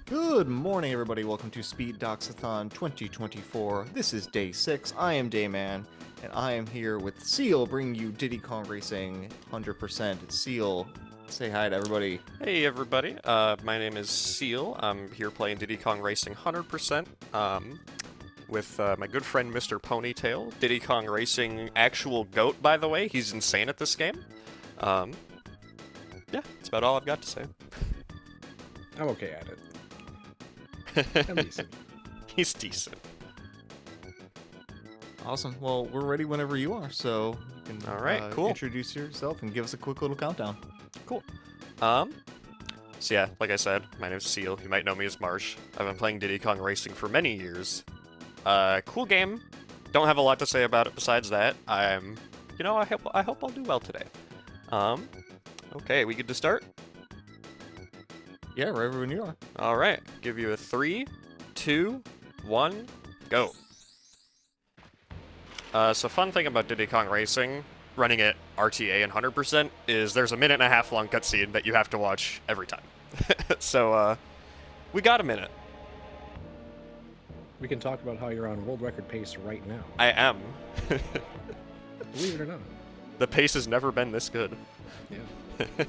Good morning, everybody. Welcome to Speed Doxathon 2024. This is day 6. I am Dayman, and I am here with Seal, bringing you Diddy Kong Racing 100%. Seal, say hi to everybody. Hey everybody, my name is Seal. I'm here playing Diddy Kong Racing 100%, with my good friend Mr. Ponytail. Diddy Kong Racing actual GOAT, by the way. He's insane at this game. Yeah, that's about all I've got to say. I'm okay at it. I'm decent. He's decent. Awesome. Well, we're ready whenever you are, so you can Alright, cool. introduce yourself and give us a quick little countdown. Cool. So yeah, like I said, my name's Seal. You might know me as Marsh. I've been playing Diddy Kong Racing for many years. Cool game. Don't have a lot to say about it besides that. I hope I'll do well today. Okay, we good to start? Yeah, right when you are. Alright, give you a 3, 2, 1, go. So fun thing about Diddy Kong Racing, running it RTA and 100%, is there's a 1.5 long cutscene that you have to watch every time. So, we got a minute. We can talk about how you're on world record pace right now. I am. Believe it or not. The pace has never been this good. Yeah.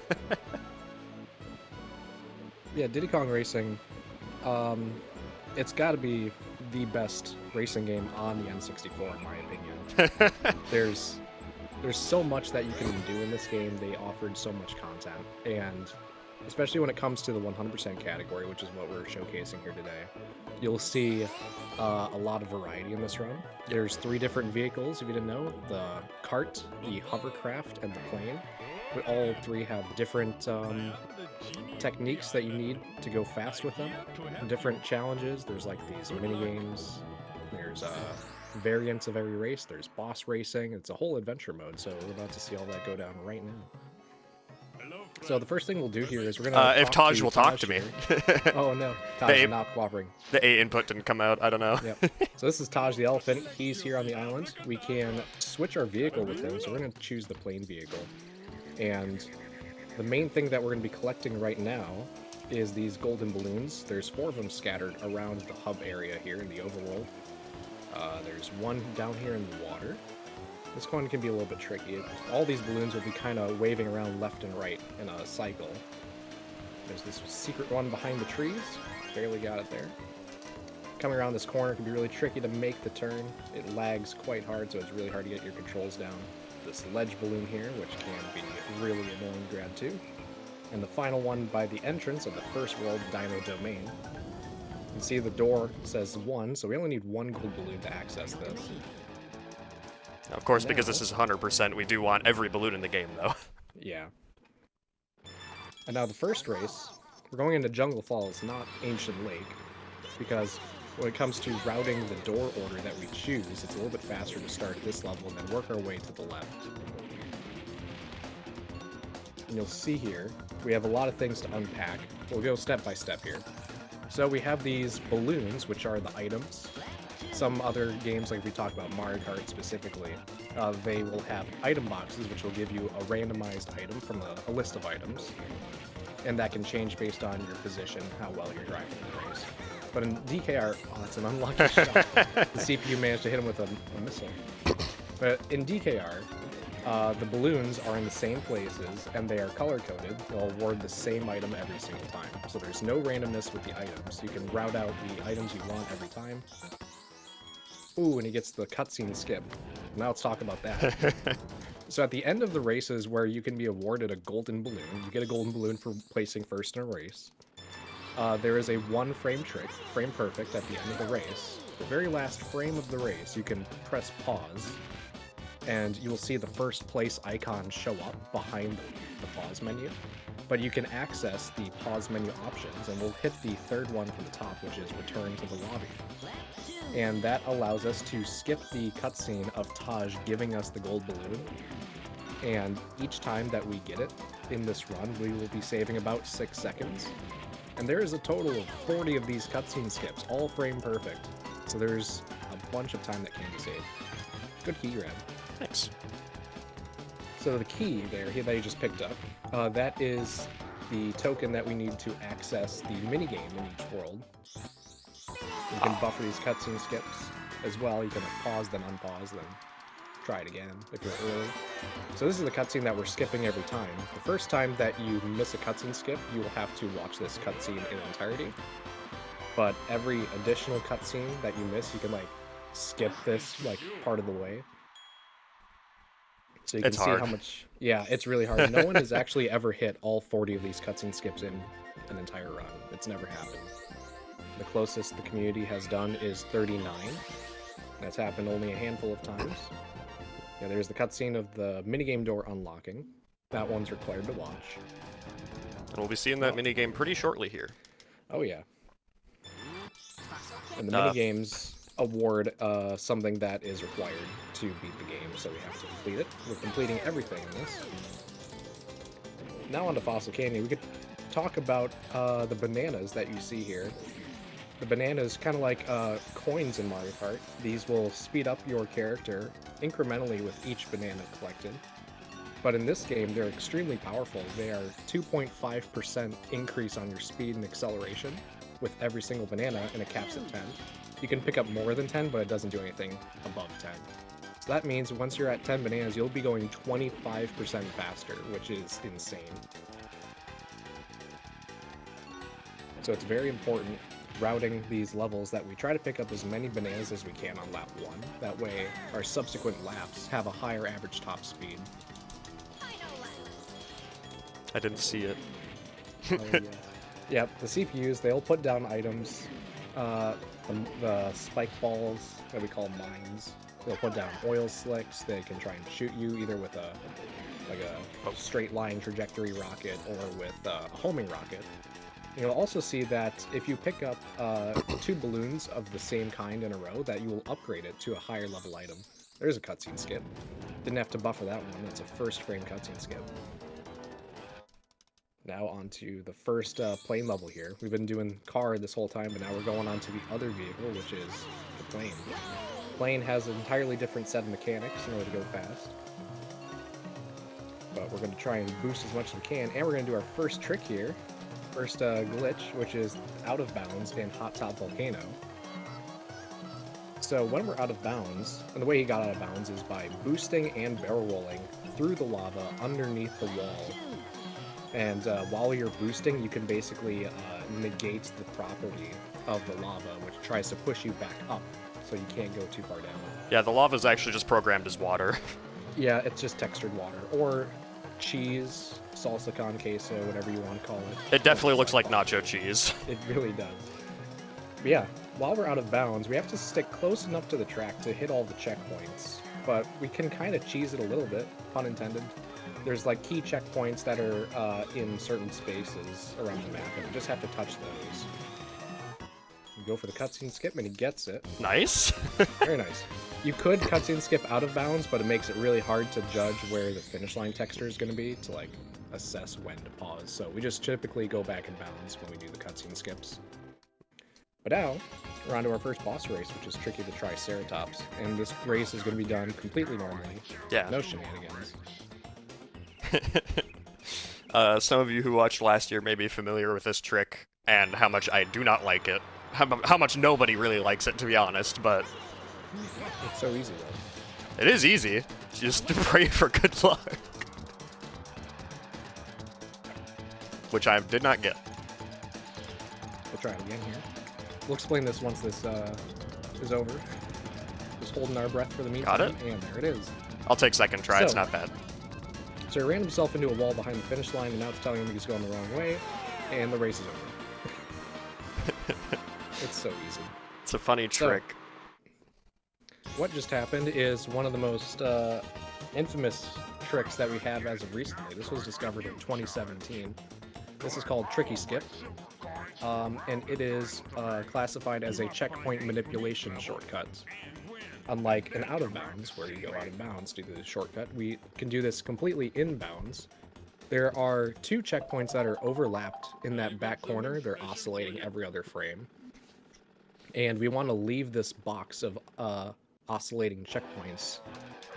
Yeah, Diddy Kong Racing, it's got to be the best racing game on the N64, in my opinion. There's so much that you can do in this game. They offered so much content, and especially when it comes to the 100% category, which is what we're showcasing here today, you'll see a lot of variety in this run. There's 3 different vehicles, if you didn't know: the cart, the hovercraft, and the plane. But all 3 have different techniques that you need to go fast with them, and different challenges. There's like these mini games. There's variants of every race. There's boss racing. It's a whole adventure mode. So we're about to see all that go down right now. So the first thing we'll do here is we're gonna. If Taj will talk to me. Oh no, Taj is not cooperating. The A input didn't come out. I don't know. Yep. So this is Taj the elephant. He's here on the island. We can switch our vehicle with him. So we're gonna choose the plane vehicle. And the main thing that we're going to be collecting right now is these golden balloons. There's 4 of them scattered around the hub area here in the overworld. There's 1 down here in the water. This one can be a little bit tricky. All these balloons will be kind of waving around left and right in a cycle. There's this secret one behind the trees. Barely got it there. Coming around this corner can be really tricky to make the turn. It lags quite hard, so it's really hard to get your controls down. This ledge balloon here, which can be really annoying to grab too. And the final one by the entrance of the first world Dino Domain. You can see the door says 1, so we only need 1 gold balloon to access this. Of course, because this is 100%, we do want every balloon in the game, though. Yeah. And now the first race, we're going into Jungle Falls, not Ancient Lake, because when it comes to routing the door order that we choose, it's a little bit faster to start at this level and then work our way to the left. And you'll see here, we have a lot of things to unpack. We'll go step by step here. So we have these balloons, which are the items. Some other games, like if we talk about Mario Kart specifically, they will have item boxes, which will give you a randomized item from a list of items. And that can change based on your position, how well you're driving the race. But in DKR, oh, that's an unlucky shot. The CPU managed to hit him with a missile. But in DKR, the balloons are in the same places, and they are color-coded. They'll award the same item every single time. So there's no randomness with the items. You can route out the items you want every time. Ooh, and he gets the cutscene skip. Now let's talk about that. So at the end of the races where you can be awarded a golden balloon, you get a golden balloon for placing first in a race. There is a 1 frame trick, frame perfect, at the end of the race. The very last frame of the race, you can press pause, and you will see the first place icon show up behind the pause menu. But you can access the pause menu options, and we'll hit the 3rd one from the top, which is return to the lobby. And that allows us to skip the cutscene of Taj giving us the gold balloon. And each time that we get it in this run, we will be saving about 6 seconds. And there is a total of 40 of these cutscene skips, all frame perfect. So there's a bunch of time that can be saved. Good key grab. Thanks. So the key there that you just picked up, that is the token that we need to access the minigame in each world. You can buffer these cutscene skips as well. You can pause, then unpause, then try it again if you're early. So this is the cutscene that we're skipping every time. The first time that you miss a cutscene skip, you will have to watch this cutscene in entirety. But every additional cutscene that you miss, you can like skip this like part of the way. So you can It's see hard. how much. Yeah, it's really hard. No one has actually ever hit all 40 of these cutscene skips in an entire run. It's never happened. The closest the community has done is 39. That's happened only a handful of times. Yeah, there's the cutscene of the minigame door unlocking. That one's required to watch. And we'll be seeing that minigame pretty shortly here. Oh yeah. And the minigames award something that is required to beat the game, so we have to complete it. We're completing everything in this. Now on to Fossil Canyon. We could talk about the bananas that you see here. The bananas, kind of like coins in Mario Kart. These will speed up your character incrementally with each banana collected. But in this game, they're extremely powerful. They are 2.5% increase on your speed and acceleration with every single banana, and it caps at 10. You can pick up more than 10, but it doesn't do anything above 10. So that means once you're at 10 bananas, you'll be going 25% faster, which is insane. So it's very important routing these levels that we try to pick up as many bananas as we can on lap 1. That way our subsequent laps have a higher average top speed. I didn't see it. Oh, yeah. Yep, the CPUs, they'll put down items. The spike balls that we call mines, they'll put down oil slicks. They can try and shoot you either with a straight line trajectory rocket or with a homing rocket. You'll also see that if you pick up 2 balloons of the same kind in a row, that you will upgrade it to a higher level item. There's a cutscene skip. Didn't have to buffer that one. That's a first frame cutscene skip. Now onto the first plane level here. We've been doing car this whole time, but now we're going on to the other vehicle, which is the plane. The plane has an entirely different set of mechanics in order to go fast. But we're going to try and boost as much as we can, and we're going to do our first trick here. First glitch, which is out of bounds in Hot Top Volcano. So when we're out of bounds, and the way he got out of bounds is by boosting and barrel rolling through the lava underneath the wall. And while you're boosting, you can basically negate the property of the lava, which tries to push you back up, so you can't go too far down. Yeah, the lava's actually just programmed as water. Yeah, it's just textured water, or cheese, salsa con queso, whatever you want to call it. It definitely looks like nacho cheese. It really does. But yeah, while we're out of bounds, we have to stick close enough to the track to hit all the checkpoints, but we can kind of cheese it a little bit, pun intended. There's like key checkpoints that are in certain spaces around the map, and you just have to touch those. You go for the cutscene skip, and he gets it. Nice. Very nice. You could cutscene skip out of bounds, but it makes it really hard to judge where the finish line texture is going to be to like assess when to pause. So we just typically go back in bounds when we do the cutscene skips. But now we're on to our first boss race, which is Tricky the Triceratops, and this race is going to be done completely normally. Yeah. No shenanigans. Some of you who watched last year may be familiar with this trick and how much I do not like it. How much nobody really likes it, to be honest, but It's so easy though. it is easy. Just pray for good luck. Which I did not get. We'll try it again here. We'll explain this once this is over. Just holding our breath for the meantime. Got it? And there it is. I'll take second try, it's So- not bad. So he ran himself into a wall behind the finish line, and now it's telling him he's going the wrong way, and the race is over. It's so easy. It's a funny trick. What just happened is one of the most infamous tricks that we have as of recently. This was discovered in 2017. This is called Tricky Skip, and it is classified as a checkpoint manipulation shortcut. Unlike an out of bounds, where you go out of bounds to do the shortcut, we can do this completely in bounds. There are 2 checkpoints that are overlapped in that back corner. They're oscillating every other frame. And we want to leave this box of oscillating checkpoints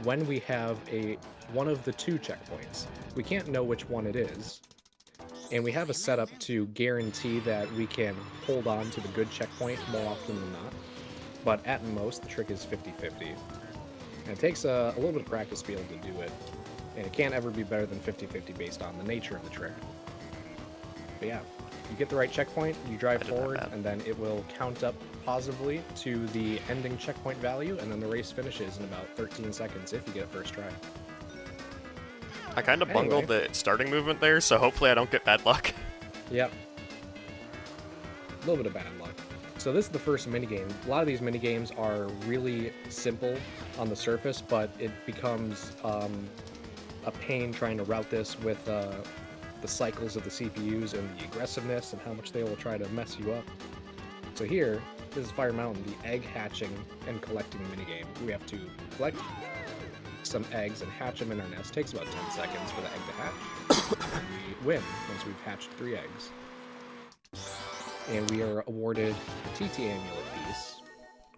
when we have one of the 2 checkpoints. We can't know which one it is. And we have a setup to guarantee that we can hold on to the good checkpoint more often than not. But at most, the trick is 50-50. And it takes a little bit of practice to be able to do it. And it can't ever be better than 50-50 based on the nature of the trick. But yeah, you get the right checkpoint, you drive forward, and then it will count up positively to the ending checkpoint value, and then the race finishes in about 13 seconds if you get it first try. I kind of bungled the starting movement there, so hopefully I don't get bad luck. Yep. A little bit of bad luck. So this is the first minigame. A lot of these minigames are really simple on the surface, but it becomes a pain trying to route this with the cycles of the CPUs and the aggressiveness and how much they will try to mess you up. So here, this is Fire Mountain, the egg hatching and collecting minigame. We have to collect some eggs and hatch them in our nest. It takes about 10 seconds for the egg to hatch. And we win once we've hatched 3 eggs. And we are awarded a TT amulet piece,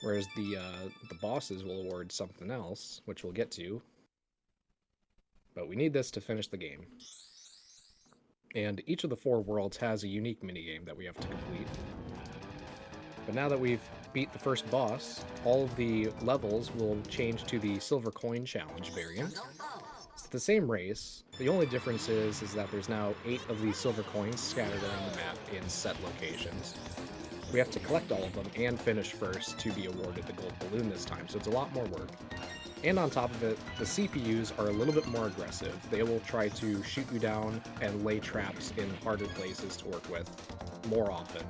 whereas the bosses will award something else, which we'll get to. But we need this to finish the game. And each of the 4 worlds has a unique minigame that we have to complete. But now that we've beat the first boss, all of the levels will change to the Silver Coin Challenge variant. It's the same race. The only difference is that there's now 8 of these silver coins scattered around the map in set locations. We have to collect all of them and finish first to be awarded the gold balloon this time, so it's a lot more work. And on top of it, the CPUs are a little bit more aggressive. They will try to shoot you down and lay traps in harder places to work with more often.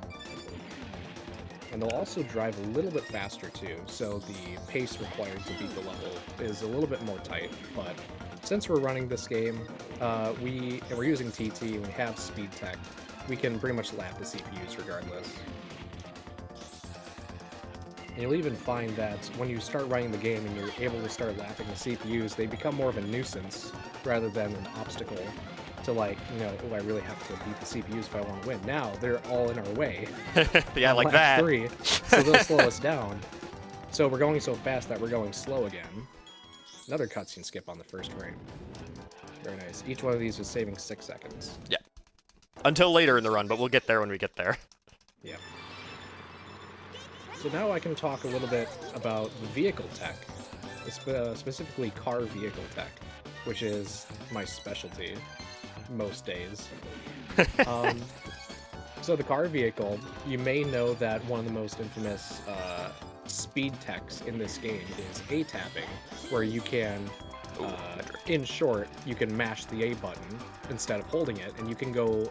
And they'll also drive a little bit faster too, so the pace required to beat the level is a little bit more tight. But since we're running this game, we're using TT and we have speed tech, we can pretty much lap the CPUs regardless. And you'll even find that when you start running the game and you're able to start lapping the CPUs, they become more of a nuisance rather than an obstacle to, like, you know, oh, I really have to beat the CPUs if I want to win. Now they're all in our way. Yeah, like that. 3, so they'll slow us down. So we're going so fast that we're going slow again. Another cutscene skip on the first frame. Very nice. Each one of these is saving 6 seconds. Yeah. Until later in the run, but we'll get there when we get there. Yeah. So now I can talk a little bit about the vehicle tech, specifically car vehicle tech, which is my specialty most days. So the car vehicle, you may know that one of the most infamous speed techs in this game is A-tapping, where you can, in short, you can mash the A button instead of holding it, and you can go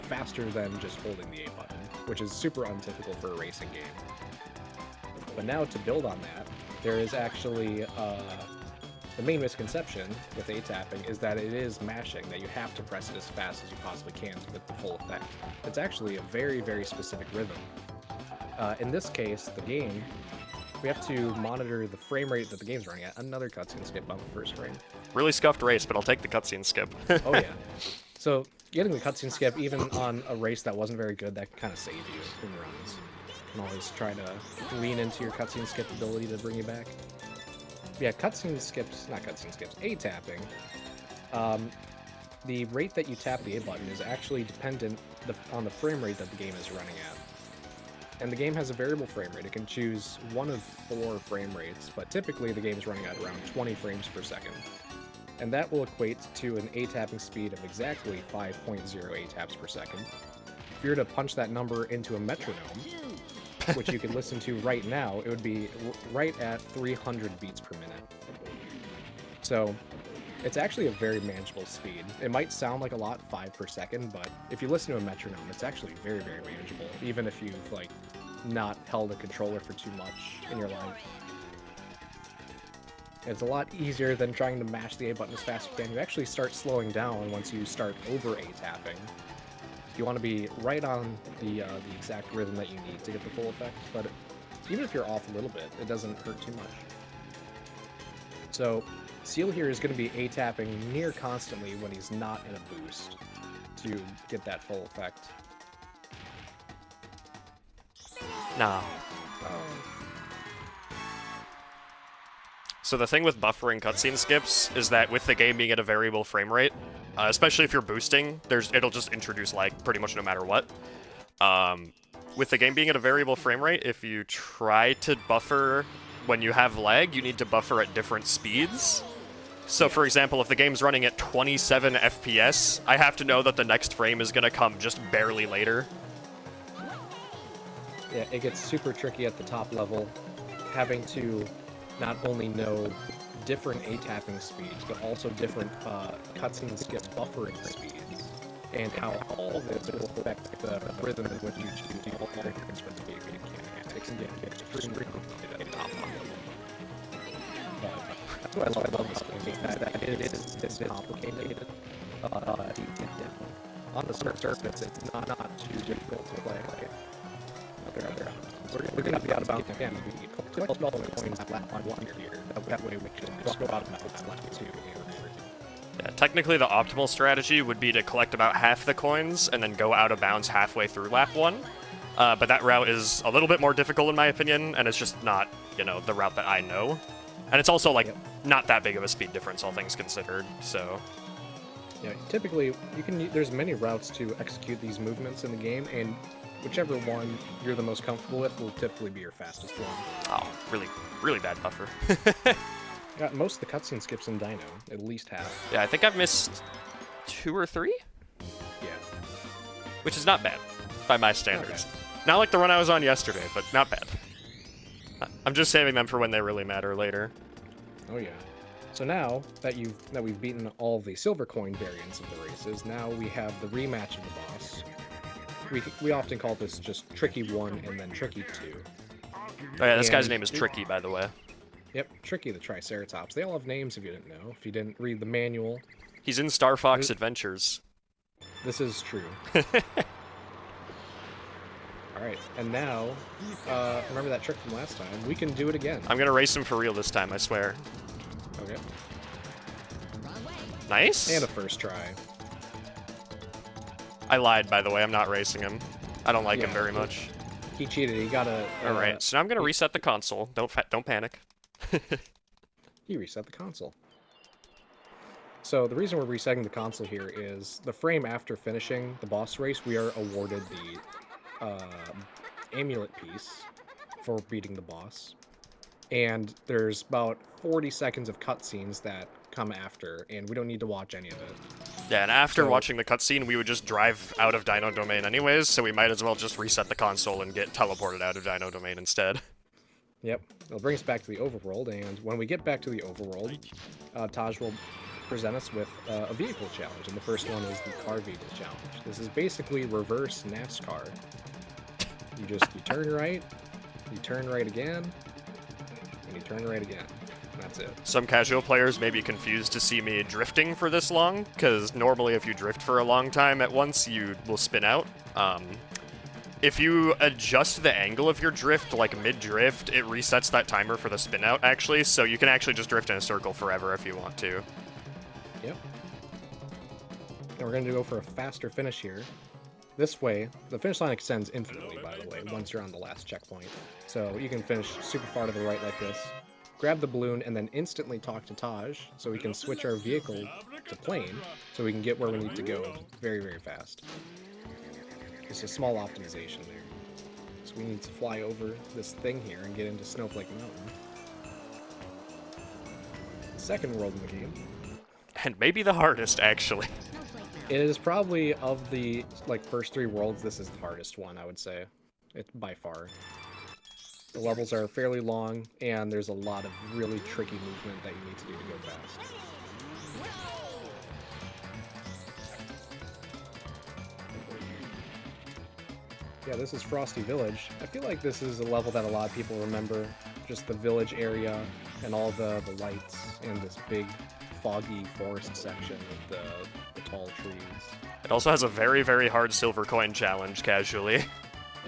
faster than just holding the A button, which is super untypical for a racing game. But now to build on that, there is actually the main misconception with A-tapping is that it is mashing, that you have to press it as fast as you possibly can to get the full effect. It's actually a very, very specific rhythm. In this case, the game, we have to monitor the frame rate that the game's running at. Another cutscene skip on the first frame. Really scuffed race, but I'll take the cutscene skip. Oh yeah. So getting the cutscene skip, even on a race that wasn't very good, that can kind of save you in runs. You can always try to lean into your cutscene skip ability to bring you back. Yeah, cutscene skips, not cutscene skips, A-tapping. The rate that you tap the A button is actually dependent on the frame rate that the game is running at. And the game has a variable frame rate. It can choose one of 4 frame rates, but typically the game is running at around 20 frames per second. And that will equate to an A-tapping speed of exactly 5.0 A-taps per second. If you were to punch that number into a metronome, which you could listen to right now, it would be right at 300 beats per minute. So it's actually a very manageable speed. It might sound like a lot, 5 per second, but if you listen to a metronome, it's actually very, very manageable, even if you've, like, not held a controller for too much in your life. It's a lot easier than trying to mash the A button as fast as you can. You actually start slowing down once you start over A-tapping. You want to be right on the exact rhythm that you need to get the full effect, but even if you're off a little bit, it doesn't hurt too much. So Seal here is going to be A-tapping near constantly when he's not in a boost to get that full effect. No. So the thing with buffering cutscene skips is that with the game being at a variable frame rate, especially if you're boosting. It'll just introduce lag pretty much no matter what. With the game being at a variable frame rate, if you try to buffer when you have lag, you need to buffer at different speeds. So, for example, if the game's running at 27 FPS, I have to know that the next frame is going to come just barely later. Yeah, it gets super tricky at the top level, having to not only know different A-tapping speeds, but also different cutscene skips buffering speeds, and how all of this will affect the rhythm in which you choose to alter different mechanics and get extremely complicated at the top level. That's what I love this game, is that it is this complicated. On the surface, it's not too difficult to play. We're going to be out of bounds again. We collect all the coins on one here. That way we can just go out of bounds left two. Yeah, technically the optimal strategy would be to collect about half the coins and then go out of bounds halfway through lap 1. But that route is a little bit more difficult in my opinion, and it's just not, the route that I know. And it's also, not that big of a speed difference, all things considered, so... Yeah, typically, there's many routes to execute these movements in the game, and whichever one you're the most comfortable with will typically be your fastest one. Oh, really, really bad buffer. Yeah, most of the cutscene skips in Dino, at least half. Yeah, I think I've missed 2 or 3? Yeah. Which is not bad, by my standards. Not like the run I was on yesterday, but not bad. I'm just saving them for when they really matter later. Oh yeah. So now that we've beaten all the silver coin variants of the races, now we have the rematch of the boss. We often call this just Tricky 1 and then Tricky 2. Oh yeah, this guy's name is Tricky, by the way. Yep, Tricky the Triceratops. They all have names if you didn't know, if you didn't read the manual. He's in Star Fox Adventures. This is true. Alright, and now, remember that trick from last time? We can do it again. I'm gonna race him for real this time, I swear. Okay. Nice. And a first try. I lied, by the way. I'm not racing him. I don't like him very much. He cheated. He got a... Alright, so now I'm gonna reset the console. Don't panic. He reset the console. So the reason we're resetting the console here is the frame after finishing the boss race, we are awarded the amulet piece for beating the boss. And there's about 40 seconds of cutscenes that come after, and we don't need to watch any of it. Yeah, and after watching the cutscene, we would just drive out of Dino Domain anyways, so we might as well just reset the console and get teleported out of Dino Domain instead. Yep, it'll bring us back to the overworld, and when we get back to the overworld, Taj will present us with a vehicle challenge, and the first one is the car vehicle challenge. This is basically reverse NASCAR. You turn right, you turn right again, and you turn right again. That's it. Some casual players may be confused to see me drifting for this long, because normally if you drift for a long time at once, you will spin out. If you adjust the angle of your drift, like mid-drift, it resets that timer for the spin out, actually, so you can actually just drift in a circle forever if you want to. Yep. And we're going to go for a faster finish here. This way, the finish line extends infinitely, by the way, once you're on the last checkpoint. So you can finish super far to the right like this, grab the balloon, and then instantly talk to Taj, so we can switch our vehicle to plane, so we can get where we need to go very, very fast. Just a small optimization there. So we need to fly over this thing here and get into Snowflake Mountain. Second world in the game. And maybe the hardest, actually. It is probably, of the first 3 worlds, this is the hardest one, I would say. It's by far. The levels are fairly long, and there's a lot of really tricky movement that you need to do to go fast. Yeah, this is Frosty Village. I feel like this is a level that a lot of people remember. Just the village area, and all the lights, and this big foggy forest section with the tall trees. It also has a very, very hard silver coin challenge, casually.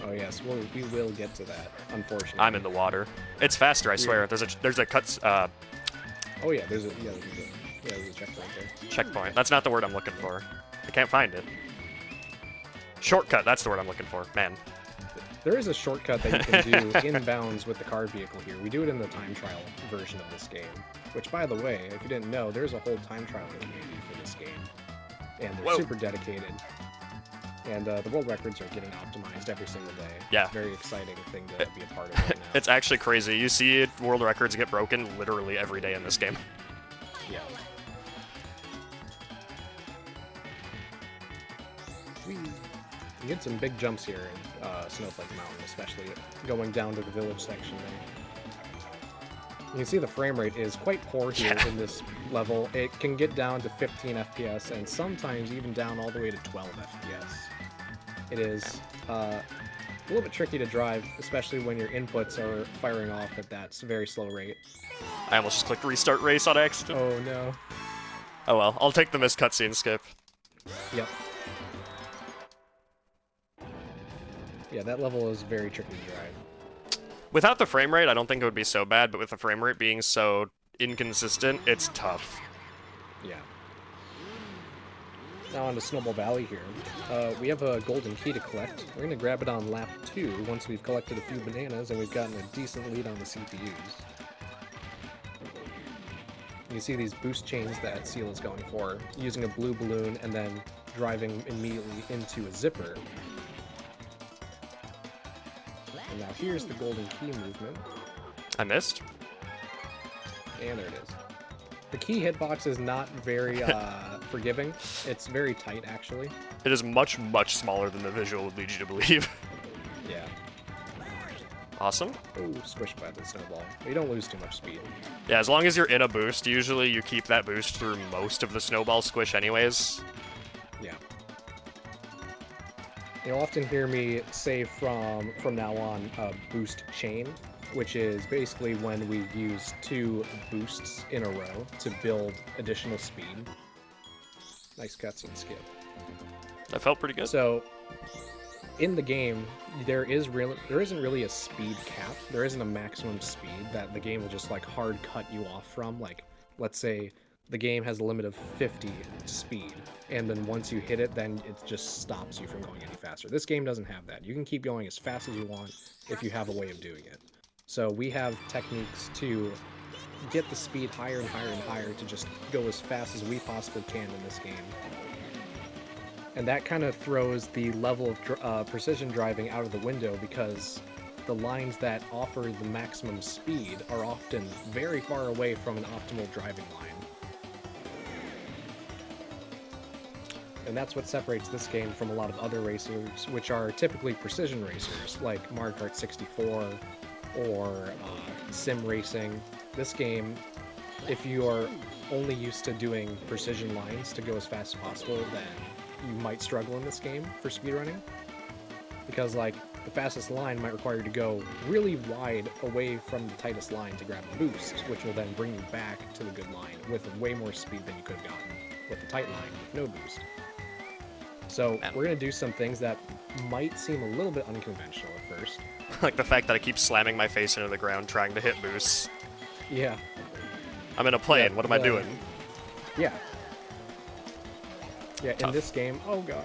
Oh yes, we will get to that, unfortunately. I'm in the water. It's faster, I swear. There's a cuts. Oh yeah, there's a checkpoint there. Checkpoint. That's not the word I'm looking for. I can't find it. Shortcut. That's the word I'm looking for. Man. There is a shortcut that you can do inbounds with the car vehicle here. We do it in the time trial version of this game. Which, by the way, if you didn't know, there's a whole time trial community for this game. and they're Whoa. super dedicated. And the world records are getting optimized every single day. Yeah. It's a very exciting thing to be a part of right now. It's actually crazy. You see world records get broken literally every day in this game. Yeah. You get some big jumps here in Snowflake Mountain, especially going down to the village section there. You can see the frame rate is quite poor here in this level. It can get down to 15 FPS and sometimes even down all the way to 12 FPS. It is a little bit tricky to drive, especially when your inputs are firing off at that very slow rate. I almost just clicked restart race on accident. Oh no. Oh well, I'll take the missed cutscene skip. Yep. Yeah, that level is very tricky to drive. Without the frame rate, I don't think it would be so bad, but with the frame rate being so inconsistent, it's tough. Yeah. Now on to Snowball Valley here. We have a golden key to collect. We're going to grab it on lap 2 once we've collected a few bananas and we've gotten a decent lead on the CPUs. You can see these boost chains that Seal is going for, using a blue balloon and then driving immediately into a zipper. And now here's the golden key movement. I missed. And there it is. The key hitbox is not very forgiving. It's very tight, actually. It is much, much smaller than the visual would lead you to believe. Yeah. Awesome. Ooh, squished by the snowball. But you don't lose too much speed. Yeah, as long as you're in a boost, usually you keep that boost through most of the snowball squish anyways. Yeah. You'll often hear me say from now on, boost chain, which is basically when we use 2 boosts in a row to build additional speed. Nice cutscene skip. That felt pretty good. So, in the game, there isn't really a speed cap. There isn't a maximum speed that the game will just like hard cut you off from. Like, let's say the game has a limit of 50 speed, and then once you hit it, then it just stops you from going any faster. This game doesn't have that. You can keep going as fast as you want if you have a way of doing it. So we have techniques to get the speed higher and higher and higher to just go as fast as we possibly can in this game. And that kind of throws the level of precision driving out of the window because the lines that offer the maximum speed are often very far away from an optimal driving line. And that's what separates this game from a lot of other racers, which are typically precision racers, like Mario Kart 64 or sim racing. This game, if you are only used to doing precision lines to go as fast as possible, then you might struggle in this game for speedrunning. Because like the fastest line might require you to go really wide away from the tightest line to grab a boost, which will then bring you back to the good line with way more speed than you could have gotten with the tight line with no boost. So we're going to do some things that might seem a little bit unconventional at first. Like the fact that I keep slamming my face into the ground trying to hit boosts. Yeah. I'm in a plane, Yeah, what am I doing? Yeah. Yeah, Tough. in this game, oh god.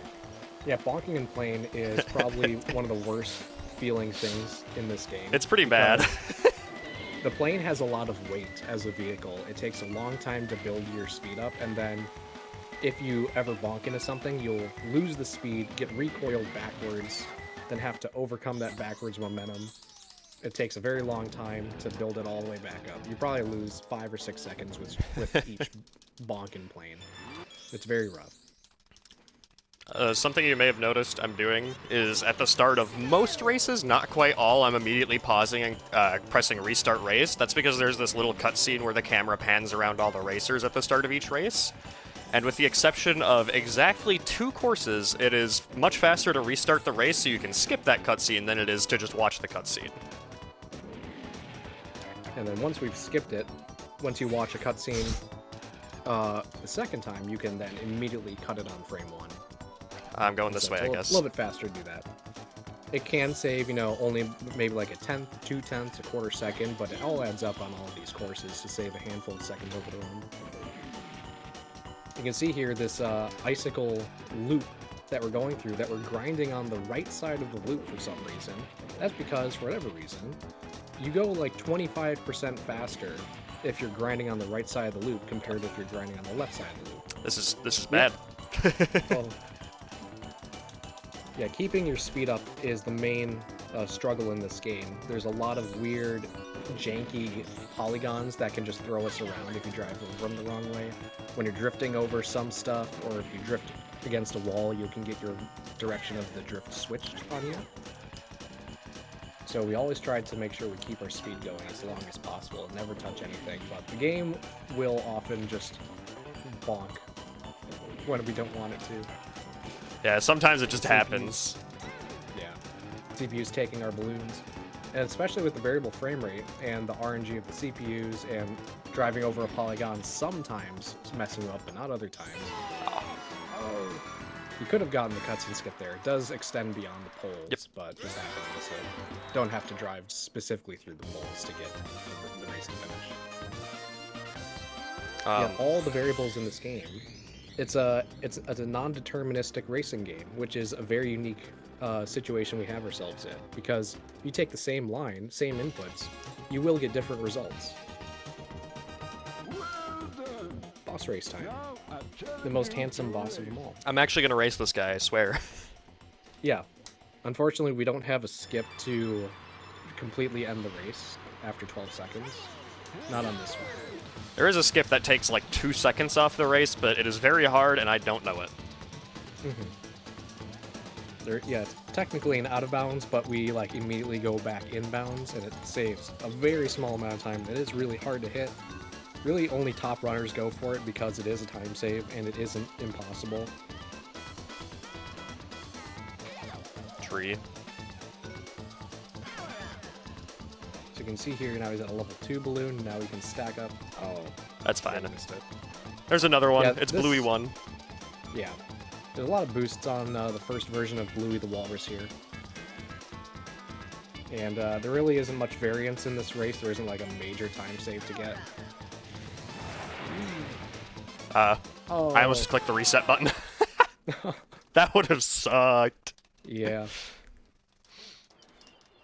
Yeah, bonking in plane is probably one of the worst feeling things in this game. It's pretty bad. The plane has a lot of weight as a vehicle. It takes a long time to build your speed up, and then if you ever bonk into something, you'll lose the speed, get recoiled backwards, then have to overcome that backwards momentum. It takes a very long time to build it all the way back up. You probably lose 5 or 6 seconds with each bonk in plane. It's very rough. Something you may have noticed I'm doing is at the start of most races, not quite all, I'm immediately pausing and pressing restart race. That's because there's this little cutscene where the camera pans around all the racers at the start of each race. And with the exception of exactly 2 courses, it is much faster to restart the race so you can skip that cutscene than it is to just watch the cutscene. And then once we've skipped it, once you watch a cutscene the second time, you can then immediately cut it on frame 1. I'm going this So way, it's I guess. a little bit faster to do that. It can save, only maybe like a 1/10, 2/10, a quarter second, but it all adds up on all of these courses to save a handful of seconds over the run. You can see here this icicle loop that we're going through, that we're grinding on the right side of the loop for some reason. That's because, for whatever reason, you go like 25% faster if you're grinding on the right side of the loop compared to if you're grinding on the left side of the loop. This is bad. Oh. Yeah, keeping your speed up is the main struggle in this game. There's a lot of weird, janky polygons that can just throw us around if you drive over them the wrong way. When you're drifting over some stuff, or if you drift against a wall, you can get your direction of the drift switched on you. So we always tried to make sure we keep our speed going as long as possible and never touch anything, but the game will often just bonk when we don't want it to. Yeah, sometimes it just happens. Yeah. CPU's taking our balloons. And especially with the variable frame rate and the RNG of the CPUs and driving over a polygon sometimes messing you up, but not other times. Oh. You could have gotten the cutscene skip there. It does extend beyond the poles, but this happens, so don't have to drive specifically through the poles to get the racing finish. Yeah, all the variables in this game. It's a non-deterministic racing game, which is a very unique situation we have ourselves in. Because if you take the same line, same inputs, you will get different results. Boss race time. The most handsome boss of them all. I'm actually gonna race this guy, I swear. Yeah. Unfortunately, we don't have a skip to completely end the race after 12 seconds. Not on this one. There is a skip that takes like 2 seconds off the race, but it is very hard and I don't know it. Yeah, it's technically an out of bounds, but we like immediately go back inbounds and it saves a very small amount of time. It is really hard to hit. Really only top runners go for it because it is a time save and it isn't impossible. Tree. So you can see here now he's at a level 2 balloon. Now we can stack up. Oh, That's fine. I missed it. There's another one. Yeah, it's this- Bluey 1. Yeah. There's a lot of boosts on the first version of Bluey the Walrus here. And there really isn't much variance in this race. There isn't like a major time save to get. Oh. I almost clicked the reset button. That would have sucked. Yeah.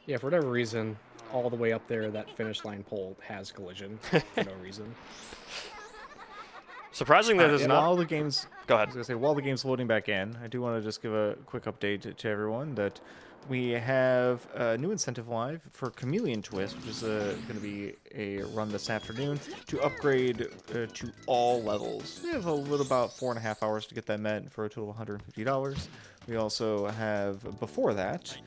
Yeah, for whatever reason, all the way up there, that finish line pole has collision for no reason. Surprising that it's and not. while the game's Go I ahead. was gonna say, while the game's loading back in, I do want to just give a quick update to everyone that we have a new incentive live for Chameleon Twist, which is going to be a run this afternoon to upgrade to all levels. We have a little about 4.5 hours to get that met for a total of $150. We also have, before that,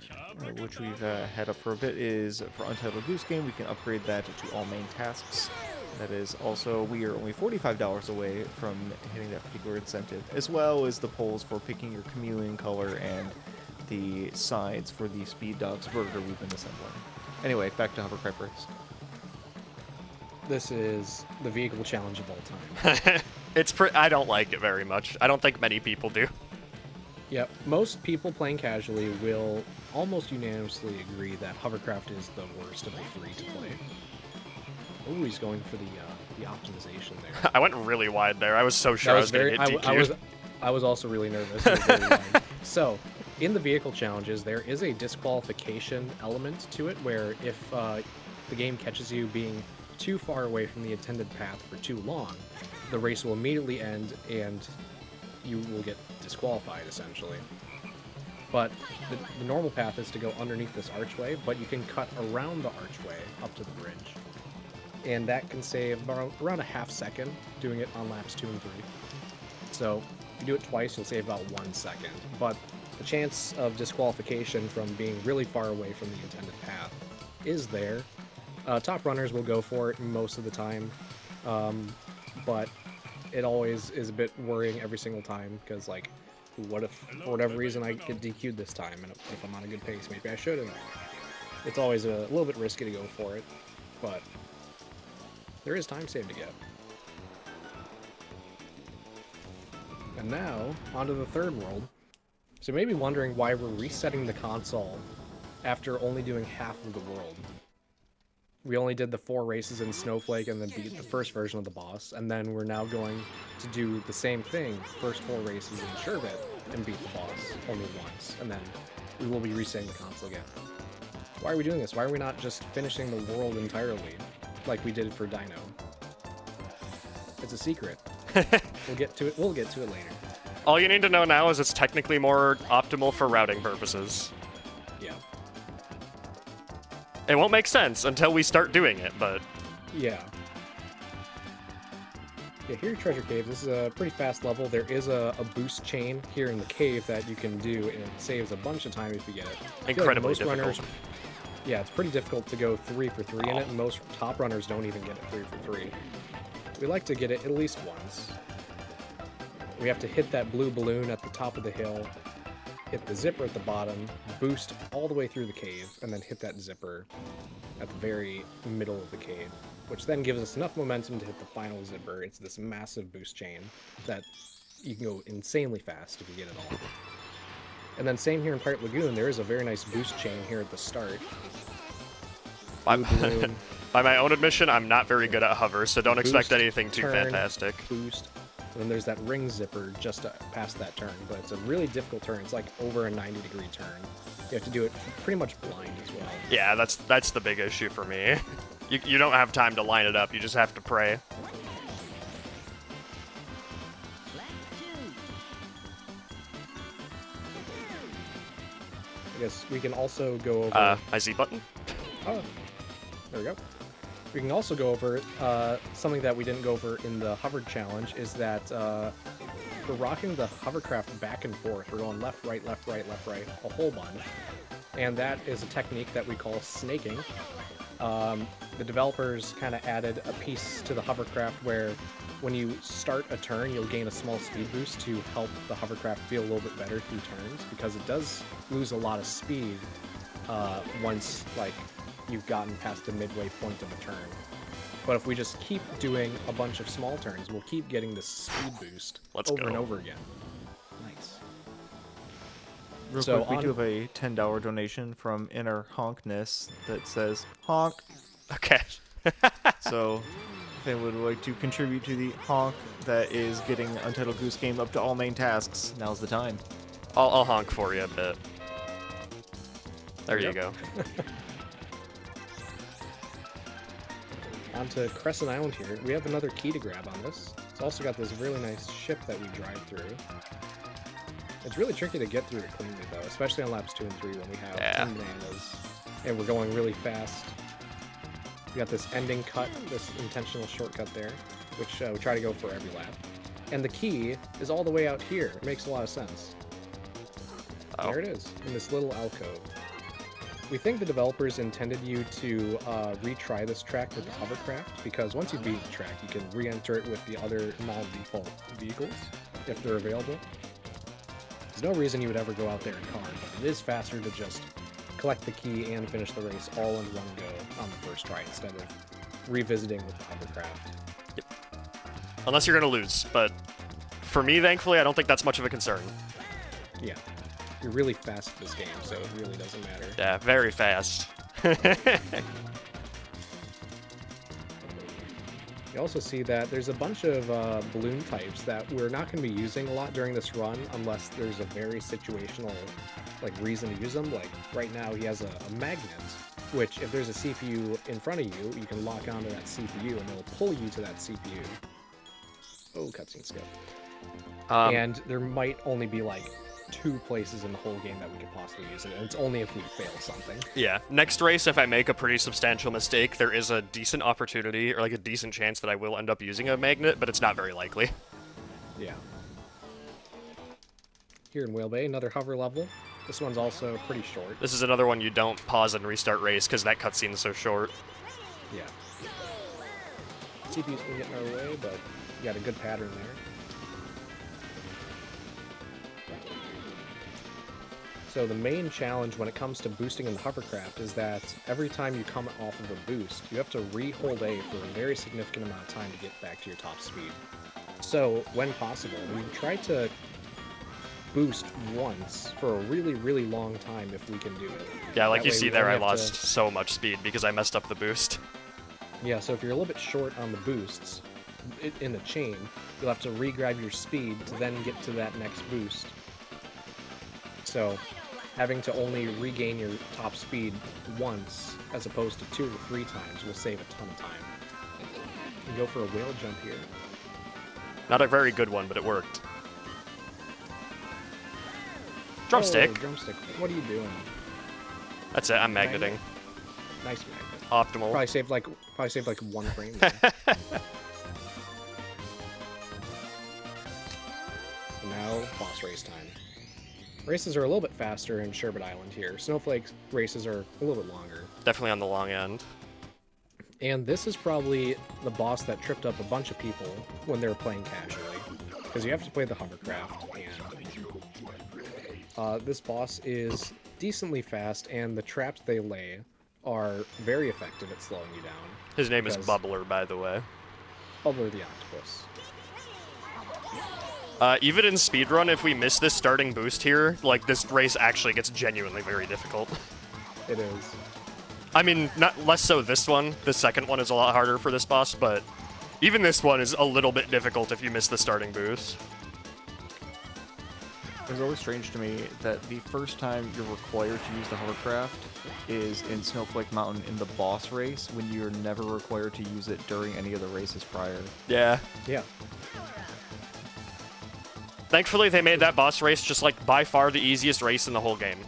which we've had up for a bit, is for Untitled Goose Game. We can upgrade that to all main tasks. That is also, we are only $45 away from hitting that particular incentive, as well as the polls for picking your chameleon color and the sides for the Speed Dogs burger we've been assembling. Anyway, back to Hovercraft Race. This is the vehicle challenge of all time. I don't like it very much. I don't think many people do. Yep, most people playing casually will almost unanimously agree that Hovercraft is the worst of the three to play. Oh, he's going for the optimization there. I went really wide there. I was so sure I was going to hit DQ. I was also really nervous. It was very wide. So, in the vehicle challenges, there is a disqualification element to it, where if the game catches you being too far away from the intended path for too long, the race will immediately end and you will get disqualified, essentially. But the normal path is to go underneath this archway, but you can cut around the archway up to the bridge. And that can save around a half second doing it on laps 2 and 3. So if you do it twice, you'll save about 1 second. But the chance of disqualification from being really far away from the intended path is there. Top runners will go for it most of the time, but it always is a bit worrying every single time, because, like, what if, for whatever reason, I get DQ'd this time, and if I'm on a good pace, maybe I shouldn't. It's always a little bit risky to go for it, but there is time save to get. And now, onto the third world. So you may be wondering why we're resetting the console after only doing half of the world. We only did the 4 races in Snowflake and then beat the first version of the boss, and then we're now going to do the same thing, first 4 races in Sherbet, and beat the boss only once, and then we will be resetting the console again. Why are we doing this? Why are we not just finishing the world entirely, like we did for Dino? It's a secret. We'll get to it later. All you need to know now is it's technically more optimal for routing purposes. Yeah. It won't make sense until we start doing it, but... Yeah. Yeah, here at Treasure Cave, this is a pretty fast level. There is a boost chain here in the cave that you can do, and it saves a bunch of time if you get it. Incredibly most difficult. Runners, yeah, it's pretty difficult to go 3 for 3 in it, and most top runners don't even get it 3 for 3. We like to get it at least once. We have to hit that blue balloon at the top of the hill, hit the zipper at the bottom, boost all the way through the cave, and then hit that zipper at the very middle of the cave, which then gives us enough momentum to hit the final zipper. It's this massive boost chain that you can go insanely fast if you get it all. And then same here in Pirate Lagoon, there is a very nice boost chain here at the start. By, Blue balloon, by my own admission, I'm not very good at hover, so don't expect Boost, anything too turn, fantastic. boost, and then there's that ring zipper just past that turn, but it's a really difficult turn. It's like over a 90-degree turn. You have to do it pretty much blind as well. Yeah, that's the big issue for me. You don't have time to line it up, you just have to pray. I guess we can also go over... My Z button? Oh, there we go. We can also go over something that we didn't go over in the hover challenge is that we're rocking the hovercraft back and forth. We're going left, right, left, right, left, right, a whole bunch. And that is a technique that we call snaking. The developers kind of added a piece to the hovercraft where when you start a turn, you'll gain a small speed boost to help the hovercraft feel a little bit better through turns, because it does lose a lot of speed once like you've gotten past the midway point of a turn. But if we just keep doing a bunch of small turns, we'll keep getting this speed boost over and over again. Nice. Real So quick, we do have a $10 donation from Inner Honkness that says, honk. Okay. So, if anyone would like to contribute to the honk that is getting Untitled Goose Game up to all main tasks, now's the time. I'll honk for you a bit. There you go. Onto Crescent Island here. We have another key to grab on this. It's also got this really nice ship that we drive through. It's really tricky to get through it cleanly, though, especially on laps 2 and 3 when we have 10 bananas and we're going really fast. We got this ending cut, this intentional shortcut there, which we try to go for every lap. And the key is all the way out here. It makes a lot of sense. Oh. There it is, in this little alcove. We think the developers intended you to retry this track with the hovercraft, because once you beat the track, you can re-enter it with the other non-default vehicles, if they're available. There's no reason you would ever go out there in car, but it is faster to just collect the key and finish the race all in one go on the first try, instead of revisiting with the hovercraft. Yep. Unless you're going to lose, but for me, thankfully, I don't think that's much of a concern. Yeah. You're really fast at this game, so it really doesn't matter. Yeah, very fast. You also see that there's a bunch of balloon types that we're not going to be using a lot during this run unless there's a very situational reason to use them. Like right now he has a magnet, which if there's a CPU in front of you, you can lock onto that CPU and it'll pull you to that CPU. Oh, cutscene skip. And there might only be like 2 places in the whole game that we could possibly use it, and it's only if we fail something. Yeah, next race, if I make a pretty substantial mistake, there is a decent opportunity, or like a decent chance that I will end up using a magnet, but it's not very likely. Yeah. Here in Whale Bay, another hover level. This one's also pretty short. This is another one you don't pause and restart race, because that cutscene is so short. Yeah. CPU's been getting our way, but you got a good pattern there. So the main challenge when it comes to boosting in the hovercraft is that every time you come off of a boost, you have to re-hold A for a very significant amount of time to get back to your top speed. So, when possible, we try to boost once for a really, really long time if we can do it. Yeah, like That you way see we there, only I have lost so much speed because I messed up the boost. Yeah, so if you're a little bit short on the boosts in the chain, you'll have to re-grab your speed to then get to that next boost. So, having to only regain your top speed once, as opposed to 2 or 3 times, will save a ton of time. You can go for a whale jump here. Not a very good one, but it worked. Drumstick. Oh, drumstick. What are you doing? That's it. I'm magneting. Nice magnet. Optimal. Probably saved like 1 frame there. Now, boss race time. Races are a little bit faster in Sherbet Island here. Snowflake races are a little bit longer. Definitely on the long end. And this is probably the boss that tripped up a bunch of people when they were playing casually. Because you have to play the hovercraft, and this boss is decently fast, and the traps they lay are very effective at slowing you down. His name is Bubbler, by the way. Bubbler the octopus. Even in speedrun, if we miss this starting boost here, like, this race actually gets genuinely very difficult. It is. I mean, not less so this one. The second one is a lot harder for this boss, but even this one is a little bit difficult if you miss the starting boost. It's always strange to me that the first time you're required to use the hovercraft is in Snowflake Mountain in the boss race, when you're never required to use it during any of the races prior. Yeah. Yeah. Thankfully, they made that boss race just, like, by far the easiest race in the whole game.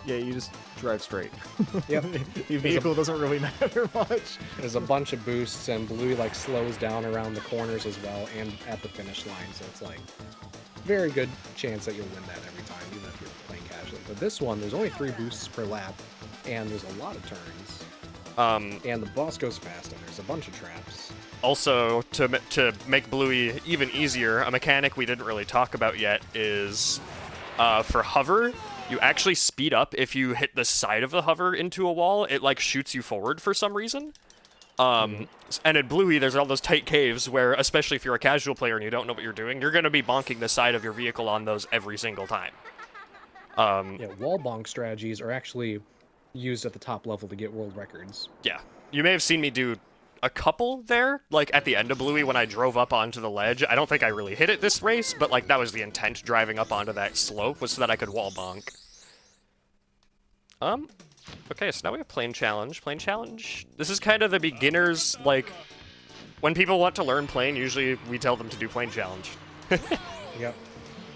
Yeah, you just drive straight. Yep. The vehicle doesn't really matter much. There's a bunch of boosts, and Bluey like slows down around the corners as well, and at the finish line, so it's like very good chance that you'll win that every time, even if you're playing casually. But this one, there's only 3 boosts per lap, and there's a lot of turns. And the boss goes fast, and there's a bunch of traps. Also, to make Bluey even easier, a mechanic we didn't really talk about yet is, for hover, you actually speed up if you hit the side of the hover into a wall. It, like, shoots you forward for some reason. And in Bluey, there's all those tight caves where, especially if you're a casual player and you don't know what you're doing, you're going to be bonking the side of your vehicle on those every single time. Yeah, wall bonk strategies are actually used at the top level to get world records. Yeah. You may have seen me do a couple there, like at the end of Bluey when I drove up onto the ledge. I don't think I really hit it this race, but like that was the intent, driving up onto that slope, was so that I could wall bonk. Okay, so now we have Plane Challenge. Plane Challenge, this is kind of the beginners, like, when people want to learn plane, usually we tell them to do Plane Challenge. Yep.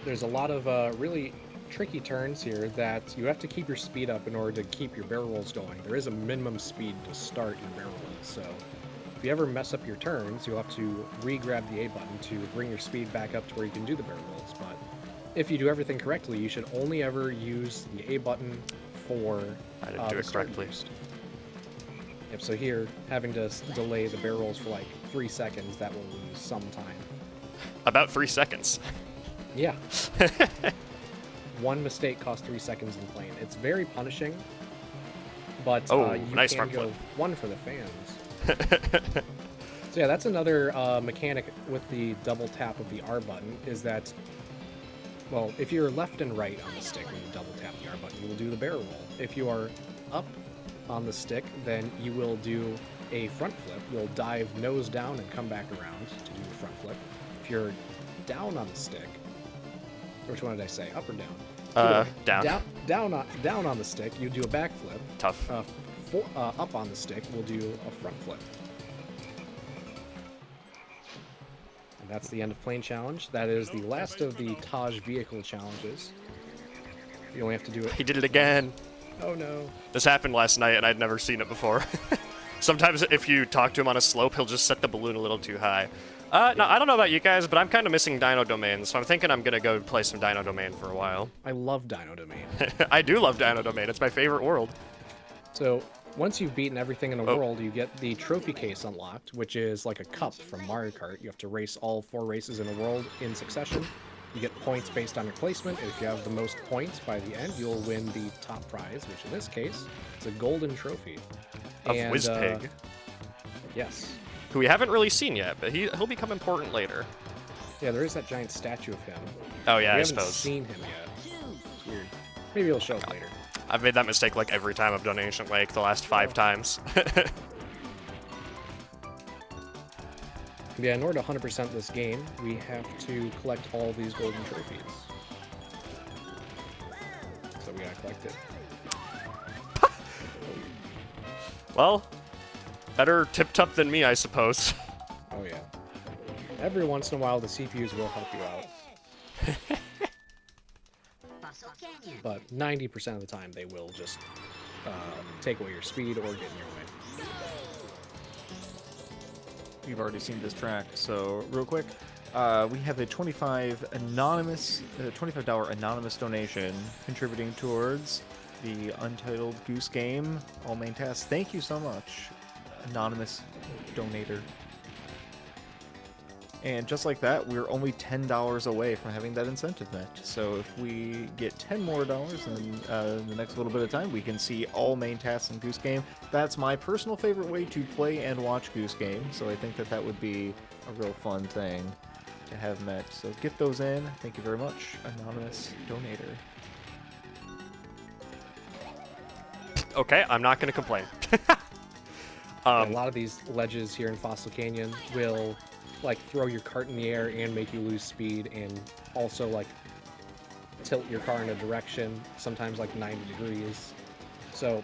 There's a lot of really tricky turns here that you have to keep your speed up in order to keep your barrel rolls going. There is a minimum speed to start your barrel rolls, so if you ever mess up your turns, you'll have to re-grab the A button to bring your speed back up to where you can do the barrel rolls. But if you do everything correctly, you should only ever use the A button for I didn't do it correctly. Boost. Yep, so here, having to delay the barrel rolls for like 3 seconds, that will lose some time. About 3 seconds. Yeah. One mistake costs 3 seconds in plane. It's very punishing, but you nice can front go flip. 1 for the fans. So yeah, that's another mechanic with the double tap of the R button, is that, well, if you're left and right on the stick when you double tap the R button, you will do the barrel roll. If you are up on the stick, then you will do a front flip. You'll dive nose down and come back around to do the front flip. If you're down on the stick, which one did I say? Up or down? Down. Down on the stick, you do a back flip. Tough. Up on the stick, we'll do a front flip. And that's the end of Plane Challenge. That is the last of the Taj vehicle challenges. You only have to do it. He did it again. Oh no. This happened last night, and I'd never seen it before. Sometimes if you talk to him on a slope, he'll just set the balloon a little too high. No, I don't know about you guys, but I'm kind of missing Dino Domain, so I'm thinking I'm going to go play some Dino Domain for a while. I love Dino Domain. I do love Dino Domain. It's my favorite world. So, once you've beaten everything in the world, you get the trophy case unlocked, which is like a cup from Mario Kart. You have to race all 4 races in a world in succession. You get points based on your placement, and if you have the most points by the end, you'll win the top prize, which in this case is a golden trophy. Of Whizpig. Yes. Who we haven't really seen yet, but he'll become important later. Yeah, there is that giant statue of him. Oh yeah, we I haven't suppose. seen him yet. It's weird. Maybe he'll show up later. I've made that mistake like every time I've done Ancient Lake the last 5 times. Yeah, in order to 100% this game, we have to collect all these golden trophies. So we gotta collect it. Well, better tip-top than me, I suppose. Oh yeah. Every once in a while, the CPUs will help you out. but 90% of the time they will just take away your speed or get in your way. You've already seen this track, so real quick, we have a $25 anonymous donation contributing towards the Untitled Goose Game all main tasks. Thank you so much, anonymous donator. And just like that, we're only $10 away from having that incentive met. So if we get $10 more in the next little bit of time, we can see all main tasks in Goose Game. That's my personal favorite way to play and watch Goose Game. So I think that that would be a real fun thing to have met. So get those in. Thank you very much, anonymous donator. Okay, I'm not going to complain. A lot of these ledges here in Fossil Canyon will like throw your cart in the air and make you lose speed, and also like tilt your car in a direction, sometimes like 90 degrees. So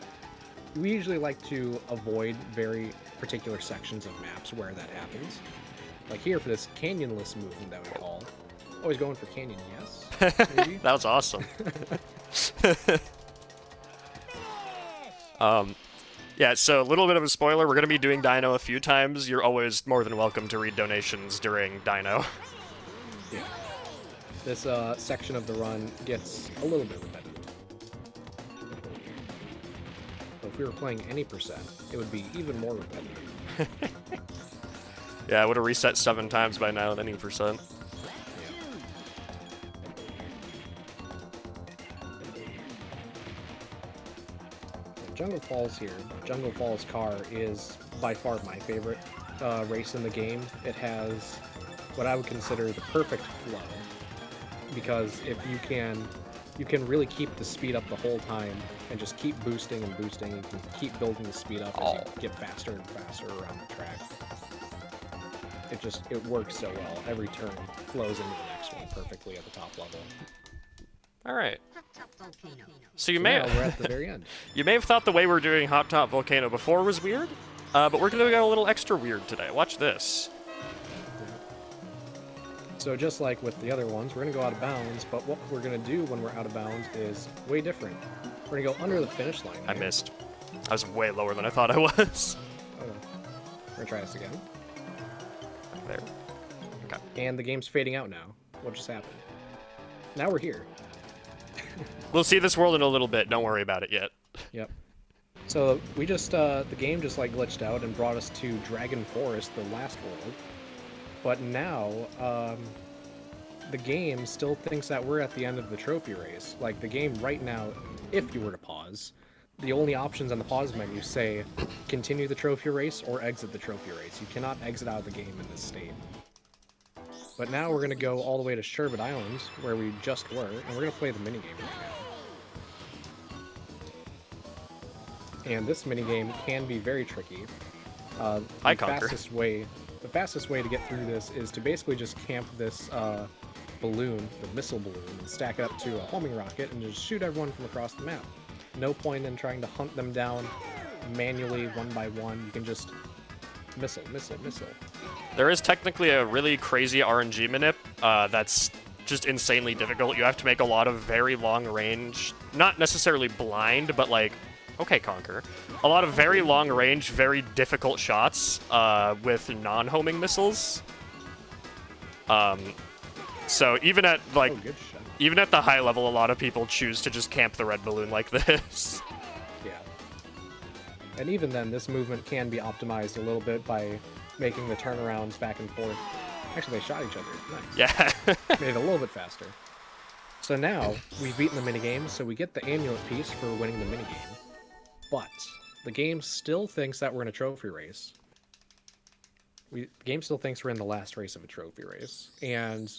we usually like to avoid very particular sections of maps where that happens. Like here for this canyonless movement that we call. Always going for canyon, yes? Maybe? That was awesome. Yeah, so a little bit of a spoiler, we're going to be doing Dino a few times. You're always more than welcome to read donations during Dino. Yeah. This section of the run gets a little bit repetitive. But if we were playing any percent, it would be even more repetitive. Yeah, I would have reset 7 times by now at any percent. Jungle Falls here, Jungle Falls car is by far my favorite race in the game. It has what I would consider the perfect flow, because if you can really keep the speed up the whole time and just keep boosting and boosting, and you can keep building the speed up as you get faster and faster around the track. It works so well. Every turn flows into the next one perfectly at the top level. All right. So you So may now we're at the very end. you may have thought the way we're doing Hot Top Volcano before was weird, but we're going to go a little extra weird today. Watch this. So just like with the other ones, we're going to go out of bounds, but what we're going to do when we're out of bounds is way different. We're going to go under the finish line. I here. missed. I was way lower than I thought I was. Oh, we're going to try this again. There. Okay. And the game's fading out now. What just happened? Now we're here. We'll see this world in a little bit. Don't worry about it yet. Yep. So we just, the game just like glitched out and brought us to Dragon Forest, the last world. But now, the game still thinks that we're at the end of the trophy race. Like the game right now, if you were to pause, the only options on the pause menu say continue the trophy race or exit the trophy race. You cannot exit out of the game in this state. But now we're going to go all the way to Sherbet Island, where we just were, and we're going to play the minigame right now. And this minigame can be very tricky. The fastest way to get through this is to basically just camp this balloon, the missile balloon, and stack it up to a homing rocket and just shoot everyone from across the map. No point in trying to hunt them down manually one by one. You can just missile. There is technically a really crazy RNG manip that's just insanely difficult. You have to make a lot of very long range, not necessarily blind, but like, okay, Conquer. A lot of very long range, very difficult shots with non-homing missiles. So even at like, even at the high level, a lot of people choose to just camp the red balloon like this. Yeah. And even then, this movement can be optimized a little bit by making the turnarounds back and forth. Actually, they shot each other. Nice. Yeah. Made it a little bit faster. So now, we've beaten the minigame, so we get the amulet piece for winning the minigame. But the game still thinks that we're in a trophy race. The game still thinks we're in the last race of a trophy race. And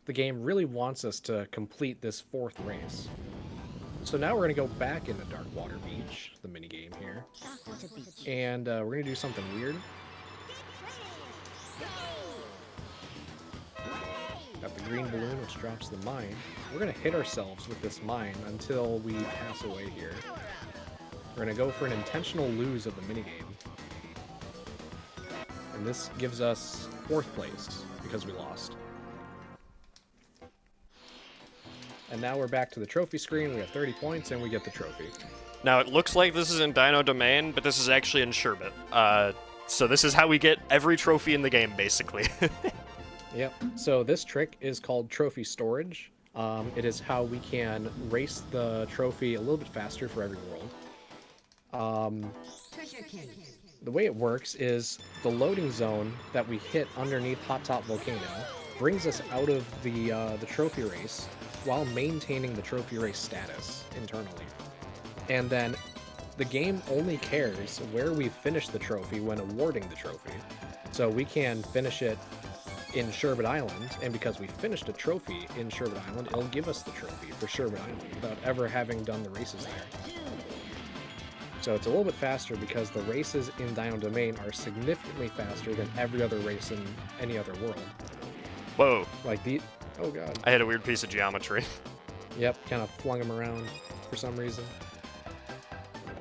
the game really wants us to complete this 4th race. So now we're going to go back into Darkwater Beach, the minigame here. And we're going to do something weird. Got the green balloon, which drops the mine. We're going to hit ourselves with this mine until we pass away here. We're going to go for an intentional lose of the minigame. And this gives us 4th place, because we lost. And now we're back to the trophy screen. We have 30 points, and we get the trophy. Now, it looks like this is in Dino Domain, but this is actually in Sherbet. So this is how we get every trophy in the game, basically. Yep. So this trick is called trophy storage. It is how we can race the trophy a little bit faster for every world. The way it works is the loading zone that we hit underneath Hot Top Volcano brings us out of the trophy race while maintaining the trophy race status internally. And then the game only cares where we finish the trophy when awarding the trophy. So we can finish it in Sherbet Island, and because we finished a trophy in Sherbet Island, it'll give us the trophy for Sherbet Island without ever having done the races there. So it's a little bit faster because the races in Dino Domain are significantly faster than every other race in any other world. Whoa. Like the... Oh god. I had a weird piece of geometry. Yep, kind of flung him around for some reason.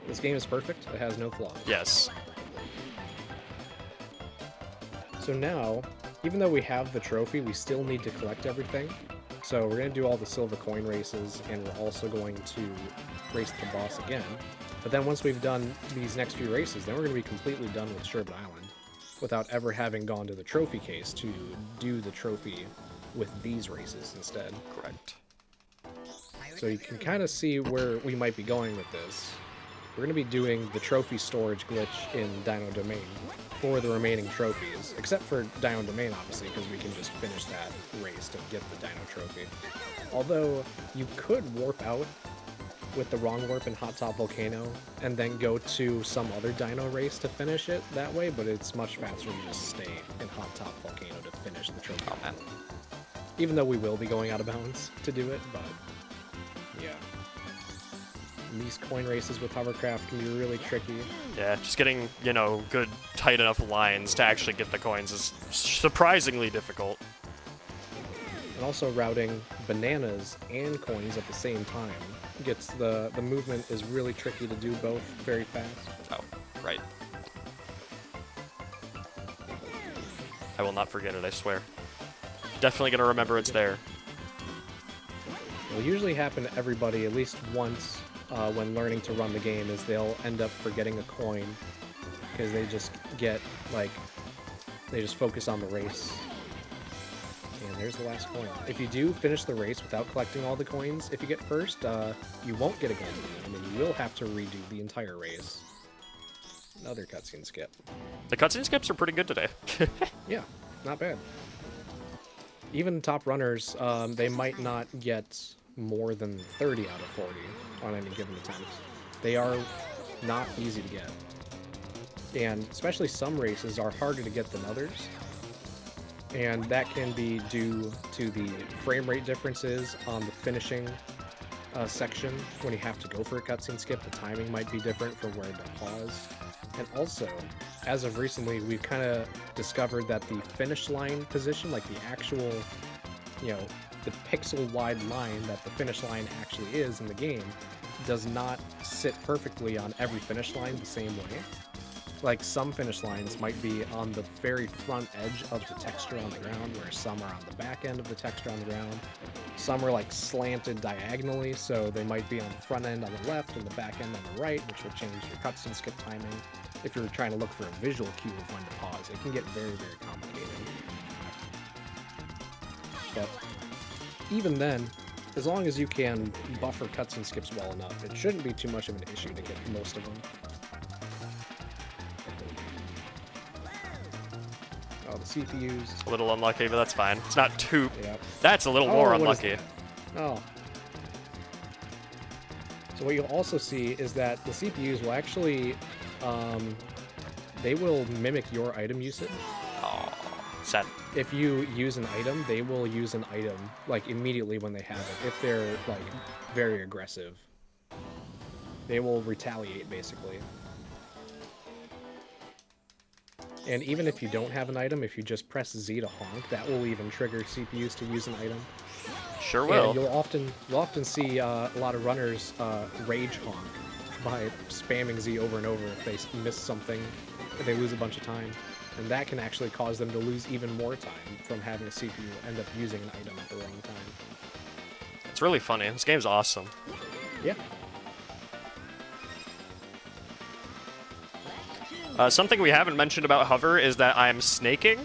This game is perfect. It has no flaws. Yes. So now, even though we have the trophy, we still need to collect everything. So we're going to do all the silver coin races, and we're also going to race the boss again. But then once we've done these next few races, then we're going to be completely done with Sherbet Island without ever having gone to the trophy case to do the trophy with these races instead. Correct. So you can kind of see where we might be going with this. We're going to be doing the trophy storage glitch in Dino Domain for the remaining trophies, except for Dino Domain, obviously, because we can just finish that race to get the Dino trophy. Although, you could warp out with the wrong warp in Hot Top Volcano and then go to some other Dino race to finish it that way, but it's much faster to just stay in Hot Top Volcano to finish the trophy. Oh, man. Even though we will be going out of bounds to do it, but yeah. And these coin races with hovercraft can be really tricky. Yeah, just getting, good, tight enough lines to actually get the coins is surprisingly difficult. And also routing bananas and coins at the same time gets the movement is really tricky to do both very fast. Oh, right. I will not forget it, I swear. Definitely gonna remember it's there. It'll usually happen to everybody at least once when learning to run the game, is they'll end up forgetting a coin because they just get, they just focus on the race. And there's the last coin. If you do finish the race without collecting all the coins, if you get first, you won't get a gold balloon, and you will have to redo the entire race. Another cutscene skip. The cutscene skips are pretty good today. Yeah, not bad. Even top runners, they might not get more than 30 out of 40 on any given attempt. They are not easy to get. And especially some races are harder to get than others. And that can be due to the frame rate differences on the finishing section. When you have to go for a cutscene skip, the timing might be different for where to pause. And also, as of recently, we've kind of discovered that the finish line position, like the actual, the pixel-wide line that the finish line actually is in the game, does not sit perfectly on every finish line the same way. Like, some finish lines might be on the very front edge of the texture on the ground, where some are on the back end of the texture on the ground. Some are, slanted diagonally, so they might be on the front end on the left and the back end on the right, which will change your cutscene skip timing. If you're trying to look for a visual cue of when to pause, it can get very, very complicated. But even then, as long as you can buffer cutscene skips well enough, it shouldn't be too much of an issue to get most of them. Oh, the CPUs. A little unlucky, but that's fine. It's not too... Yep. That's a little more unlucky. Oh. So what you'll also see is that the CPUs will actually, they will mimic your item usage. Oh, sad. If you use an item, they will use an item, immediately when they have it. If they're, very aggressive. They will retaliate, basically. And even if you don't have an item, if you just press Z to honk, that will even trigger CPUs to use an item. Sure will. And you'll often see a lot of runners rage honk by spamming Z over and over if they miss something, if they lose a bunch of time. And that can actually cause them to lose even more time from having a CPU end up using an item at the wrong time. It's really funny. This game's awesome. Yeah. Something we haven't mentioned about hover is that I am snaking,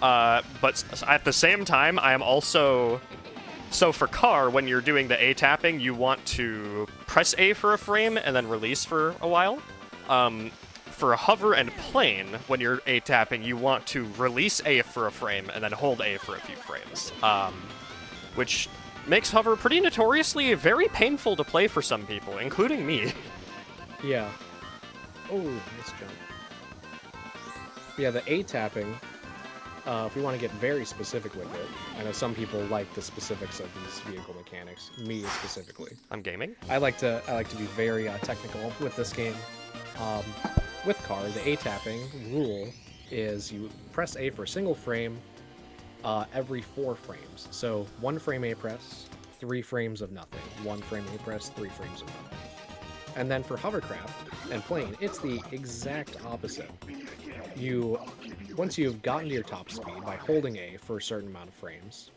but at the same time, I am also... So for car, when you're doing the A tapping, you want to press A for a frame and then release for a while. For hover and plane, when you're A tapping, you want to release A for a frame and then hold A for a few frames. Which makes hover pretty notoriously very painful to play for some people, including me. Yeah. Oh, nice jump. Yeah, the A tapping, if we want to get very specific with it, I know some people like the specifics of these vehicle mechanics, me specifically. I'm gaming. I like to be very technical with this game. With car, the A tapping rule is you press A for a single frame every 4 frames. So 1 frame A press, 3 frames of nothing. 1 frame A press, 3 frames of nothing. And then for hovercraft and plane, it's the exact opposite. Once you've gotten to your top speed by holding A for a certain amount of frames,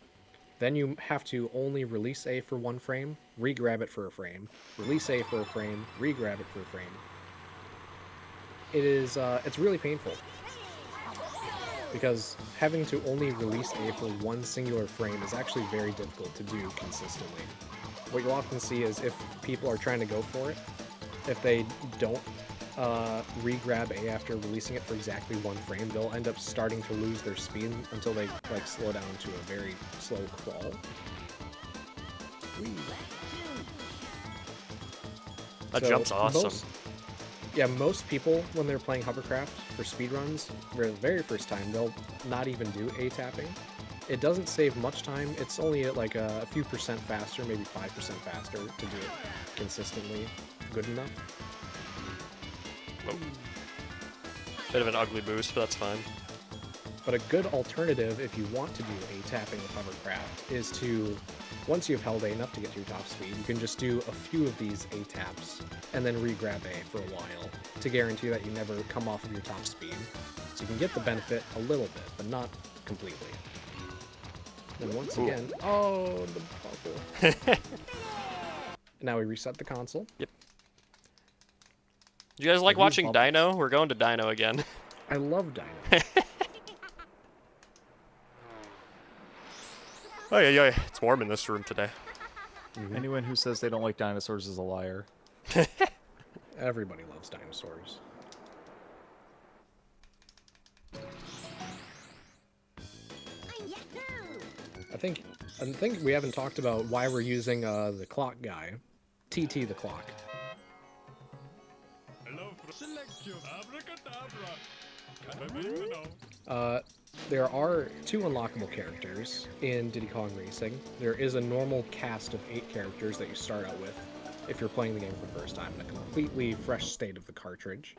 then you have to only release A for 1 frame, re-grab it for a frame, release A for a frame, re-grab it for a frame. It's really painful. Because having to only release A for 1 singular frame is actually very difficult to do consistently. What you'll often see is if people are trying to go for it, if they don't re-grab A after releasing it for exactly 1 frame, they'll end up starting to lose their speed until they slow down to a very slow crawl. Whee. That jump's awesome. Most people, when they're playing hovercraft for speedruns, for the very first time, they'll not even do A tapping. It doesn't save much time. It's only like a few percent faster, maybe 5% faster, to do it consistently good enough. Whoa. Bit of an ugly boost, but that's fine. But a good alternative, if you want to do A tapping with hovercraft, is to, once you've held A enough to get to your top speed, you can just do a few of these A taps, and then re-grab A for a while, to guarantee that you never come off of your top speed. So you can get the benefit a little bit, but not completely. And once again, oh, the bubble. Now we reset the console. Yep. You guys like watching Dino? We're going to Dino again. I love Dino. Oh yeah, it's warm in this room today. Mm-hmm. Anyone who says they don't like dinosaurs is a liar. Everybody loves dinosaurs. I think we haven't talked about why we're using the clock guy, TT the clock. There are 2 unlockable characters in Diddy Kong Racing. There is a normal cast of 8 characters that you start out with if you're playing the game for the first time in a completely fresh state of the cartridge.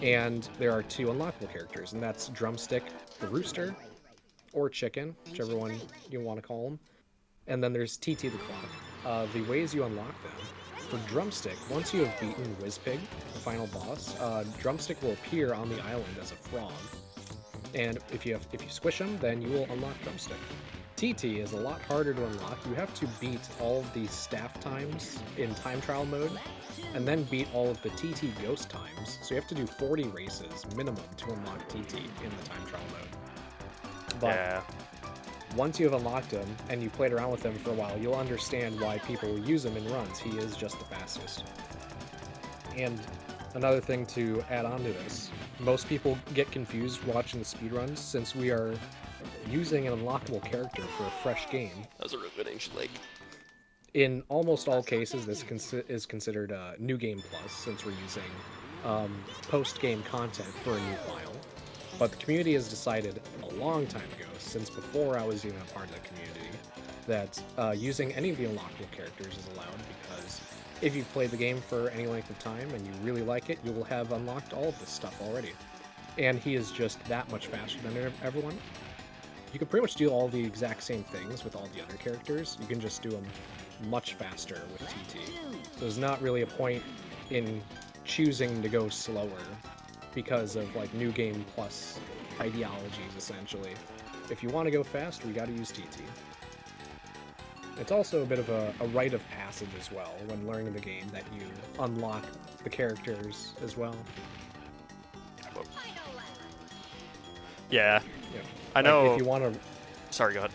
And there are 2 unlockable characters, and that's Drumstick the Rooster, or Chicken, whichever one you want to call them. And then there's TT the Clock. The ways you unlock them: for Drumstick, once you have beaten Wizpig, the final boss, Drumstick will appear on the island as a frog. And if you squish him, then you will unlock Drumstick. TT is a lot harder to unlock. You have to beat all of the staff times in time trial mode, and then beat all of the TT ghost times. So you have to do 40 races minimum to unlock TT in the time trial mode. But yeah. Once you have unlocked him, and you played around with him for a while, you'll understand why people use him in runs. He is just the fastest. And another thing to add on to this, most people get confused watching the speedruns since we are using an unlockable character for a fresh game. That was a really good ancient lake. In almost all cases, this is considered a New Game Plus, since we're using post-game content for a new file. But the community has decided a long time ago, since before I was even a part of the community, that using any of the unlockable characters is allowed, because if you've played the game for any length of time and you really like it, you will have unlocked all of this stuff already. And he is just that much faster than everyone. You can pretty much do all the exact same things with all the other characters. You can just do them much faster with TT. So there's not really a point in choosing to go slower because of like New Game Plus ideologies, essentially. If you want to go fast, we got to use TT. It's also a bit of a rite of passage as well when learning the game that you unlock the characters as well. Yeah, Yeah. I Like, know. if you want to, Sorry, go ahead.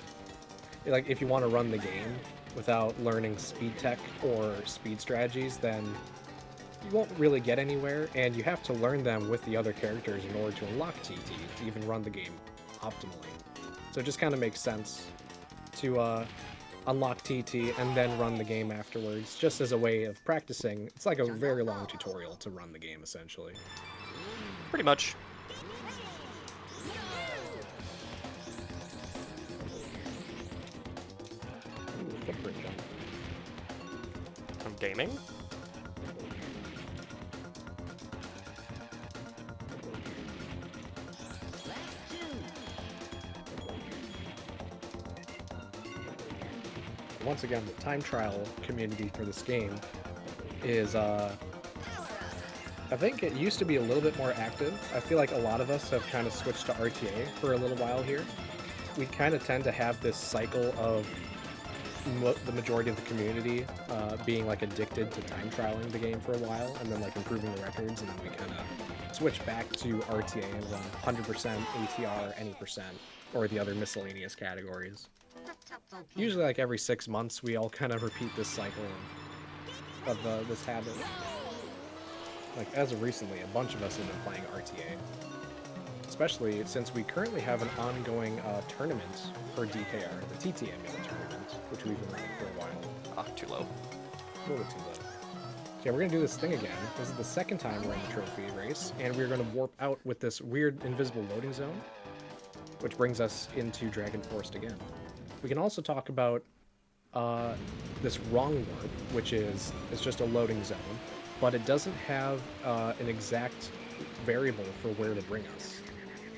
like, if you want to run the game without learning speed tech or speed strategies, then you won't really get anywhere, and you have to learn them with the other characters in order to unlock TT to even run the game optimally. So it just kind of makes sense to unlock TT and then run the game afterwards, just as a way of practicing. It's like a very long tutorial to run the game, essentially. Pretty much. Ooh, footprint jump. I'm gaming. Once again, the time trial community for this game is, I think it used to be a little bit more active. I feel like a lot of us have kind of switched to RTA for a little while here. We kind of tend to have this cycle of the majority of the community being like addicted to time trialing the game for a while and then like improving the records, and then we kind of switch back to RTA and run 100%, ATR, any percent, or the other miscellaneous categories. Usually like every 6 months we all kind of repeat this cycle of this habit. Like as of recently, a bunch of us have been playing RTA. Especially since we currently have an ongoing tournament for DKR, the TT Emulator tournament, which we've been running for a while. Ah, too low. A little bit too low. So yeah, we're going to do this thing again. This is the second time we're in the trophy race, and we're going to warp out with this weird invisible loading zone, which brings us into Dragon Forest again. We can also talk about this wrong warp, which is just a loading zone, but it doesn't have an exact variable for where to bring us.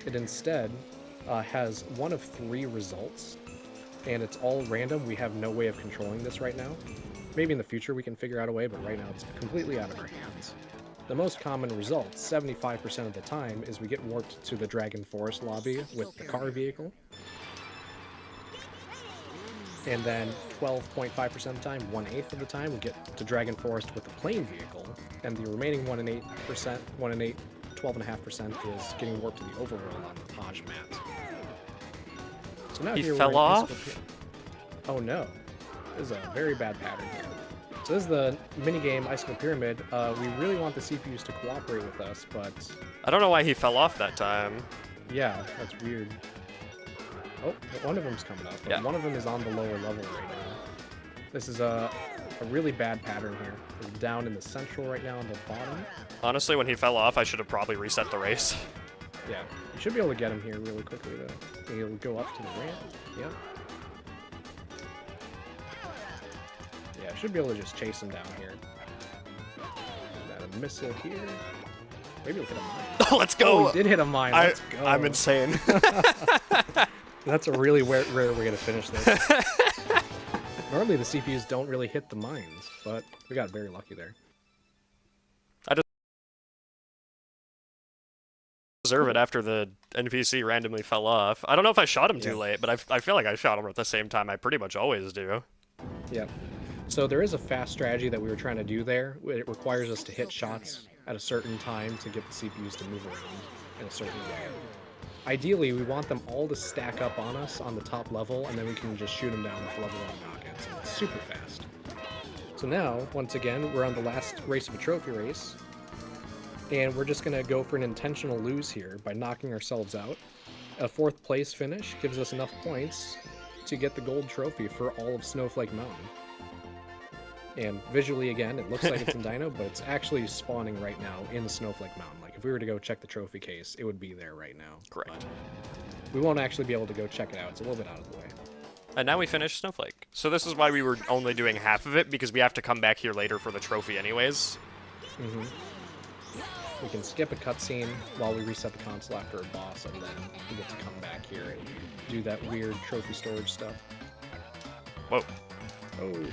It instead has one of 3 results, and it's all random. We have no way of controlling this right now. Maybe in the future we can figure out a way, but right now it's completely out of our hands. The most common result, 75% of the time, is we get warped to the Dragon Forest lobby with the car vehicle. And then 12.5% of the time, 1/8 of the time, we get to Dragon Forest with the plane vehicle. And the remaining 1/8%, 12.5% is getting warped to the overworld on the Taj mat. So now He here fell we're in off? Oh no. This is a very bad pattern here. So this is the minigame Icicle Pyramid. We really want the CPUs to cooperate with us, but I don't know why he fell off that time. yeah, that's weird. Oh, one of them's coming up, but Yeah. one of them is on the lower level right now. This is a really bad pattern here. We're down in the central right now on the bottom. Honestly, when he fell off, I should have probably reset the race. Yeah, you should be able to get him here really quickly though. He'll go up to the ramp. Yep. Yeah, should be able to just chase him down here. Got a missile here. Maybe we'll hit a mine. Let's go! Oh, we did hit a mine. Let's go. I'm insane. That's a really rare way to finish this. Normally the CPUs don't really hit the mines, but we got very lucky there. Deserve it after the NPC randomly fell off. I don't know if I shot him too Yeah. late, but I feel like I shot him at the same time I pretty much always do. Yeah. So there is a fast strategy that we were trying to do there. It requires us to hit shots at a certain time to get the CPUs to move around in a certain way. Ideally, we want them all to stack up on us on the top level, and then we can just shoot them down with level 1 rockets, and it's super fast. So now, once again, we're on the last race of a trophy race, and we're just going to go for an intentional lose here by knocking ourselves out. A 4th place finish gives us enough points to get the gold trophy for all of Snowflake Mountain. And visually, again, it looks like it's in Dino, but it's actually spawning right now in the Snowflake Mountain. Like, if we were to go check the trophy case, it would be there right now. Correct. But we won't actually be able to go check it out. It's a little bit out of the way. And now we finished Snowflake. So this is why we were only doing half of it, because we have to come back here later for the trophy anyways. Mm-hmm. We can skip a cutscene while we reset the console after a boss, and then we get to come back here and do that weird trophy storage stuff. Whoa. Oh.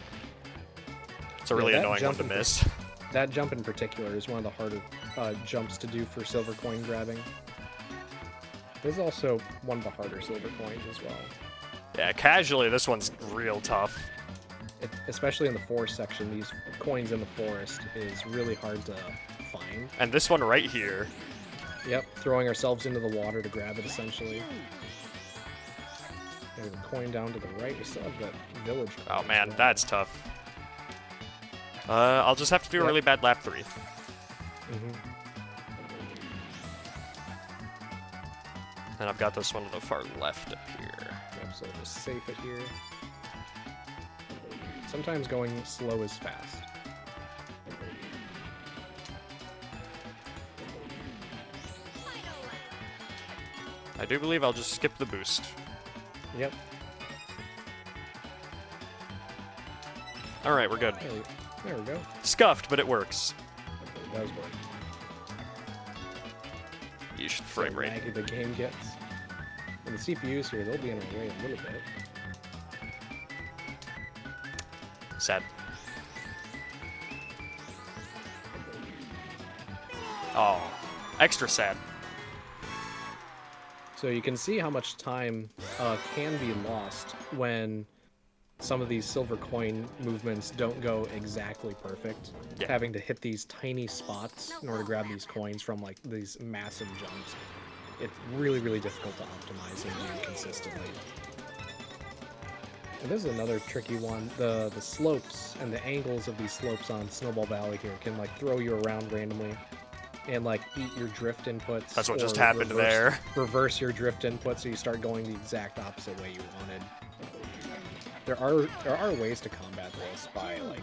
It's a really that annoying one jump to in miss. That jump in particular is one of the harder jumps to do for silver coin grabbing. This is also one of the harder silver coins as well. Yeah, casually, this one's real tough. Especially in the forest section, these coins in the forest is really hard to find. And this one right here. Yep, throwing ourselves into the water to grab it, essentially. There's a coin down to the right. We still have that village. Oh man, that's tough. I'll just have to do a really bad lap 3. And I've got this one to the far left up here. Yep, so just safe it here. Sometimes going slow is fast. I do believe I'll just skip the boost. Yep. Alright, we're good. There we go. Scuffed, but it works. It does work. You should frame rate. Laggy the game gets. And the CPUs here, they'll be in our way a little bit. Sad. Oh, extra sad. So you can see how much time can be lost when some of these silver coin movements don't go exactly perfect. Yeah. Having to hit these tiny spots in order to grab these coins from like these massive jumps. It's really, really difficult to optimize and do consistently. And this is another tricky one. The slopes and the angles of these slopes on Snowball Valley here can like throw you around randomly and like eat your drift inputs. That's what or just happened there. Reverse your drift input so you start going the exact opposite way you wanted. There are ways to combat this by like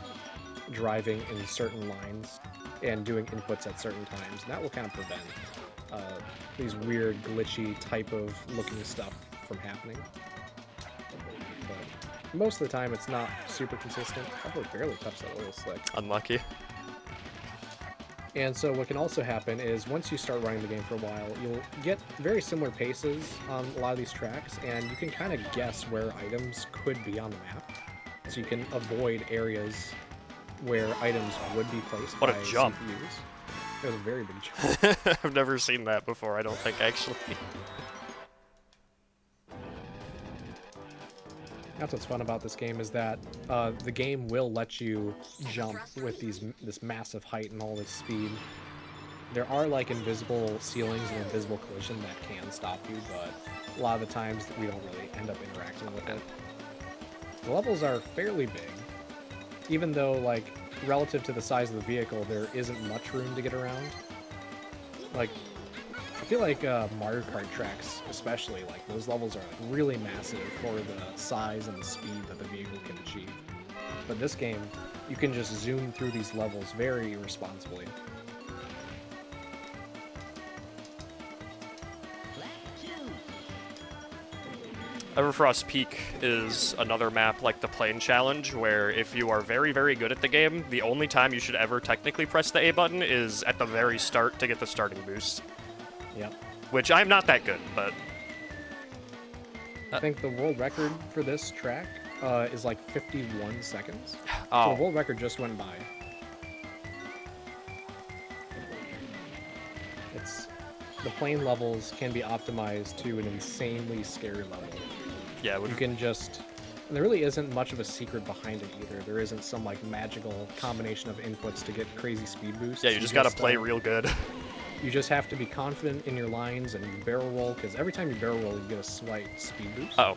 driving in certain lines and doing inputs at certain times. And that will kind of prevent these weird glitchy type of looking stuff from happening. But most of the time it's not super consistent. Probably barely touch that oil slick. Unlucky. And so what can also happen is once you start running the game for a while, you'll get very similar paces on a lot of these tracks, and you can kind of guess where items could be on the map. So you can avoid areas where items would be placed What by a jump. CPUs. It was a very big jump. I've never seen that before, I don't think, actually. That's what's fun about this game is that the game will let you jump with this massive height and all this speed. There are like invisible ceilings and invisible collision that can stop you, but a lot of the times we don't really end up interacting with it. The levels are fairly big, even though like relative to the size of the vehicle, there isn't much room to get around. Like, I feel like Mario Kart tracks, especially, like those levels are like really massive for the size and the speed that the vehicle can achieve. But this game, you can just zoom through these levels very responsibly. Everfrost Peak is another map like the Plane Challenge, where if you are very, very good at the game, the only time you should ever technically press the A button is at the very start to get the starting boost. Yep. Which I'm not that good, but... I think the world record for this track is like 51 seconds. Oh. So the world record just went by. The plane levels can be optimized to an insanely scary level. Yeah, You can just... And there really isn't much of a secret behind it either. There isn't some like magical combination of inputs to get crazy speed boosts. yeah, you just gotta play real good. You just have to be confident in your lines and you barrel roll, because every time you barrel roll, you get a slight speed boost. Oh,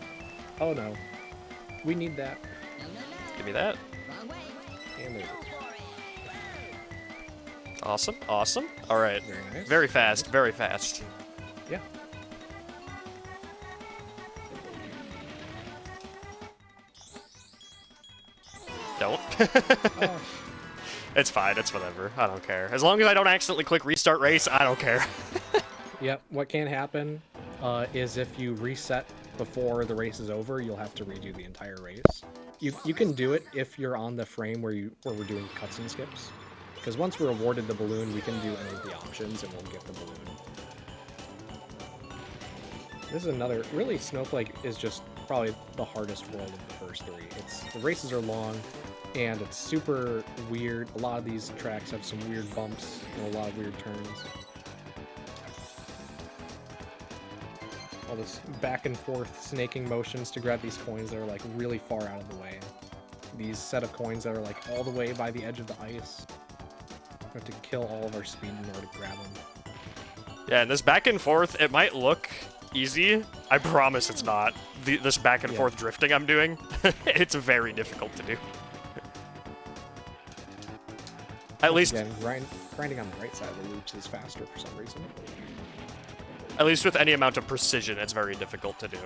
Oh no. We need that. give me that. And there it is. Awesome, awesome. Alright. Very nice. Very fast, very fast. Yeah. Don't. Oh, It's fine, it's whatever. I don't care. As long as I don't accidentally click restart race, I don't care. yep. What can happen is if you reset before the race is over, you'll have to redo the entire race. You can do it if you're on the frame where we're doing cutscene skips. Because once we're awarded the balloon, we can do any of the options and we'll get the balloon. This is another... Really, Snowflake is just probably the hardest world of the first three. The races are long, and it's super weird. A lot of these tracks have some weird bumps and a lot of weird turns. All this back and forth snaking motions to grab these coins that are like really far out of the way. these set of coins that are like all the way by the edge of the ice. We have to kill all of our speed in order to grab them. Yeah, and this back and forth, it might look easy. I promise it's not. This back and forth drifting I'm doing, it's very difficult to do. At least, again, grinding on the right side of the loops is faster for some reason. at least with any amount of precision, it's very difficult to do.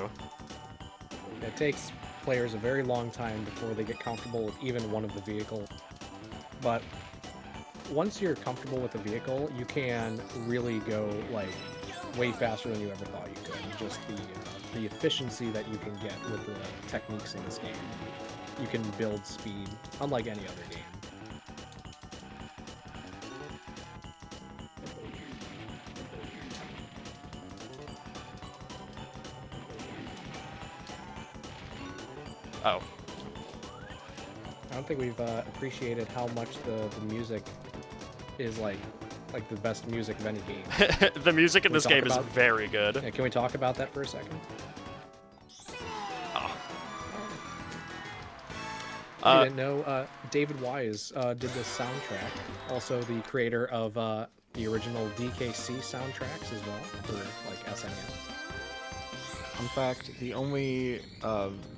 It takes players a very long time before they get comfortable with even one of the vehicle. But once you're comfortable with the vehicle, you can really go like way faster than you ever thought you could. Just the efficiency that you can get with the techniques in this game. You can build speed unlike any other game. Oh. I don't think we've appreciated how much the music is like the best music of any game. The music in Can we this game is talk about- very good. Yeah, can we talk about that for a second? Oh. If you didn't know, David Wise did this soundtrack. Also the creator of the original DKC soundtracks as well for like SNES. In fact, the only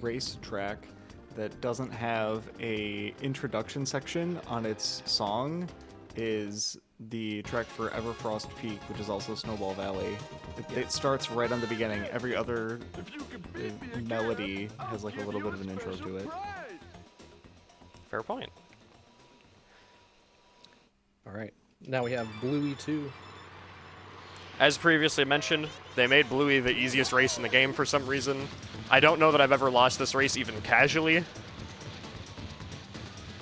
race track that doesn't have a introduction section on its song is the track for Everfrost Peak, which is also Snowball Valley. It starts right on the beginning. Every other melody has like a little bit of an intro to it. Fair point. All right, now we have Bluey 2. As previously mentioned, they made Bluey the easiest race in the game for some reason. I don't know that I've ever lost this race even casually.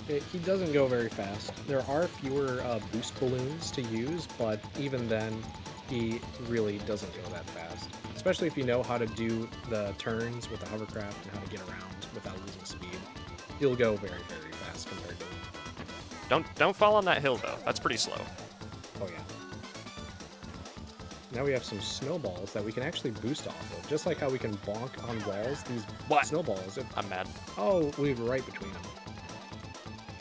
He doesn't go very fast. There are fewer boost balloons to use, but even then, he really doesn't go that fast. Especially if you know how to do the turns with the hovercraft and how to get around without losing speed. He'll go very, very fast compared to him. Don't fall on that hill though. That's pretty slow. Oh yeah. Now we have some snowballs that we can actually boost off of. Just like how we can bonk on walls, these snowballs. I'm mad. Oh, we were right between them.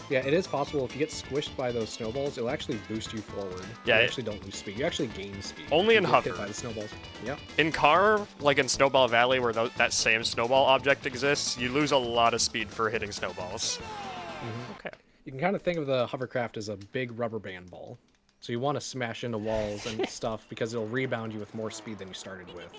Yeah, it is possible if you get squished by those snowballs, it'll actually boost you forward. Yeah, You actually don't lose speed. You actually gain speed. Only if in you get hit hover. by the snowballs. Yep. In car, like in Snowball Valley, where that same snowball object exists, you lose a lot of speed for hitting snowballs. Okay. You can kind of think of the hovercraft as a big rubber band ball. So you want to smash into walls and stuff because it'll rebound you with more speed than you started with.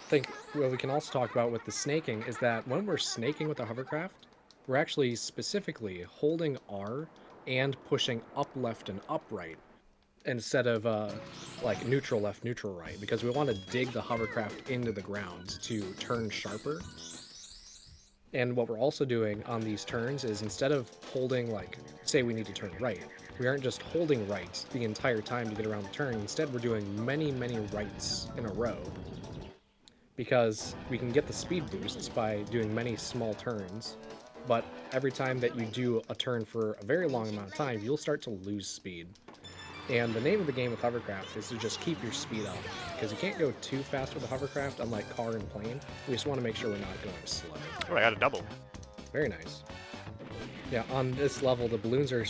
I think what we can also talk about with the snaking is that when we're snaking with the hovercraft, we're actually specifically holding R and pushing up left and up right instead of like neutral left, neutral right, because we want to dig the hovercraft into the ground to turn sharper. And what we're also doing on these turns is instead of holding, like, say we need to turn right, we aren't just holding right the entire time to get around the turn. Instead, we're doing many, many rights in a row. Because we can get the speed boosts by doing many small turns, but every time that you do a turn for a very long amount of time, you'll start to lose speed. And the name of the game with hovercraft is to just keep your speed up, because you can't go too fast with a hovercraft, unlike car and plane. We just want to make sure we're not going slow. Oh, I got a double. Very nice. Yeah, on this level, the balloons are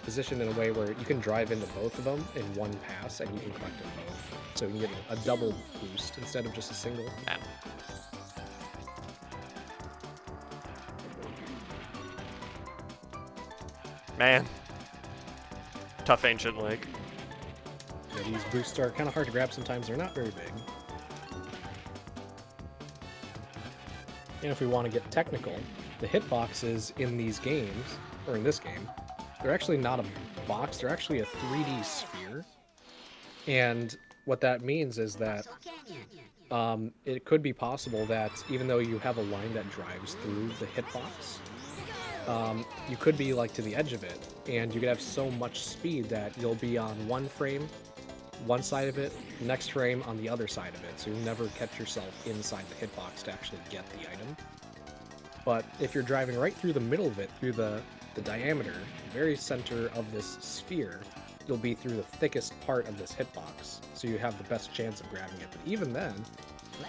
positioned in a way where you can drive into both of them in one pass, and you can collect them both. So you can get a double boost instead of just a single. Man. Tough ancient lake. Yeah, these boosts are kind of hard to grab sometimes. They're not very big. And if we want to get technical, the hitboxes in these games, or in this game, they're actually not a box. They're actually a 3D sphere. And what that means is that it could be possible that even though you have a line that drives through the hitbox, you could be like to the edge of it, and you could have so much speed that you'll be on one frame, one side of it, next frame on the other side of it, so you'll never catch yourself inside the hitbox to actually get the item. But if you're driving right through the middle of it, through the diameter, the very center of this sphere, you'll be through the thickest part of this hitbox, so you have the best chance of grabbing it. But even then,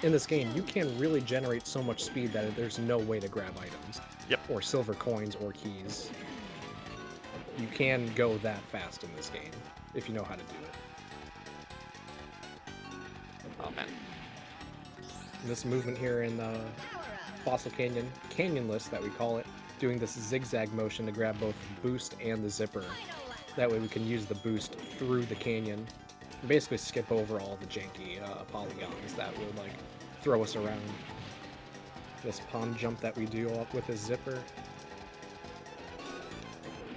in this game, you can really generate so much speed that there's no way to grab items. Yep. Or silver coins or keys. You can go that fast in this game, if you know how to do it. Oh, man. This movement here in Fossil Canyonless that we call it, doing this zigzag motion to grab both the boost and the zipper. That way we can use the boost through the canyon and basically skip over all the janky polygons that would like throw us around. This pond jump that we do up with a zipper.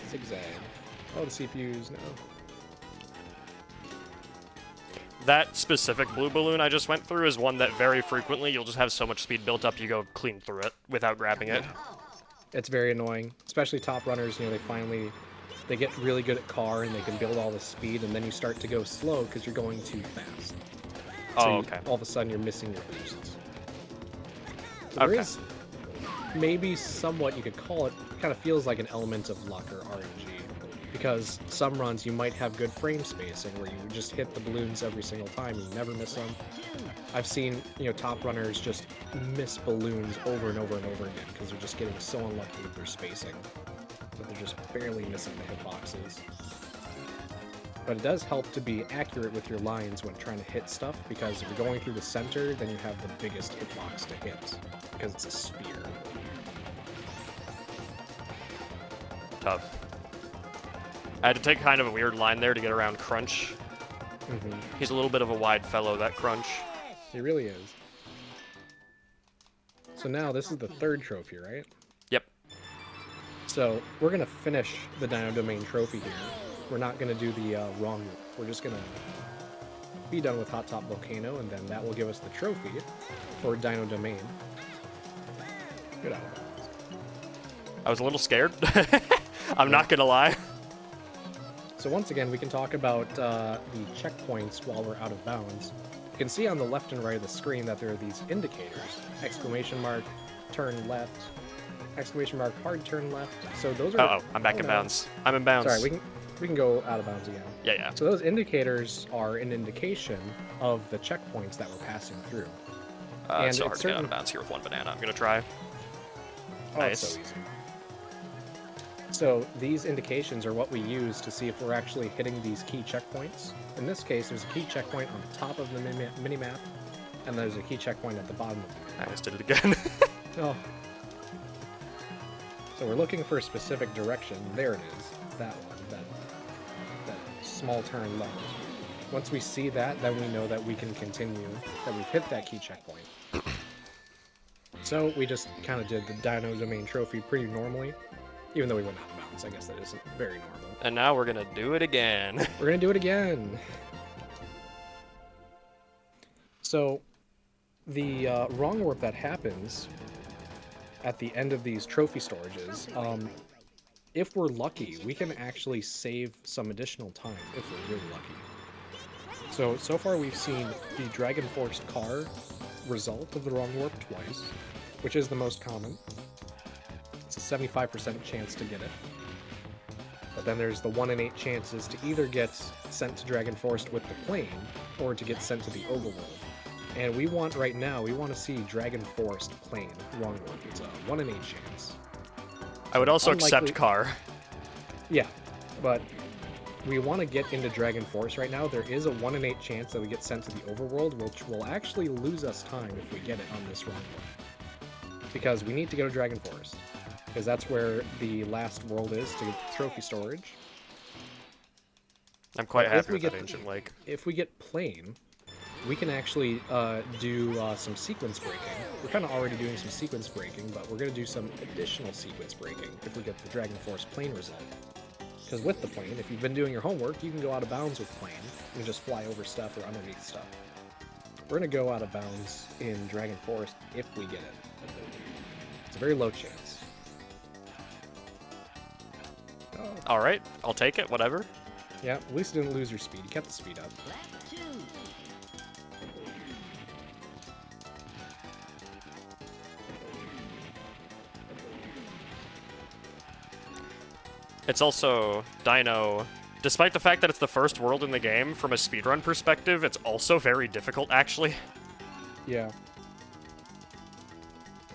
Zigzag. Oh, the CPUs, no. That specific blue balloon I just went through is one that very frequently you'll just have so much speed built up you go clean through it without grabbing it. It's very annoying, especially top runners. You know, they get really good at car and they can build all the speed, and then you start to go slow because you're going too fast. So okay. all of a sudden you're missing your boosts. So there is maybe somewhat you could call it, kind of feels like an element of luck or RNG. Because some runs you might have good frame spacing where you just hit the balloons every single time, you never miss them. I've seen, you know, top runners just miss balloons over and over and over again because they're just getting so unlucky with their spacing that they're just barely missing the hitboxes. But it does help to be accurate with your lines when trying to hit stuff, because if you're going through the center, then you have the biggest hitbox to hit because it's a sphere. Tough. I had to take kind of a weird line there to get around Crunch. Mm-hmm. He's a little bit of a wide fellow, that Crunch. He really is. So now this is the third trophy, right? Yep. So we're going to finish the Dino Domain trophy here. We're not going to do the wrong route. We're just going to be done with Hot Top Volcano, and then that will give us the trophy for Dino Domain. Good out. I was a little scared. I'm not gonna lie. So once again, we can talk about the checkpoints while we're out of bounds. You can see on the left and right of the screen that there are these indicators. Exclamation mark, turn left. Exclamation mark, hard turn left. So those are... Uh-oh, I'm back in bounds. I'm in bounds. Sorry, we can go out of bounds again. Yeah. So those indicators are an indication of the checkpoints that we're passing through. It's And so hard it's to get out certain- of bounds here with one banana. I'm gonna try. Oh, Nice. it's so easy. So these indications are what we use to see if we're actually hitting these key checkpoints. In this case, there's a key checkpoint on the top of the minimap, and there's a key checkpoint at the bottom of the I minimap. just did it again. Oh. So we're looking for a specific direction. There it is. That one. That small turn left. Once we see that, then we know that we can continue, that we've hit that key checkpoint. So we just kind of did the Dino Domain trophy pretty normally, even though we went out of bounds. I guess that isn't very normal. And now we're gonna do it again. We're going to do it again. So the wrong warp that happens at the end of these trophy storages, if we're lucky, we can actually save some additional time if we're really lucky. So far we've seen the Dragon Force car result of the wrong warp twice, which is the most common. It's a 75% chance to get it. But then there's the 1 in 8 chances to either get sent to Dragon Force with the plane, or to get sent to the overworld. And we want, right now, we want to see Dragon Force plane wrong warp. It's a 1 in 8 chance. I would also Unlikely- accept car. Yeah, but we want to get into Dragon Force right now. There is a 1 in 8 chance that we get sent to the overworld, which will actually lose us time if we get it on this wrong warp. Because we need to go to Dragon Forest, because that's where the last world is to get trophy storage. I'm quite But if happy we with that get- ancient lake. If we get plane, we can actually do some sequence breaking. We're kind of already doing some sequence breaking, but we're going to do some additional sequence breaking if we get the Dragon Force plane result. Because with the plane, if you've been doing your homework, you can go out of bounds with plane. You can just fly over stuff or underneath stuff. We're going to go out of bounds in Dragon Forest if we get it. It's a very low chance. Oh, Alright, I'll take it, whatever. yeah, at least you didn't lose your speed. You kept the speed up. It's also Dino. Despite the fact that it's the first world in the game, from a speedrun perspective, it's also very difficult, actually. Yeah.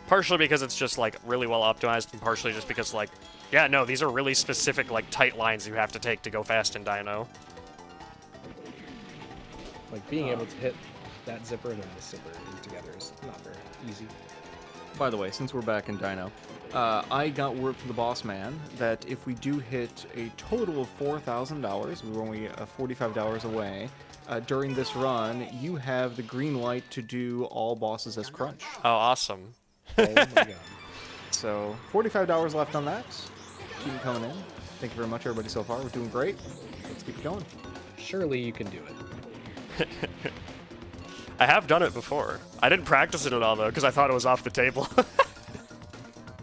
Partially because it's just like really well optimized, and partially just because like, yeah, no, these are really specific like tight lines you have to take to go fast in Dino. Like being able to hit that zipper and then the zipper together is not very easy. By the way, since we're back in Dino, I got word from the boss man that if we do hit a total of $4,000, we're only $45 away, during this run, you have the green light to do all bosses as Crunch. Oh, awesome. Oh my god. So, $45 left on that. Keep it coming in. Thank you very much, everybody, so far. We're doing great. Let's keep it going. Surely you can do it. I have done it before. I didn't practice it at all, though, because I thought it was off the table.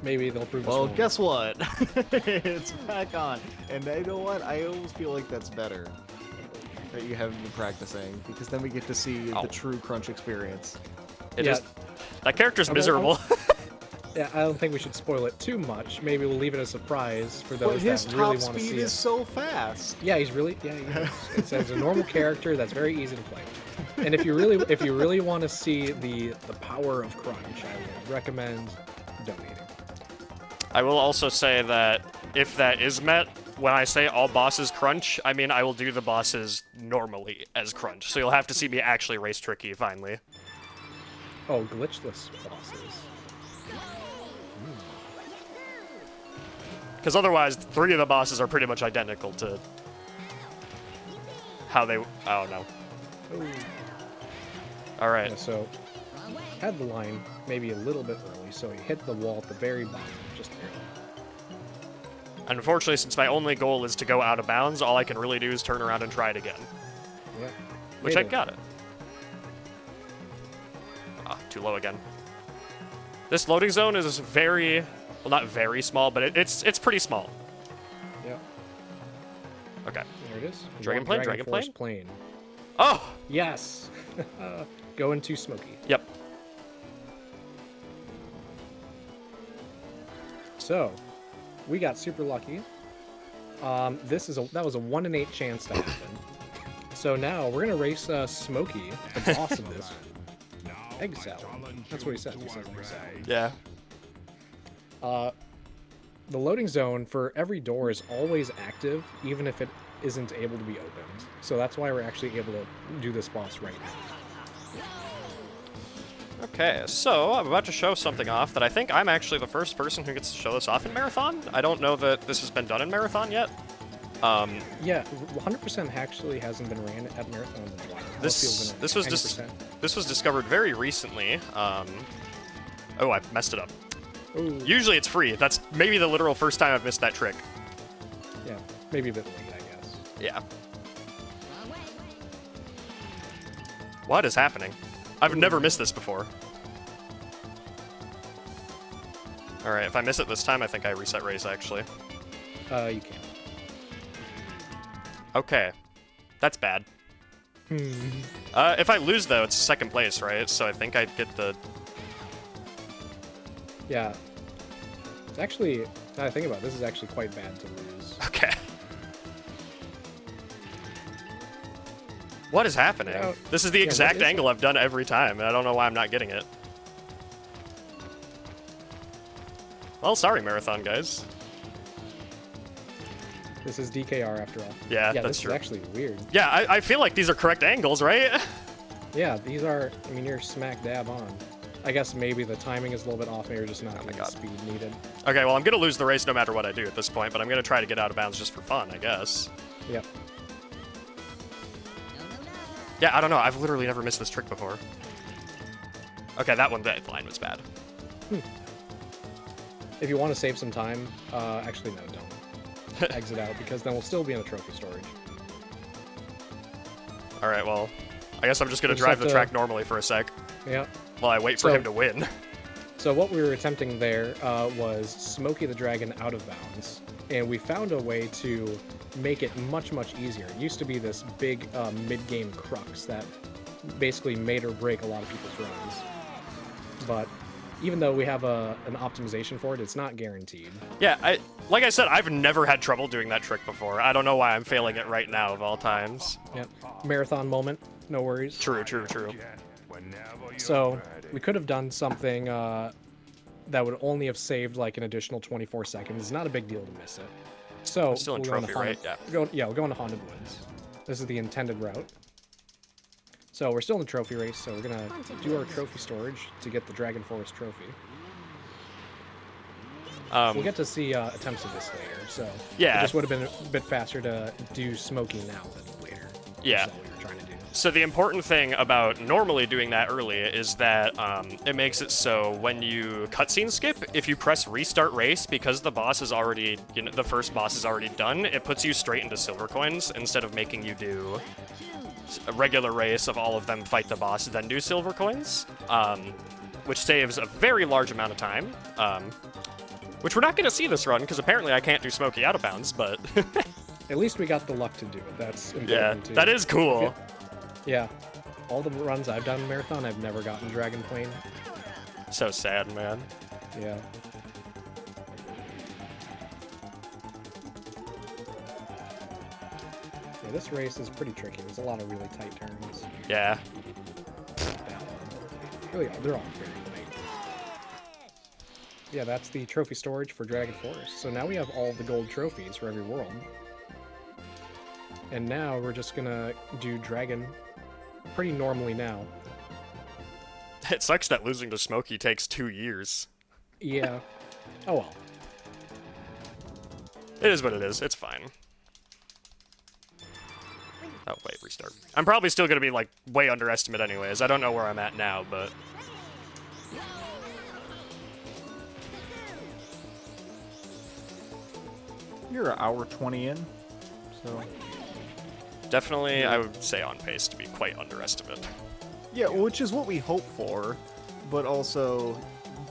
Maybe they'll prove us Well, wrong. guess what? It's back on. And you know what? I almost feel like that's better that you haven't been practicing, because then we get to see the true Crunch experience. It Yeah. is. That character's I'm- miserable. Yeah, I don't think we should spoil it too much. Maybe we'll leave it as a surprise for But those his that really top want to speed see is it. so fast. Yeah, he's really. Yeah, he is. It's as a normal character that's very easy to play. And if you really want to see the power of Crunch, I would recommend donating. I will also say that if that is met, when I say all bosses Crunch, I mean I will do the bosses normally as Crunch. So you'll have to see me actually race Tricky finally. Oh, glitchless bosses. Because otherwise, 3 of the bosses are pretty much identical to how they... Oh, no. Ooh. Alright. Yeah, so had the line maybe a little bit early, so he hit the wall at the very bottom, just barely. Unfortunately, since my only goal is to go out of bounds, all I can really do is turn around and try it again. Yeah. Which I Maybe. got it. Ah, too low again. This loading zone is very... Well, not very small, but it's pretty small. Yeah. Okay. There it is. Dragon One plane, dragon Force plane. plane. Oh! Yes. Going too smoky. Yep. So, we got super lucky. That was a 1 in 8 chance to happen. So now we're gonna race Smokey, the boss of this egg salad. That's what he says. He says egg salad. Yeah. The loading zone for every door is always active, even if it isn't able to be opened. So that's why we're actually able to do this boss right now. Okay, so I'm about to show something off that I think I'm actually the first person who gets to show this off in Marathon. I don't know that this has been done in Marathon yet. Yeah, 100% actually hasn't been ran at Marathon in a while. This was just 90%. this was discovered very recently. Oh, I messed it up. Ooh, Usually it's free. That's maybe the literal first time I've missed that trick. yeah, maybe a bit late, I guess. Yeah. What is happening? I've never missed this before. Alright, if I miss it this time, I think I reset race, actually. You can. Okay. That's bad. If I lose, though, it's second place, right? So I think I'd get the... Yeah. It's actually, now that I think about it, this is actually quite bad to lose. Okay. What is happening? Yeah, This is the what exact is it? angle I've done every time, and I don't know why I'm not getting it. Well, sorry, Marathon guys. This is DKR after all. Yeah, Yeah, that's this true. is actually weird. Yeah, I feel like these are correct angles, right? Yeah, these are, I mean, you're smack dab on. I guess maybe the timing is a little bit off, maybe you're just not Oh my getting the God. speed needed. Okay, well, I'm gonna lose the race no matter what I do at this point, but I'm gonna try to get out of bounds just for fun, I guess. Yep. Yeah, I don't know. I've literally never missed this trick before. Okay, that line was bad. If you want to save some time, actually no, don't. Exit out, because then we'll still be in the trophy storage. All right, well, I guess I'm just gonna We'll just drive have the to- track normally for a sec Yeah. while I wait for So- him to win. So what we were attempting there was Smokey the Dragon out of bounds, and we found a way to make it much, much easier. It used to be this big mid-game crux that basically made or break a lot of people's runs. But even though we have an optimization for it, it's not guaranteed. Yeah, like I said, I've never had trouble doing that trick before. I don't know why I'm failing it right now of all times. Yep. Marathon moment, no worries. True, true, true. So we could have done something that would only have saved like an additional 24 seconds. It's not a big deal to miss it. So We're still in we'll go trophy, into right? We'll go into Haunted Woods. This is the intended route. So we're still in the trophy race, so we're gonna do our trophy storage to get the Dragon Forest trophy. We'll get to see attempts of this later, so Yeah. it just would have been a bit faster to do Smoky now than later. Yeah. That's all we were trying to do. So the important thing about normally doing that early is that it makes it so when you cutscene skip, if you press restart race, because the boss is already, the first boss is already done, it puts you straight into silver coins instead of making you do a regular race of all of them fight the boss, then do silver coins, which saves a very large amount of time, which we're not going to see this run, because apparently I can't do Smoky out of bounds, but... At least we got the luck to do it. That's important, yeah, too. that is cool. Yeah. All the runs I've done in Marathon, I've never gotten Dragon Plane. So sad, man. Yeah. Yeah, this race is pretty tricky. There's a lot of really tight turns. Yeah. That one. Really, they're all very tight. Yeah, that's the trophy storage for Dragon Forest. So now we have all the gold trophies for every world. And now we're just gonna do Dragon pretty normally now. It sucks that losing to Smokey takes 2 years. Yeah. Oh well. It is what it is. It's fine. Oh, wait, restart. I'm probably still going to be, like, way underestimate anyways. I don't know where I'm at now, but... You're an hour 20 in, so... Definitely, I would say on pace to be quite underestimate. Yeah, which is what we hope for, but also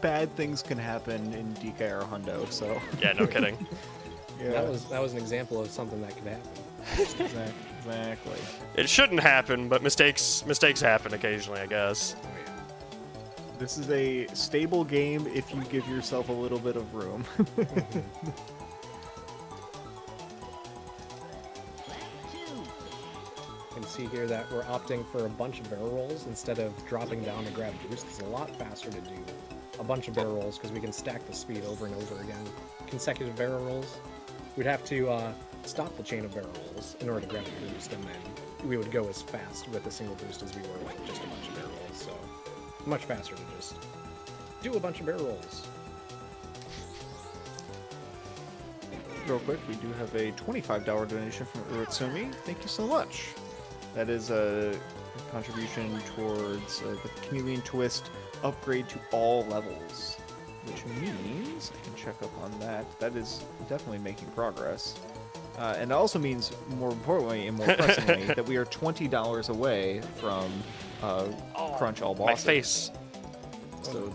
bad things can happen in DK or Hundo, so... Yeah, no kidding. Yeah. That was an example of something that could happen. Exactly. It shouldn't happen, but mistakes happen occasionally, I guess. Oh, yeah. This is a stable game if you give yourself a little bit of room. You can see here that we're opting for a bunch of barrel rolls instead of dropping down to grab boost. It's a lot faster to do a bunch of barrel rolls because we can stack the speed over and over again. Consecutive barrel rolls. We'd have to stop the chain of barrel rolls in order to grab a boost, and then we would go as fast with a single boost as we were with just a bunch of barrel rolls. So much faster to just do a bunch of barrel rolls. Real quick, we do have a $25 donation from Urutsumi. Thank you so much. That is a contribution towards the Chameleon Twist upgrade to all levels, which means I can check up on that. That is definitely making progress. And it also means, more importantly and more pressingly, that we are $20 away from Crunch All Bosses. My face. So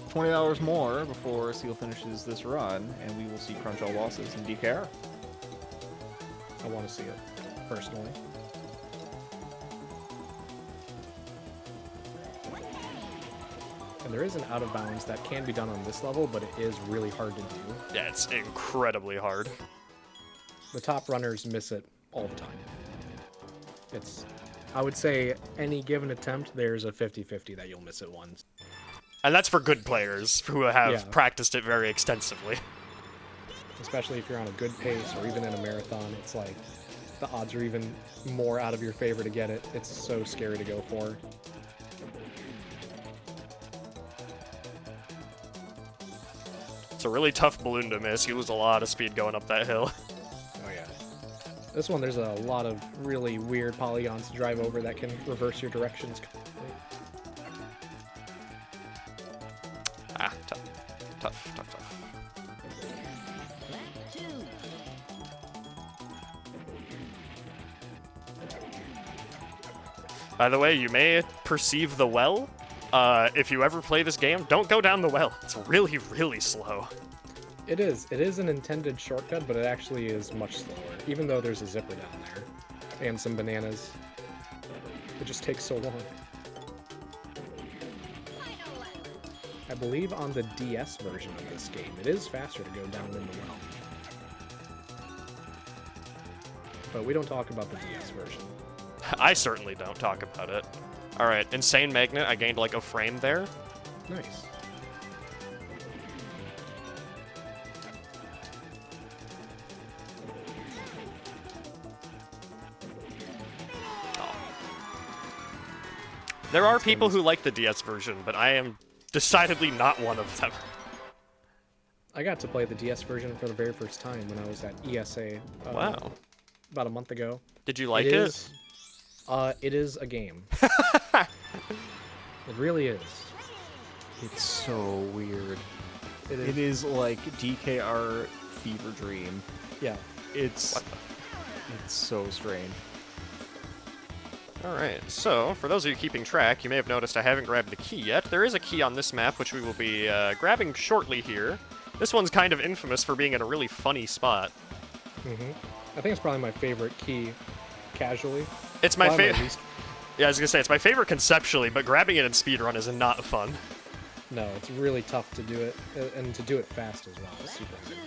$20 more before Seal finishes this run, and we will see Crunch All Bosses in DKR. I want to see it, personally. And there is an out of bounds that can be done on this level, but it is really hard to do. Yeah, it's incredibly hard. The top runners miss it all the time. It's, I would say, any given attempt, there's a 50-50 that you'll miss it once. And that's for good players who have Yeah. practiced it very extensively. Especially if you're on a good pace or even in a marathon, it's like the odds are even more out of your favor to get it. It's so scary to go for. It's a really tough balloon to miss. You lose a lot of speed going up that hill. Oh yeah. This one, there's a lot of really weird polygons to drive over that can reverse your directions. Ah, tough. Tough, tough, tough. By the way, you may perceive the well. If you ever play this game, don't go down the well. It's really, really slow. It is. It is an intended shortcut, but it actually is much slower. Even though there's a zipper down there and some bananas, it just takes so long. I believe on the DS version of this game, it is faster to go down in the well. But we don't talk about the DS version. I certainly don't talk about it. Alright, Insane Magnet, I gained like a frame there. Nice. There are people who like the DS version, but I am decidedly not one of them. I got to play the DS version for the very first time when I was at ESA. Wow. About a month ago. Did you like it? It is a game. It really is. It's so weird. It It is like DKR Fever Dream. Yeah. It's so strange. Alright, so, for those of you keeping track, you may have noticed I haven't grabbed the key yet. There is a key on this map, which we will be grabbing shortly here. This one's kind of infamous for being in a really funny spot. I think it's probably my favorite key, casually. It's my Probably favorite. Yeah, I was gonna say, it's my favorite conceptually, but grabbing it in speedrun is not fun. No, it's really tough to do it, and to do it fast as well. It's super hard.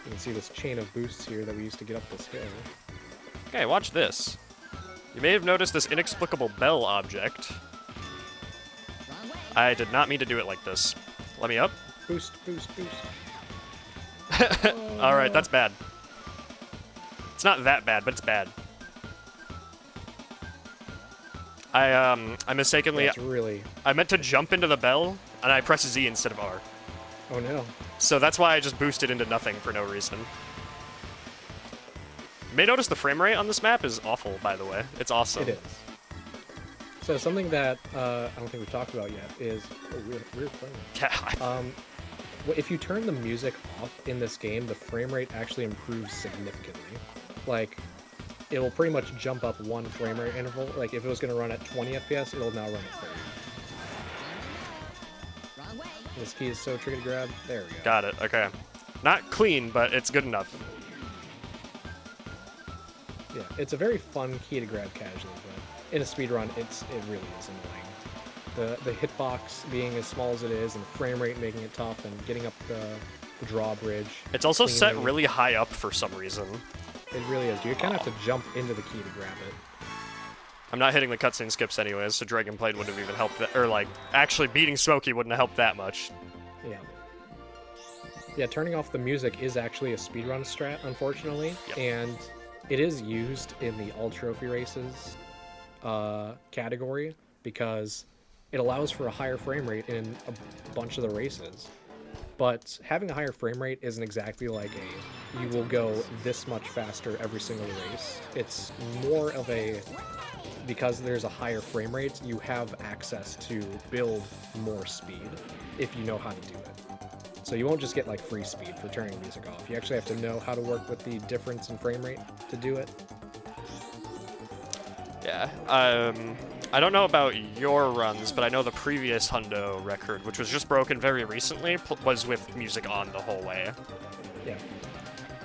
You can see this chain of boosts here that we used to get up this hill. Okay, watch this. You may have noticed this inexplicable bell object. I did not mean to do it like this. Let me up. Boost, boost, boost. Alright, that's bad. It's not that bad, but it's bad. I mistakenly... That's really... I meant to jump into the bell, and I pressed Z instead of R. Oh no. So that's why I just boosted into nothing for no reason. You may notice the frame rate on this map is awful, by the way. It's awesome. It is. So something that I don't think we've talked about yet is... Oh, weird frame rate. Yeah, If you turn the music off in this game, the frame rate actually improves significantly. Like, it will pretty much jump up one frame rate interval. Like, if it was going to run at 20 FPS, it'll now run at 30. This key is so tricky to grab. There we go. got it. Okay. Not clean, but it's good enough. Yeah, it's a very fun key to grab casually, but in a speedrun, it really is annoying. The hitbox being as small as it is, and the frame rate making it tough, and getting up the drawbridge. It's also set cleanly. really high up for some reason. It really is. You kind of have to jump into the key to grab it. I'm not hitting the cutscene skips anyways, so Dragon Blade wouldn't have even helped that, or like, actually beating Smokey wouldn't have helped that much. Yeah. Yeah, turning off the music is actually a speedrun strat, unfortunately, Yep. and it is used in the all trophy races category because it allows for a higher frame rate in a bunch of the races. But having a higher frame rate isn't exactly like you will go this much faster every single race. It's more of a, because there's a higher frame rate, you have access to build more speed if you know how to do it. So you won't just get like free speed for turning the music off. You actually have to know how to work with the difference in frame rate to do it. Yeah. I don't know about your runs, but I know the previous Hundo record, which was just broken very recently, was with music on the whole way. Yeah.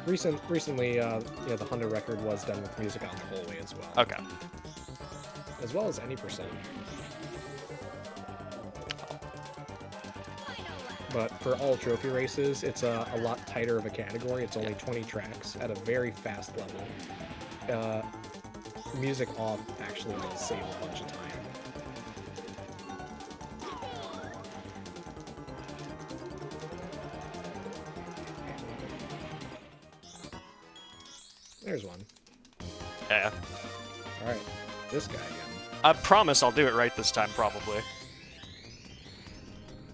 Recently, the Honda record was done with music on the whole way as well. Okay. As well as any percent. But for all trophy races, it's a lot tighter of a category. It's only 20 tracks at a very fast level. Music off actually does save a bunch of time. There's one. Yeah. Alright, this guy again. I promise I'll do it right this time, probably.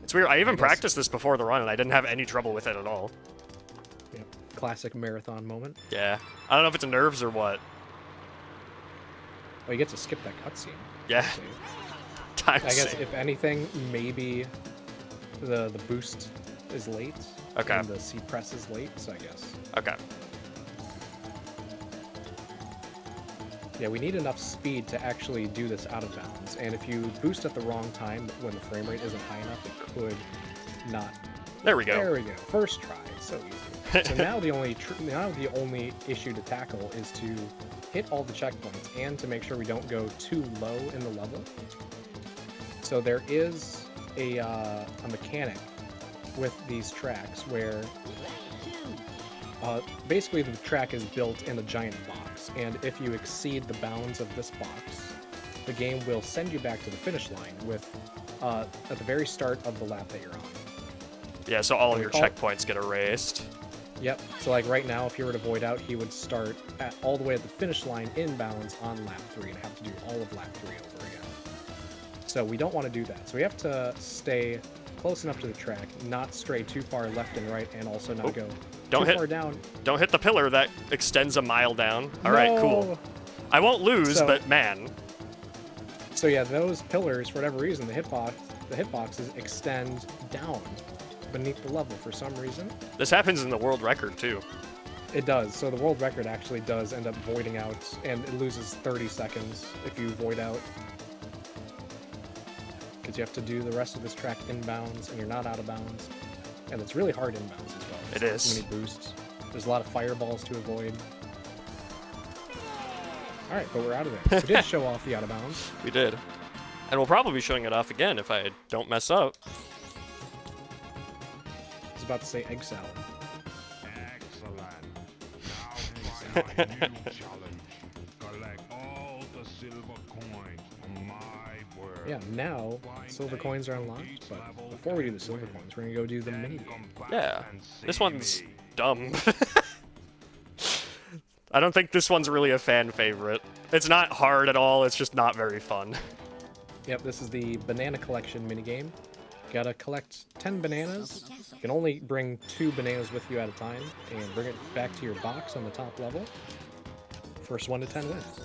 It's weird, I even practiced this before the run, and I didn't have any trouble with it at all. Yep. Classic marathon moment. Yeah. I don't know if it's nerves or what. Oh, you get to skip that cutscene. Yeah. I guess if anything, maybe the boost is late. Okay. And the C press is late, so I guess. Okay. Yeah, we need enough speed to actually do this out of bounds. And if you boost at the wrong time when the frame rate isn't high enough, it could not. There we go. There we go. First try. It's so easy. So now the only issue to tackle is to hit all the checkpoints and to make sure we don't go too low in the level. So there is a mechanic with these tracks where Basically, the track is built in a giant box, and if you exceed the bounds of this box, the game will send you back to the finish line with at the very start of the lap that you're on. Yeah, so all of We your call- checkpoints get erased. Yep. So like right now, if you were to void out, he would start all the way at the finish line inbounds on lap 3 and have to do all of lap 3 over again. So we don't want to do that. So we have to stay close enough to the track, not stray too far left and right, and also not go Don't too hit- far down. Don't hit the pillar that extends a mile down. All right, cool. No! I won't lose, So- but man. So yeah, those pillars, for whatever reason, the hitboxes extend down beneath the level for some reason. This happens in the world record, too. It does. So the world record actually does end up voiding out, and it loses 30 seconds if you void out. Because you have to do the rest of this track inbounds, and you're not out of bounds. And it's really hard inbounds as well. It There's is. Too many boosts. There's a lot of fireballs to avoid. Alright, but we're out of there. We did show off the out of bounds. We did. And we'll probably be showing it off again if I don't mess up. I was about to say egg salad. Excellent. Now find a new challenge. Collect all the silver coins from my world. Yeah, now silver coins are unlocked, but before we do the silver coins, we're gonna go do the mini game. Yeah. This one's dumb. I don't think this one's really a fan favorite. It's not hard at all, it's just not very fun. Yep, this is the banana collection minigame. Gotta collect 10 bananas. You can only bring 2 bananas with you at a time, and bring it back to your box on the top level. First 1 to 10 wins.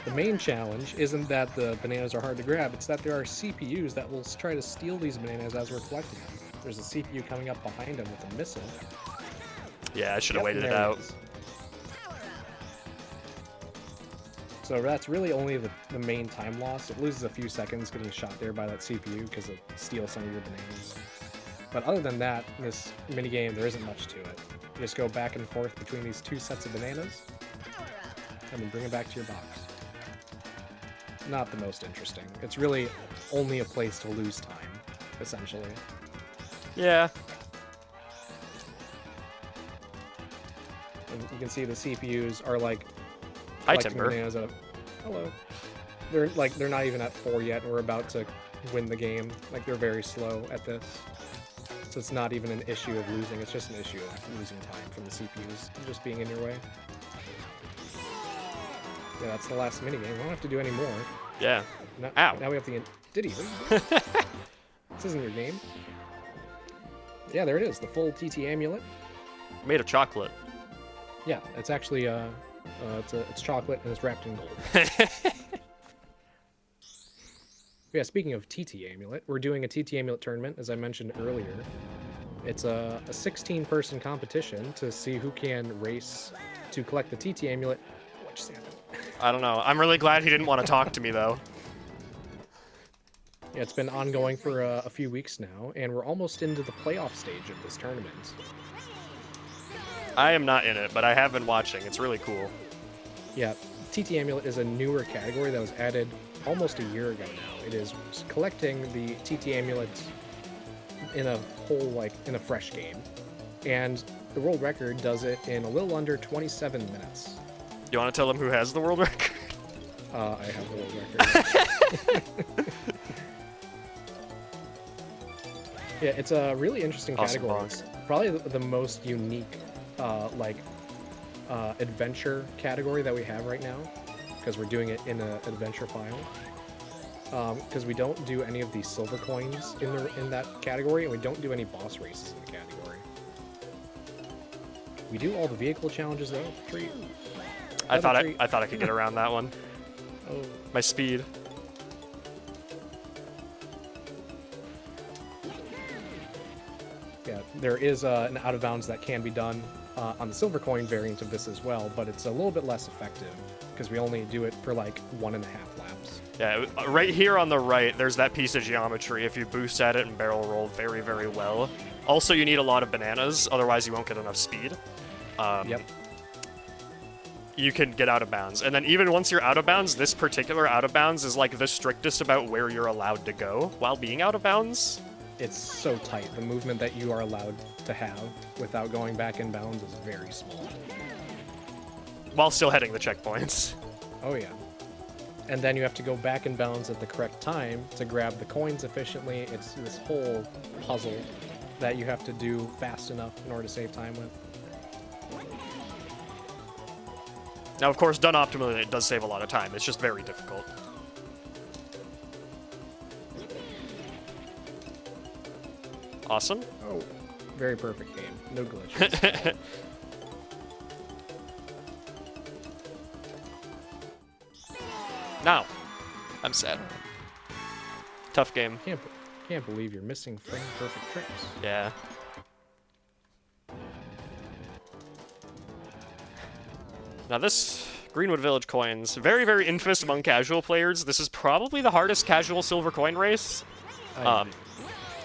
The main challenge isn't that the bananas are hard to grab, it's that there are CPUs that will try to steal these bananas as we're collecting them. There's a CPU coming up behind them with a missile. Yeah, I should have Yep, waited it there out. is. So that's really only the main time loss. It loses a few seconds getting shot there by that CPU because it steals some of your bananas. But other than that, this minigame, there isn't much to it. You just go back and forth between these 2 sets of bananas, and then bring it back to your box. Not the most interesting. It's really only a place to lose time, essentially. Yeah. And you can see the CPUs are like Hi, collecting Timber. bananas at hello. They're not even at 4 yet, and we're about to win the game. Like they're very slow at this. So it's not even an issue of losing, it's just an issue of losing time from the CPUs just being in your way. Yeah, that's the last minigame. We don't have to do any more. Yeah. Now, Ow. Now we have the Diddy. What are you doing? This isn't your game. Yeah, there it is, the full TT amulet. Made of chocolate. Yeah, it's actually it's chocolate and it's wrapped in gold. Yeah, speaking of TT amulet, we're doing a TT amulet tournament, as I mentioned earlier. It's a 16-person competition to see who can race to collect the TT amulet. What just happened? I don't know. I'm really glad he didn't want to talk to me, though. Yeah, it's been ongoing for a few weeks now, and we're almost into the playoff stage of this tournament. I am not in it, but I have been watching. It's really cool. Yeah, TT amulet is a newer category that was added almost a year ago now. It is collecting the TT amulet in a in a fresh game. And the world record does it in a little under 27 minutes. You want to tell them who has the world record? I have the world record. Yeah, it's a really interesting Awesome category. bonk. It's probably the most unique, adventure category that we have right now, because we're doing it in an adventure file. Because we don't do any of the silver coins in that category, and we don't do any boss races in the category. We do all the vehicle challenges though. Treat. I thought treat. I thought I could get around that one. Oh. My speed. Yeah, there is an out of bounds that can be done on the silver coin variant of this as well, but it's a little bit less effective because we only do it for like 1.5 laps. Yeah, right here on the right, there's that piece of geometry. If you boost at it and barrel roll very, very well. Also, you need a lot of bananas, otherwise you won't get enough speed. Yep. You can get out of bounds. And then even once you're out of bounds, this particular out of bounds is like the strictest about where you're allowed to go while being out of bounds. it's so tight. The movement that you are allowed to have without going back in bounds is very small. While still hitting the checkpoints. Oh yeah. And then you have to go back in bounds at the correct time to grab the coins efficiently. It's this whole puzzle that you have to do fast enough in order to save time with. Now, of course, done optimally, it does save a lot of time. It's just very difficult. Awesome. Oh, very perfect game. No glitches. Now, I'm sad. Tough game. Can't believe you're missing frame perfect trips. Yeah. Now this Greenwood Village coins, very, very infamous among casual players. This is probably the hardest casual silver coin race.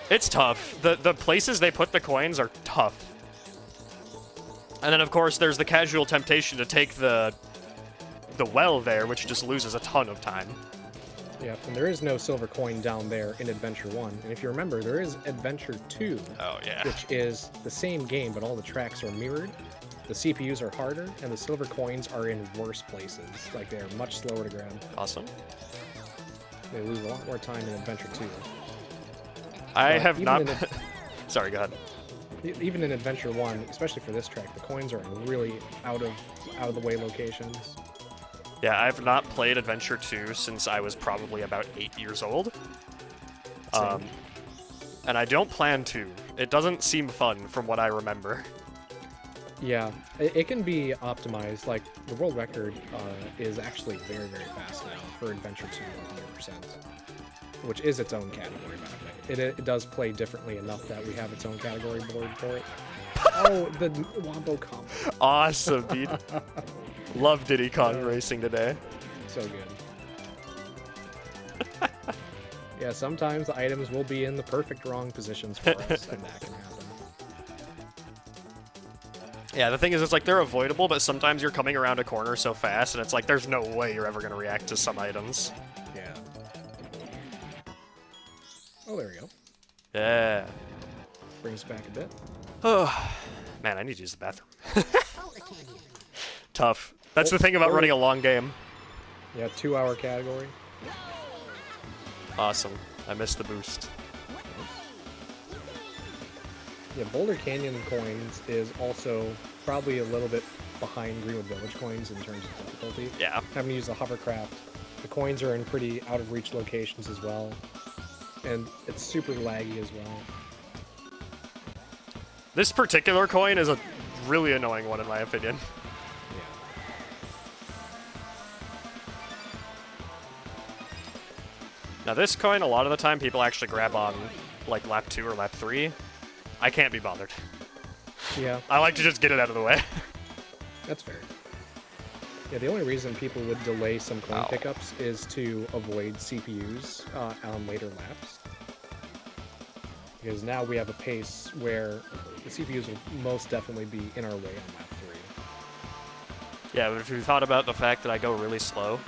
It's tough. The places they put the coins are tough. And then, of course, there's the casual temptation to take the well there, which just loses a ton of time. Yeah, and there is no silver coin down there in Adventure 1. And if you remember, there is Adventure 2, Oh, yeah. which is the same game, but all the tracks are mirrored. The CPUs are harder, and the silver coins are in worse places. Like, they're much slower to grab. Awesome. They lose a lot more time in Adventure 2. I But have even not... in Sorry, go ahead. Even in Adventure 1, especially for this track, the coins are in really out of the way locations. Yeah, I've not played Adventure 2 since I was probably about 8 years old. And I don't plan to. It doesn't seem fun from what I remember. Yeah, it can be optimized. Like, the world record is actually very, very fast now for Adventure 2 100%, which is its own category, by the way. It does play differently enough that we have its own category board for it. Oh, the Wombo combo. Awesome, dude. Love Diddy Kong Racing today. So good. Yeah, sometimes the items will be in the perfect wrong positions for us, and that can happen. Yeah, the thing is, it's like they're avoidable, but sometimes you're coming around a corner so fast, and it's like there's no way you're ever going to react to some items. Yeah. Oh, there we go. Yeah. Brings back a bit. Oh, man, I need to use the bathroom. Tough. That's the thing about running a long game. Yeah, 2-hour category. Awesome. I missed the boost. Yeah, Boulder Canyon coins is also probably a little bit behind Greenwood Village coins in terms of difficulty. Yeah. Having to use the hovercraft. The coins are in pretty out-of-reach locations as well. And it's super laggy as well. This particular coin is a really annoying one, in my opinion. Now this coin, a lot of the time, people actually grab on, like, lap 2 or lap 3. I can't be bothered. Yeah, I like to just get it out of the way. that's fair. Yeah, the only reason people would delay some coin Ow. pickups is to avoid CPUs on later laps. Because now we have a pace where the CPUs will most definitely be in our way on lap 3. Yeah, but if you thought about the fact that I go really slow...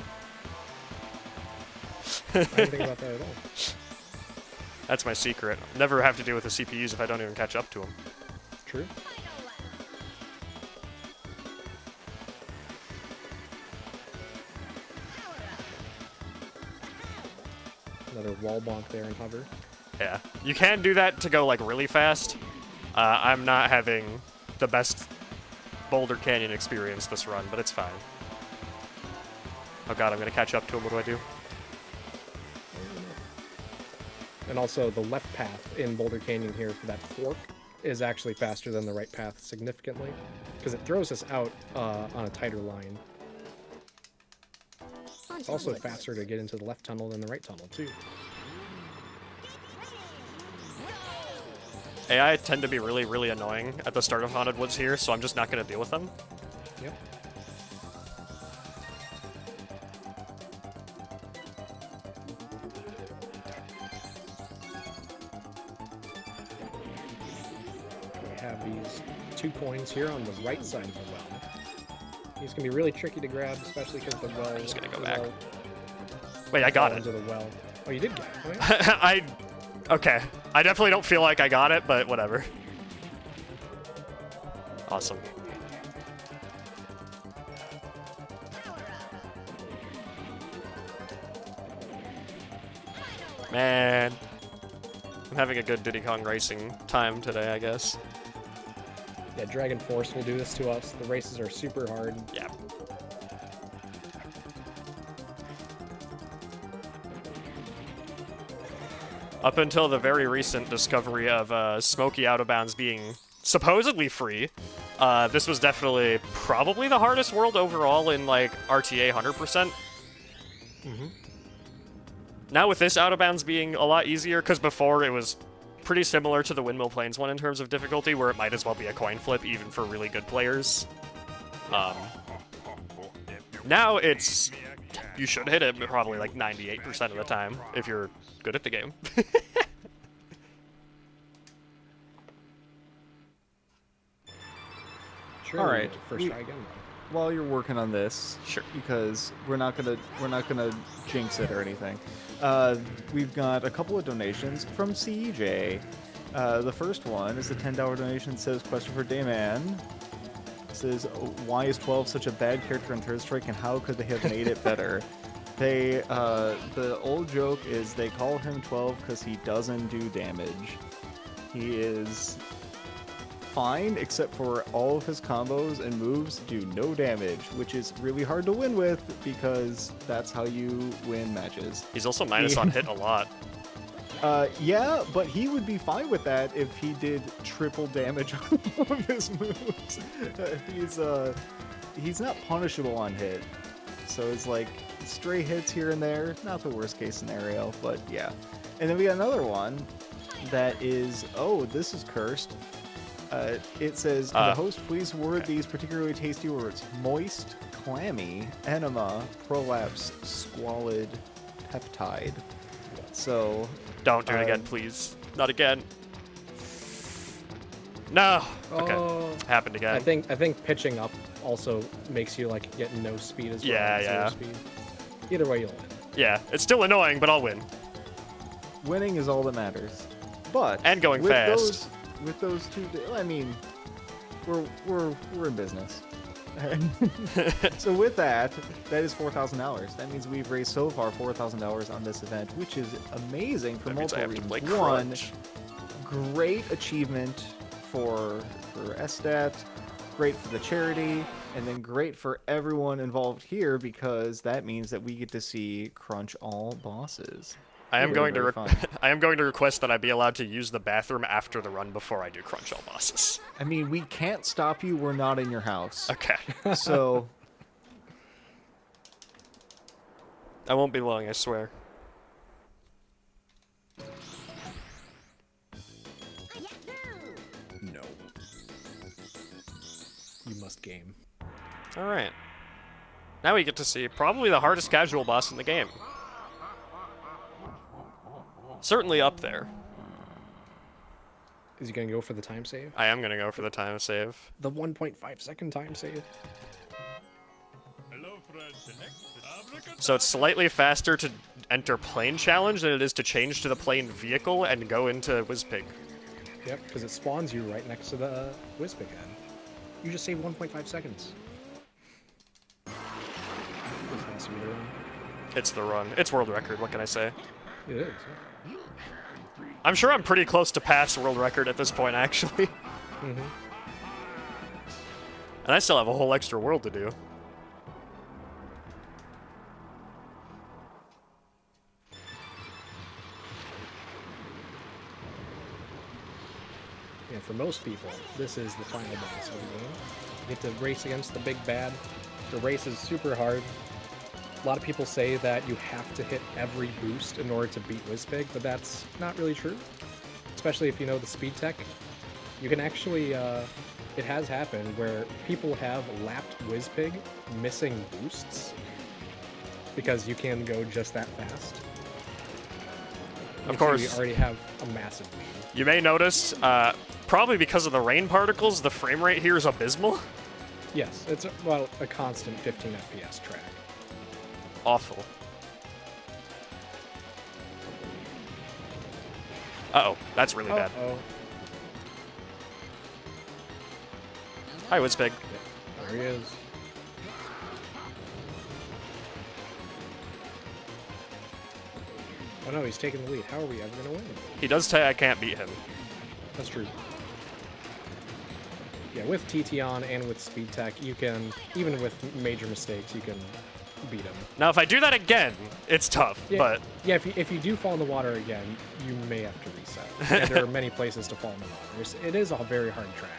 I didn't think about that at all. That's my secret. Never have to deal with the CPUs if I don't even catch up to them. True. Another wall bonk there and hover. Yeah. You can do that to go, like, really fast. I'm not having the best Boulder Canyon experience this run, but it's fine. Oh god, I'm gonna catch up to him. What do I do? And also, the left path in Boulder Canyon here for that fork is actually faster than the right path significantly, because it throws us out on a tighter line. It's also faster to get into the left tunnel than the right tunnel, too. AI tend to be really, really annoying at the start of Haunted Woods here, so I'm just not going to deal with them. Yep. We have these 2 coins here on the right side of the well. These can be really tricky to grab, especially because the well... I'm just gonna go back. Wait, I got it. Into the well. Oh, you did get it. Oh, yeah. Okay. I definitely don't feel like I got it, but whatever. Awesome. Man. I'm having a good Diddy Kong racing time today, I guess. Yeah, Dragon Force will do this to us. The races are super hard. Yeah. Up until the very recent discovery of Smoky Out of Bounds being supposedly free, this was definitely probably the hardest world overall in, like, RTA 100%. Mm-hmm. Now with this Out of Bounds being a lot easier, because before it was pretty similar to the Windmill Plains one in terms of difficulty, where it might as well be a coin flip even for really good players. Now it's... You should hit it probably like 98% of the time if you're good at the game. Sure. All right, First try again, though. While you're working on this, Sure. because we're not gonna jinx it or anything. We've got a couple of donations from CJ. The first one is a $10 donation that says, question for Dayman. It says, why is 12 such a bad character in Third Strike and how could they have made it better? They, the old joke is they call him 12 because he doesn't do damage. He is fine, except for all of his combos and moves do no damage, which is really hard to win with because that's how you win matches. He's also minus on hit a lot. Yeah, but he would be fine with that if he did triple damage on all of his moves. He's not punishable on hit, so it's like stray hits here and there, not the worst case scenario, but yeah. And then we got another one that is, oh, this is cursed. It says, can the host please word these particularly tasty words? Moist, clammy, enema, prolapse, squalid, peptide. So... Don't do it again, please. Not again. No! Okay. Oh. Happened again. I think pitching up also makes you like get no speed as well. Yeah, zero yeah. Speed. Either way, you'll win. Yeah, it's still annoying, but I'll win. Winning is all that matters. But And going with fast. With those two, I mean, we're in business. So with that is $4,000. That means we've raised so far $4,000 on this event, which is amazing for That means I multiple have to reasons. play One, Crunch. great achievement for SDAT, great for the charity, and then great for everyone involved here because that means that we get to see Crunch all bosses. I am Very, going to very fun. I am going to request that I be allowed to use the bathroom after the run before I do Crunch all bosses. I mean, we can't stop you. We're not in your house. Okay. So, I won't be long, I swear. No. You must game. Alright. Now we get to see probably the hardest casual boss in the game. Certainly up there. Is he gonna go for the time save? I am gonna go for the time save. The 1.5 second time save? Hello, friends. So it's slightly faster to enter plane challenge than it is to change to the plane vehicle and go into Wizpig. Yep, because it spawns you right next to the Wizpig head. You just saved 1.5 seconds. This has to be the run. It's the run. It's world record, what can I say? It is. I'm sure I'm pretty close to pass world record at this point, actually. Mm-hmm. And I still have a whole extra world to do. Yeah, for most people, this is the final boss of the game. You get to race against the big bad. The race is super hard. A lot of people say that you have to hit every boost in order to beat Wizpig, but that's not really true. Especially if you know the speed tech. You can actually, it has happened where people have lapped Wizpig missing boosts because you can go just that fast. Of course. You already have a massive lead. You may notice, probably because of the rain particles, the frame rate here is abysmal. Yes, it's a constant 15 FPS track. Awful. Uh-oh, that's really bad. Oh, Hi, Wizpig. there he is. Oh no, he's taking the lead. How are we ever going to win? He does say I can't beat him. That's true. Yeah, with TT on and with speed tech, you can, even with major mistakes, you can beat him. Now, if I do that again, it's tough, Yeah, but... yeah, if you do fall in the water again, you may have to reset. And there are many places to fall in the water. It is a very hard track.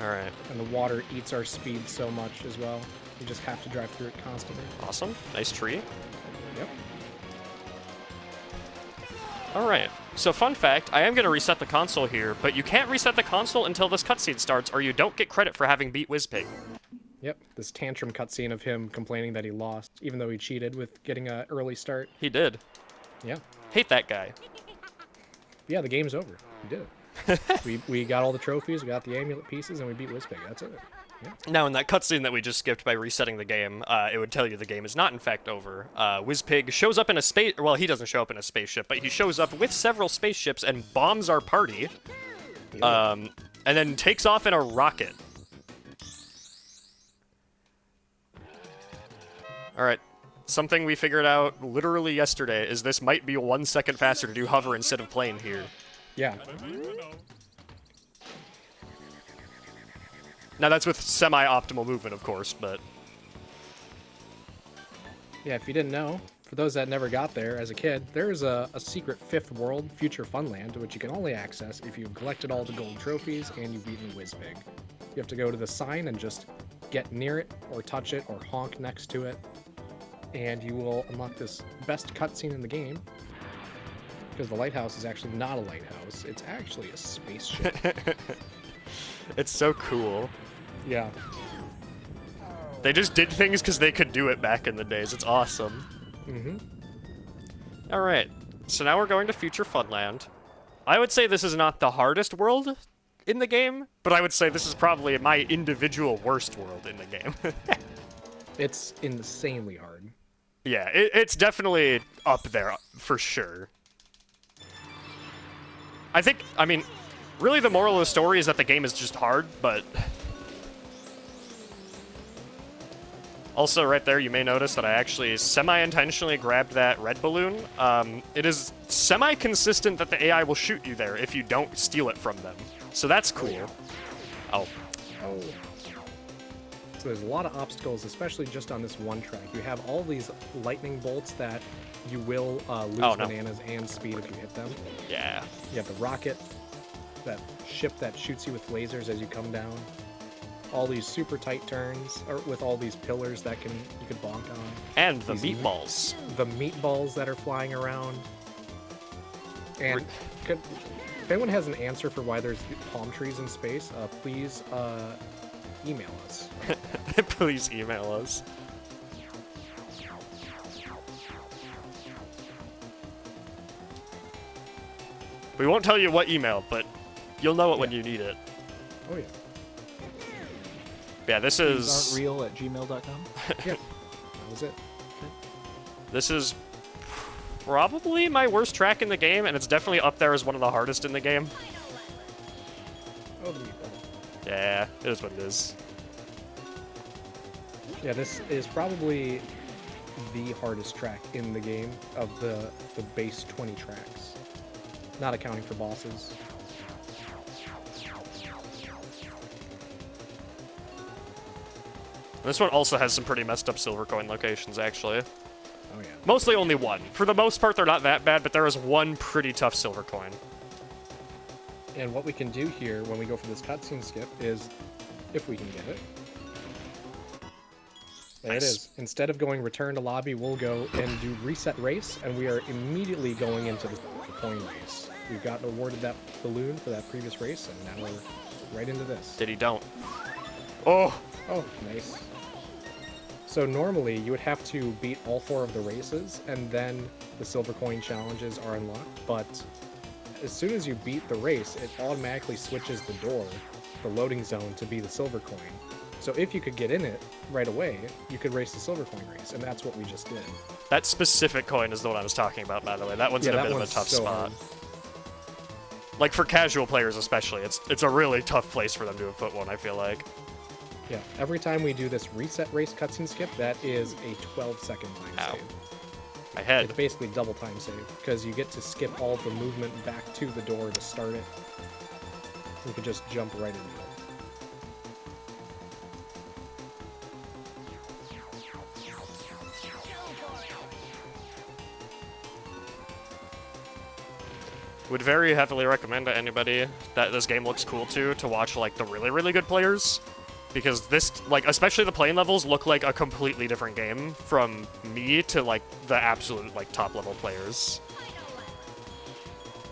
Alright. And the water eats our speed so much as well. You just have to drive through it constantly. Awesome. Nice tree. Yep. Alright. So, fun fact, I am going to reset the console here, but you can't reset the console until this cutscene starts, or you don't get credit for having beat Wizpig. Yep, this tantrum cutscene of him complaining that he lost, even though he cheated with getting an early start. He did. Yeah. Hate that guy. Yeah, the game's over. We did it. we got all the trophies, we got the amulet pieces, and we beat Wizpig. That's it. Yeah. Now, in that cutscene that we just skipped by resetting the game, it would tell you the game is not, in fact, over. Wizpig shows up in a space... Well, he doesn't show up in a spaceship, but he shows up with several spaceships and bombs our party. And then takes off in a rocket. Alright. Something we figured out literally yesterday is this might be 1 second faster to do hover instead of plane here. Yeah. Now, that's with semi-optimal movement, of course, but... Yeah, if you didn't know, for those that never got there as a kid, there's a secret fifth world, Future Funland, which you can only access if you've collected all the gold trophies and you've beaten Wizpig. You have to go to the sign and just get near it, or touch it, or honk next to it, and you will unlock this best cutscene in the game, because the lighthouse is actually not a lighthouse, it's actually a spaceship. It's so cool. Yeah. They just did things because they could do it back in the days. It's awesome. Mm-hmm. Alright, so now we're going to Future Funland. I would say this is not the hardest world in the game, but I would say this is probably my individual worst world in the game. It's insanely hard. Yeah, it's definitely up there, for sure. I mean, really the moral of the story is that the game is just hard, but... Also, right there, you may notice that I actually semi-intentionally grabbed that red balloon. It is semi-consistent that the AI will shoot you there if you don't steal it from them. So that's cool. Oh. Oh. So there's a lot of obstacles, especially just on this one track. You have all these lightning bolts that you will lose bananas and speed if you hit them. Yeah. You have the rocket, that ship that shoots you with lasers as you come down. All these super tight turns, or with all these pillars that you can bonk on. And the These meatballs. The meatballs that are flying around. And if anyone has an answer for why there's palm trees in space, please email us. Please email us. We won't tell you what email, but you'll know it when you need it. Oh yeah. Yeah, this is... real@gmail.com. Yeah, that was it. This is probably my worst track in the game, and it's definitely up there as one of the hardest in the game. Oh, the meatball. Yeah, it is what it is. Yeah, this is probably the hardest track in the game of the base 20 tracks, not accounting for bosses. This one also has some pretty messed up silver coin locations, actually. Oh yeah. Mostly only one. For the most part, they're not that bad, but there is one pretty tough silver coin. And what we can do here when we go for this cutscene skip is, if we can get it. There Nice. it is. Instead of going return to lobby, we'll go and do reset race, and we are immediately going into the coin race. We've gotten awarded that balloon for that previous race, and now we're right into this. Diddy don't. Oh! Oh, nice. So normally you would have to beat all 4 of the races, and then the silver coin challenges are unlocked, but as soon as you beat the race, it automatically switches the door, the loading zone, to be the silver coin. So if you could get in it right away, you could race the silver coin race, and that's what we just did. That specific coin is the one I was talking about, by the way. That one's in a that bit of a one's tough so spot. hard. Like, for casual players especially, it's a really tough place for them to have put one, I feel like. Yeah, every time we do this reset race cutscene skip, that is a 12-second time Ow. save. My head. It's basically double time save, because you get to skip all the movement back to the door to start it. You can just jump right into it. Would very heavily recommend to anybody that this game looks cool to watch, like, the really, really good players. Because this, like, especially the playing levels look like a completely different game from me to, like, the absolute, like, top-level players.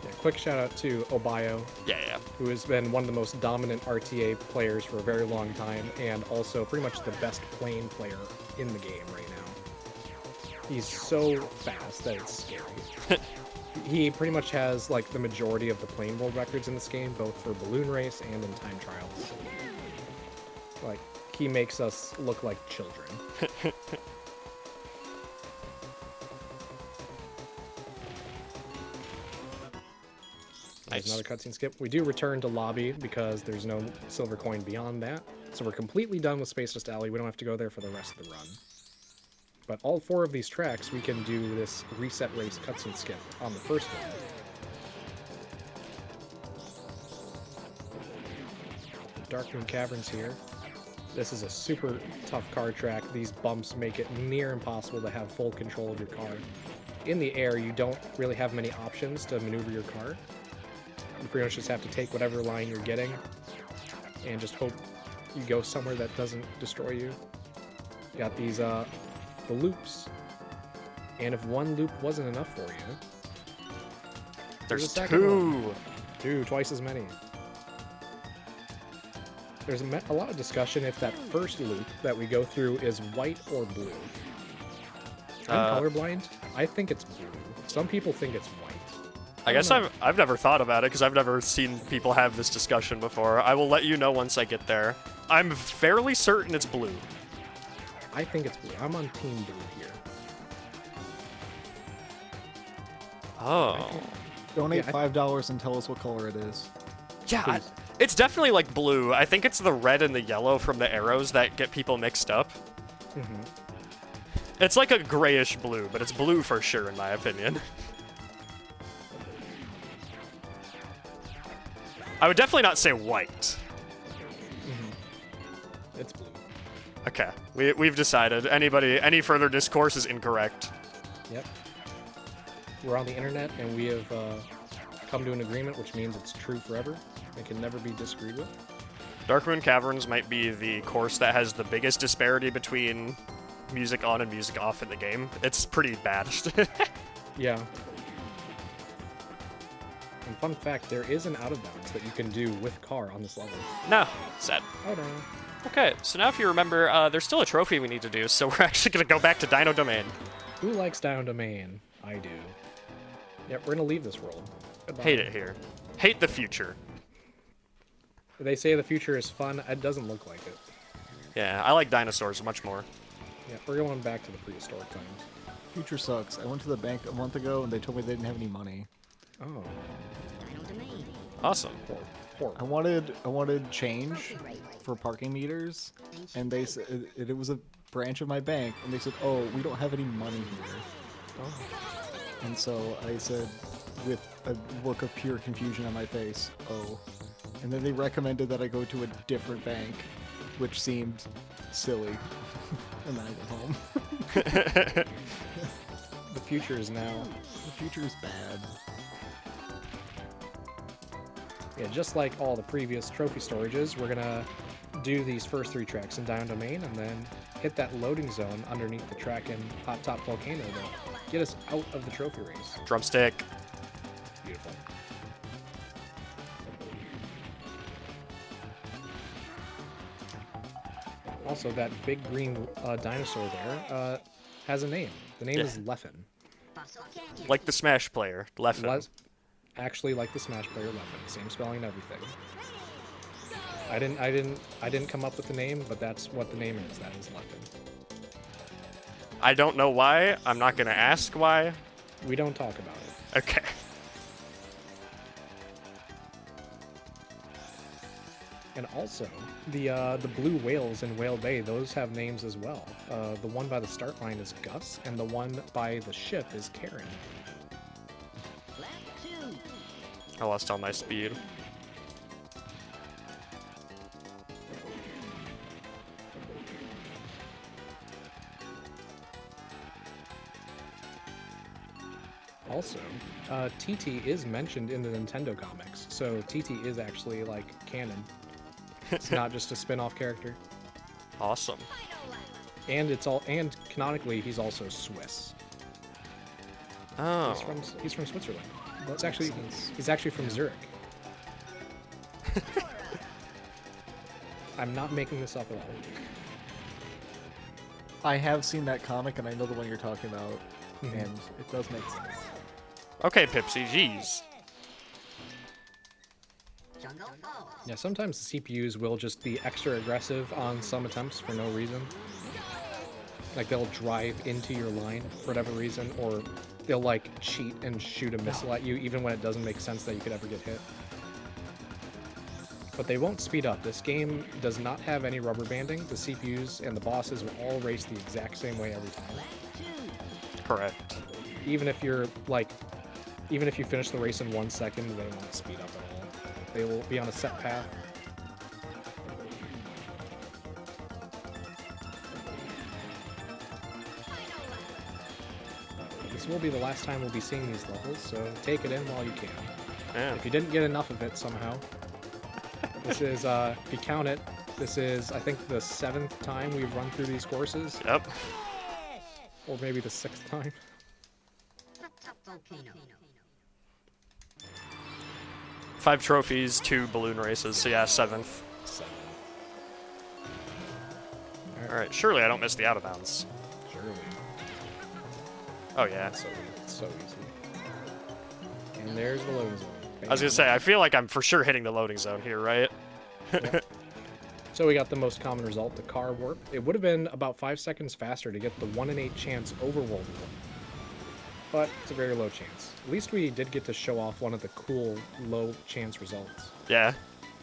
Yeah, quick shout out to Obayo, Yeah. who has been one of the most dominant RTA players for a very long time, and also pretty much the best plane player in the game right now. He's so fast that it's scary. He pretty much has, like, the majority of the plane world records in this game, both for balloon race and in time trials. Like, he makes us look like children. There's another cutscene skip. We do return to lobby because there's no silver coin beyond that. So we're completely done with Space Dust Alley. We don't have to go there for the rest of the run. But all 4 of these tracks, we can do this reset race cutscene skip on the first one. Darkmoon Caverns here. This is a super tough car track. These bumps make it near impossible to have full control of your car. In the air, you don't really have many options to maneuver your car. You pretty much just have to take whatever line you're getting and just hope you go somewhere that doesn't destroy you. You got these, the loops. And if one loop wasn't enough for you, There's a second 2. one. 2, twice as many. There's a lot of discussion if that first loop that we go through is white or blue. I'm colorblind. I think it's blue. Some people think it's white. I guess I've never thought about it because I've never seen people have this discussion before. I will let you know once I get there. I'm fairly certain it's blue. I think it's blue. I'm on team blue here. Oh. Donate Yeah, $5 and tell us what color it is. Yeah, it's definitely like blue. I think it's the red and the yellow from the arrows that get people mixed up. Mm-hmm. It's like a grayish blue, but it's blue for sure in my opinion. I would definitely not say white. It's blue. Okay, we've decided. Any further discourse is incorrect. Yep. We're on the internet, and we have come to an agreement, which means it's true forever. It can never be disagreed with. Darkmoon Caverns might be the course that has the biggest disparity between music on and music off in the game. It's pretty bad. Yeah. And fun fact, there is an out of bounds that you can do with car on this level. No, sad. Oh no. Okay, so now if you remember, there's still a trophy we need to do, so we're actually going to go back to Dino Domain. Who likes Down Domain? I do. Yep, we're gonna leave this world. Goodbye. Hate it here. Hate the future. They say the future is fun. It doesn't look like it. Yeah, I like dinosaurs much more. Yeah, we're going back to the prehistoric times. Future sucks. I went to the bank a month ago and they told me they didn't have any money. Oh, Awesome. poor. I wanted change for parking meters, and they said it was a branch of my bank, and they said, "Oh, we don't have any money here." Oh. And so I said, with a look of pure confusion on my face, "Oh." And then they recommended that I go to a different bank, which seemed silly. And then I went home. The future is now. The future is bad. Yeah, just like all the previous trophy storages, we're gonna do these first 3 tracks in Down Domain and then hit that loading zone underneath the track in Hot Top Volcano to get us out of the trophy race. Drumstick. Beautiful. Also, that big green dinosaur there has a name. The name Yeah. is Leffen. Like the Smash player, Leffen. Actually like the Smash player Leffen. Same spelling and everything. I didn't come up with the name, but that's what the name is. That is Leffen. I don't know why. I'm not gonna ask why. We don't talk about it. Okay. And also, the blue whales in Whale Bay, those have names as well. The one by the start line is Gus, and the one by the ship is Karen. I lost all my speed. Also, TT is mentioned in the Nintendo comics, so TT is actually like canon. It's not just a spin-off character. Awesome. And canonically he's also Swiss. Oh. He's from Switzerland. That's actually he's actually from Zurich. I'm not making this up at all. I have seen that comic, and I know the one you're talking about, and it does make sense. Okay, Pipsy, jeez. Yeah, sometimes the CPUs will just be extra aggressive on some attempts for no reason. Like they'll drive into your line for whatever reason, or they'll like cheat and shoot a missile at you even when it doesn't make sense that you could ever get hit. But they won't speed up. This game does not have any rubber banding. The CPUs and the bosses will all race the exact same way every time. Correct. Even if you finish the race in 1 second, they won't speed up at all. They will be on a set path. This will be the last time we'll be seeing these levels, so take it in while you can. Yeah. If you didn't get enough of it somehow, this is, if you count it, this is, I think, the 7th time we've run through these courses. Yep. Or maybe the 6th time. Volcano. 5 trophies, 2 balloon races, so yeah, 7th. 7. Alright, surely I don't miss the out of bounds. Surely. Oh yeah. It's so easy. And there's the loading zone. I was gonna say, I feel like I'm for sure hitting the loading zone here, right? Yep. So we got the most common result, the car warp. It would have been about 5 seconds faster to get the 1 in 8 chance overworld warp. But it's a very low chance. At least we did get to show off one of the cool low chance results. Yeah.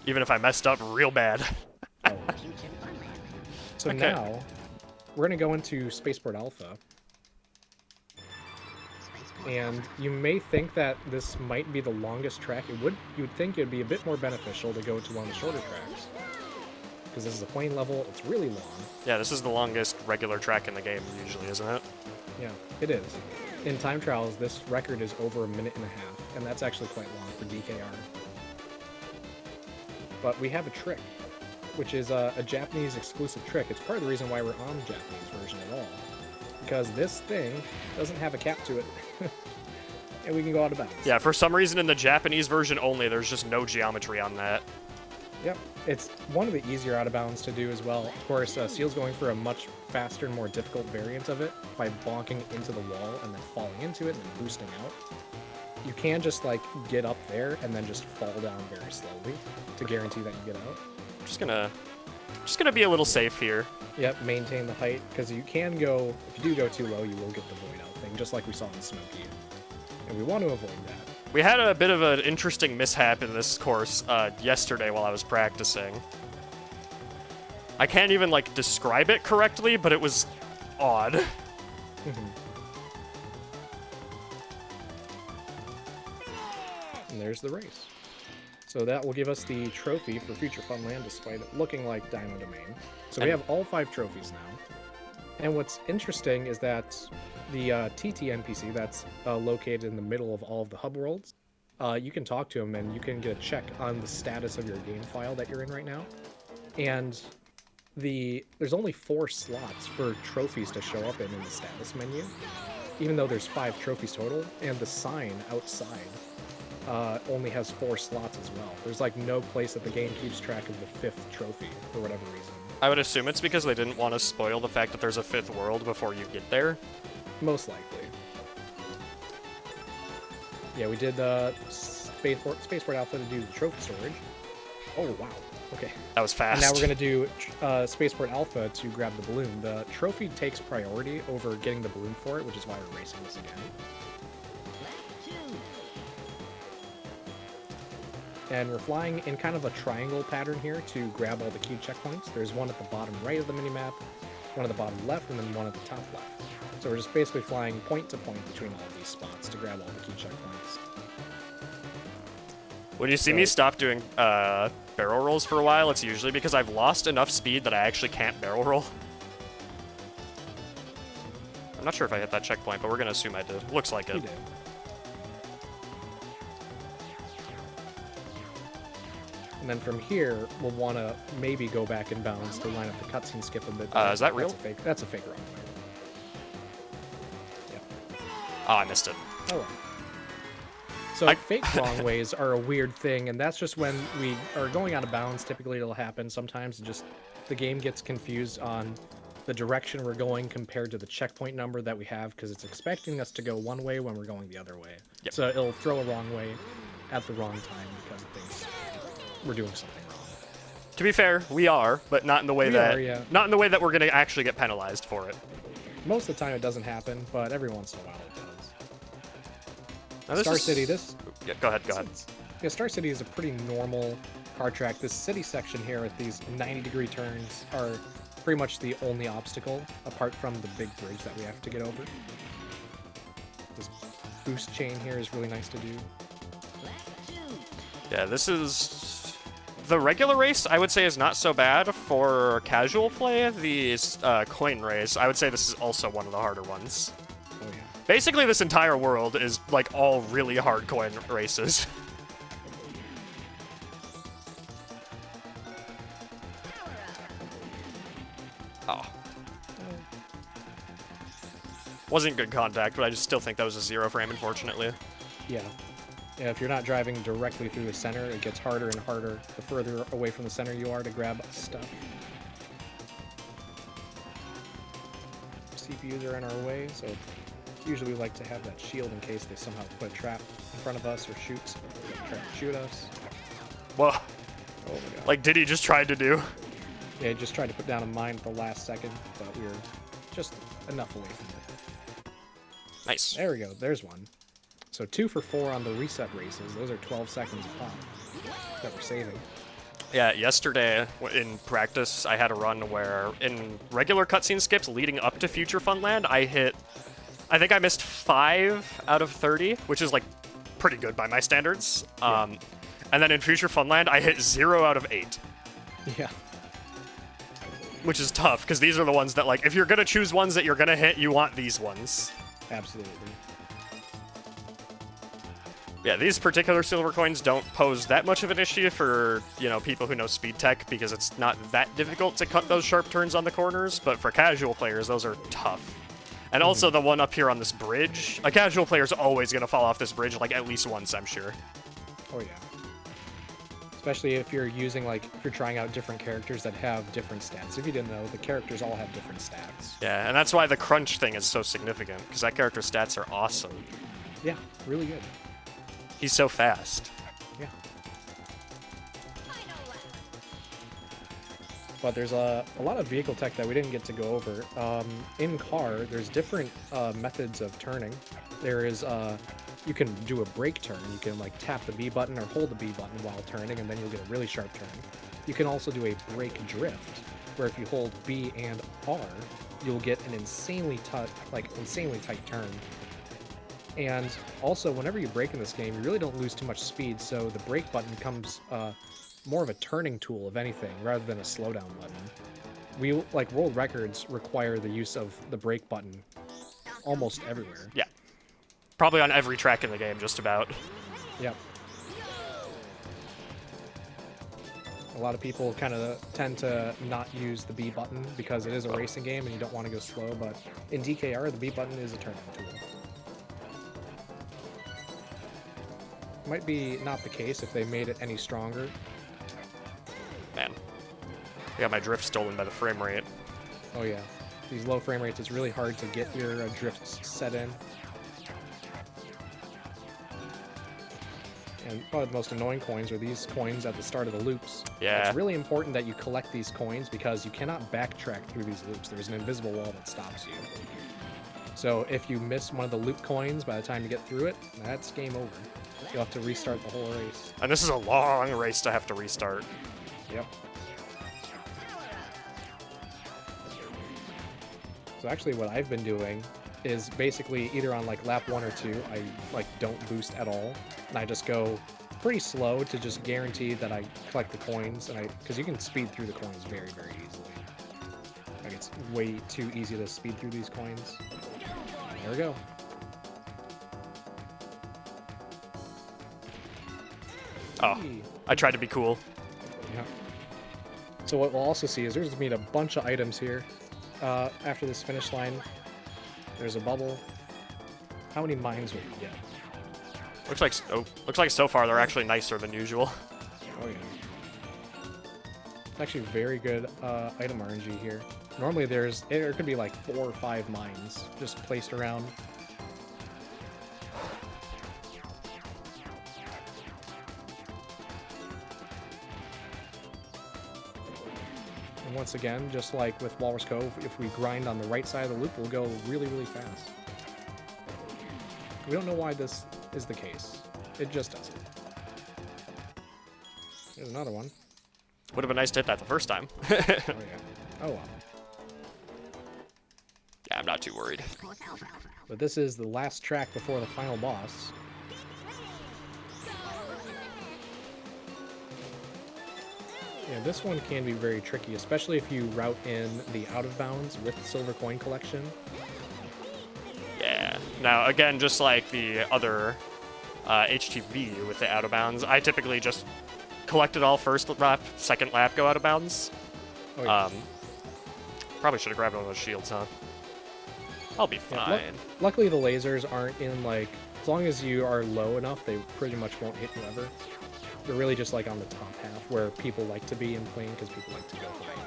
Even if I messed up real bad. Oh. So Okay. now, we're going to go into Spaceport Alpha. And you may think that this might be the longest track. You would think it would be a bit more beneficial to go to one of the shorter tracks. Because this is a plane level, it's really long. Yeah, this is the longest regular track in the game, usually, isn't it? Yeah, it is. In time trials, this record is over 1.5 minutes, and that's actually quite long for DKR. But we have a trick, which is a Japanese exclusive trick. It's part of the reason why we're on the Japanese version at all. Because this thing doesn't have a cap to it. And we can go out of bounds. Yeah, for some reason in the Japanese version only, there's just no geometry on that. Yep. It's one of the easier out of bounds to do as well. Of course, Seal's going for a much faster and more difficult variant of it by bonking into the wall and then falling into it and then boosting out. You can just like get up there and then just fall down very slowly to guarantee that you get out. Just gonna be a little safe here. Yep, maintain the height, because you can go, if you do go too low, you will get the void out thing, just like we saw in Smokey. And we want to avoid that. We had a bit of an interesting mishap in this course yesterday while I was practicing. I can't even like describe it correctly, but it was odd. And there's the race. So that will give us the trophy for Future Funland, despite it looking like Dino Domain. So we have all 5 trophies now. And what's interesting is that the TT NPC that's located in the middle of all of the hub worlds, you can talk to him and you can get a check on the status of your game file that you're in right now. And there's only 4 slots for trophies to show up in the status menu, even though there's 5 trophies total, and the sign outside only has 4 slots as well. There's like no place that the game keeps track of the 5th trophy for whatever reason. I would assume it's because they didn't want to spoil the fact that there's a 5th world before you get there. Most likely. Yeah, we did Spaceport Alpha to do the trophy storage. Oh, wow. Okay. That was fast. And now we're going to do Spaceport Alpha to grab the balloon. The trophy takes priority over getting the balloon for it, which is why we're racing this again. And we're flying in kind of a triangle pattern here to grab all the key checkpoints. There's one at the bottom right of the minimap, one at the bottom left, and then one at the top left. So we're just basically flying point to point between all of these spots to grab all the key checkpoints. When you see me stop doing barrel rolls for a while, it's usually because I've lost enough speed that I actually can't barrel roll. I'm not sure if I hit that checkpoint, but we're gonna assume I did. Looks like it. You did. And then from here, we'll want to maybe go back in bounds to line up the cutscene skip a bit. Is that real? That's a fake wrong way. Yep. Oh, I missed it. Oh well. So fake wrong ways are a weird thing, and that's just when we are going out of bounds. Typically, it'll happen. Sometimes just the game gets confused on the direction we're going compared to the checkpoint number that we have, because it's expecting us to go one way when we're going the other way. Yep. So it'll throw a wrong way at the wrong time because it thinks we're doing something wrong. To be fair, we are, but not in the way not in the way that we're gonna actually get penalized for it. Most of the time it doesn't happen, but every once in a while it does. Now, this Star is- City, this... Yeah, go ahead. Yeah, Star City is a pretty normal car track. This city section here with these 90-degree turns are pretty much the only obstacle, apart from the big bridge that we have to get over. This boost chain here is really nice to do. Yeah, this is... The regular race, I would say, is not so bad for casual play. The coin race, I would say this is also one of the harder ones. Oh yeah. Basically, this entire world is, like, all really hard coin races. Oh. Wasn't good contact, but I just still think that was a 0 frame, unfortunately. Yeah. Yeah, if you're not driving directly through the center, it gets harder and harder the further away from the center you are to grab stuff. CPUs are in our way, so usually we like to have that shield in case they somehow put a trap in front of us or try to shoot us. Whoa. Oh my god. Like Diddy just tried to do. Yeah, just tried to put down a mine at the last second, but we were just enough away from it. Nice. There we go, there's one. So 2 for 4 on the reset races. Those are 12 seconds a pop that we're saving. Yeah, yesterday in practice, I had a run where in regular cutscene skips leading up to Future Funland, I think I missed 5 out of 30, which is like pretty good by my standards. Yeah. And then in Future Funland, I hit 0 out of 8. Yeah. Which is tough, because these are the ones that, like, if you're going to choose ones that you're going to hit, you want these ones. Absolutely. Yeah, these particular silver coins don't pose that much of an issue for, you know, people who know speed tech, because it's not that difficult to cut those sharp turns on the corners, but for casual players, those are tough. And also the one up here on this bridge, a casual player's always going to fall off this bridge, like, at least once, I'm sure. Oh yeah. Especially if you're using, like, if you're trying out different characters that have different stats. If you didn't know, the characters all have different stats. Yeah, and that's why the crunch thing is so significant, because that character's stats are awesome. Yeah, really good. He's so fast. Yeah. But there's a lot of vehicle tech that we didn't get to go over. In car, there's different methods of turning. There is, you can do a brake turn. You can like tap the B button or hold the B button while turning, and then you'll get a really sharp turn. You can also do a brake drift, where if you hold B and R, you'll get an insanely tight turn. And also, whenever you brake in this game, you really don't lose too much speed, so the brake button becomes more of a turning tool, if anything, rather than a slowdown button. Like, world records require the use of the brake button almost everywhere. Yeah. Probably on every track in the game, just about. Yep. A lot of people kind of tend to not use the B button because it is a racing game and you don't want to go slow, but in DKR, the B button is a turning tool. Might be not the case if they made it any stronger. Man. I got my drift stolen by the frame rate. Oh yeah, these low frame rates, it's really hard to get your drifts set in. And probably the most annoying coins are these coins at the start of the loops. Yeah. It's really important that you collect these coins because you cannot backtrack through these loops. There's an invisible wall that stops you. So if you miss one of the loop coins by the time you get through it, that's game over. You'll have to restart the whole race. And this is a long race to have to restart. Yep. So actually what I've been doing is basically either on like lap 1 or 2, I like don't boost at all, and I just go pretty slow to just guarantee that I collect the coins, and because you can speed through the coins very, very easily. Like it's way too easy to speed through these coins. There we go. Oh, Hey. I tried to be cool. Yeah. So what we'll also see is there's gonna be a bunch of items here. After this finish line, there's a bubble. How many mines will we get? Looks like so far they're actually nicer than usual. Oh yeah. It's actually very good item RNG here. Normally there could be like 4 or 5 mines just placed around. And once again, just like with Walrus Cove, if we grind on the right side of the loop, we'll go really, really fast. We don't know why this is the case. It just doesn't. There's another one. Would have been nice to hit that the first time. Oh yeah. Oh well. Yeah, I'm not too worried. But this is the last track before the final boss. Yeah, this one can be very tricky, especially if you route in the out of bounds with silver coin collection. Yeah. Now, again, just like the other HTV with the out of bounds, I typically just collect it all first lap, second lap go out of bounds. Oh, yeah. Probably should have grabbed one of those shields, huh? I'll be fine. Yeah, luckily the lasers aren't in like, as long as you are low enough, they pretty much won't hit you ever. They're really just like on the top half where people like to be in plane because people like to go for it.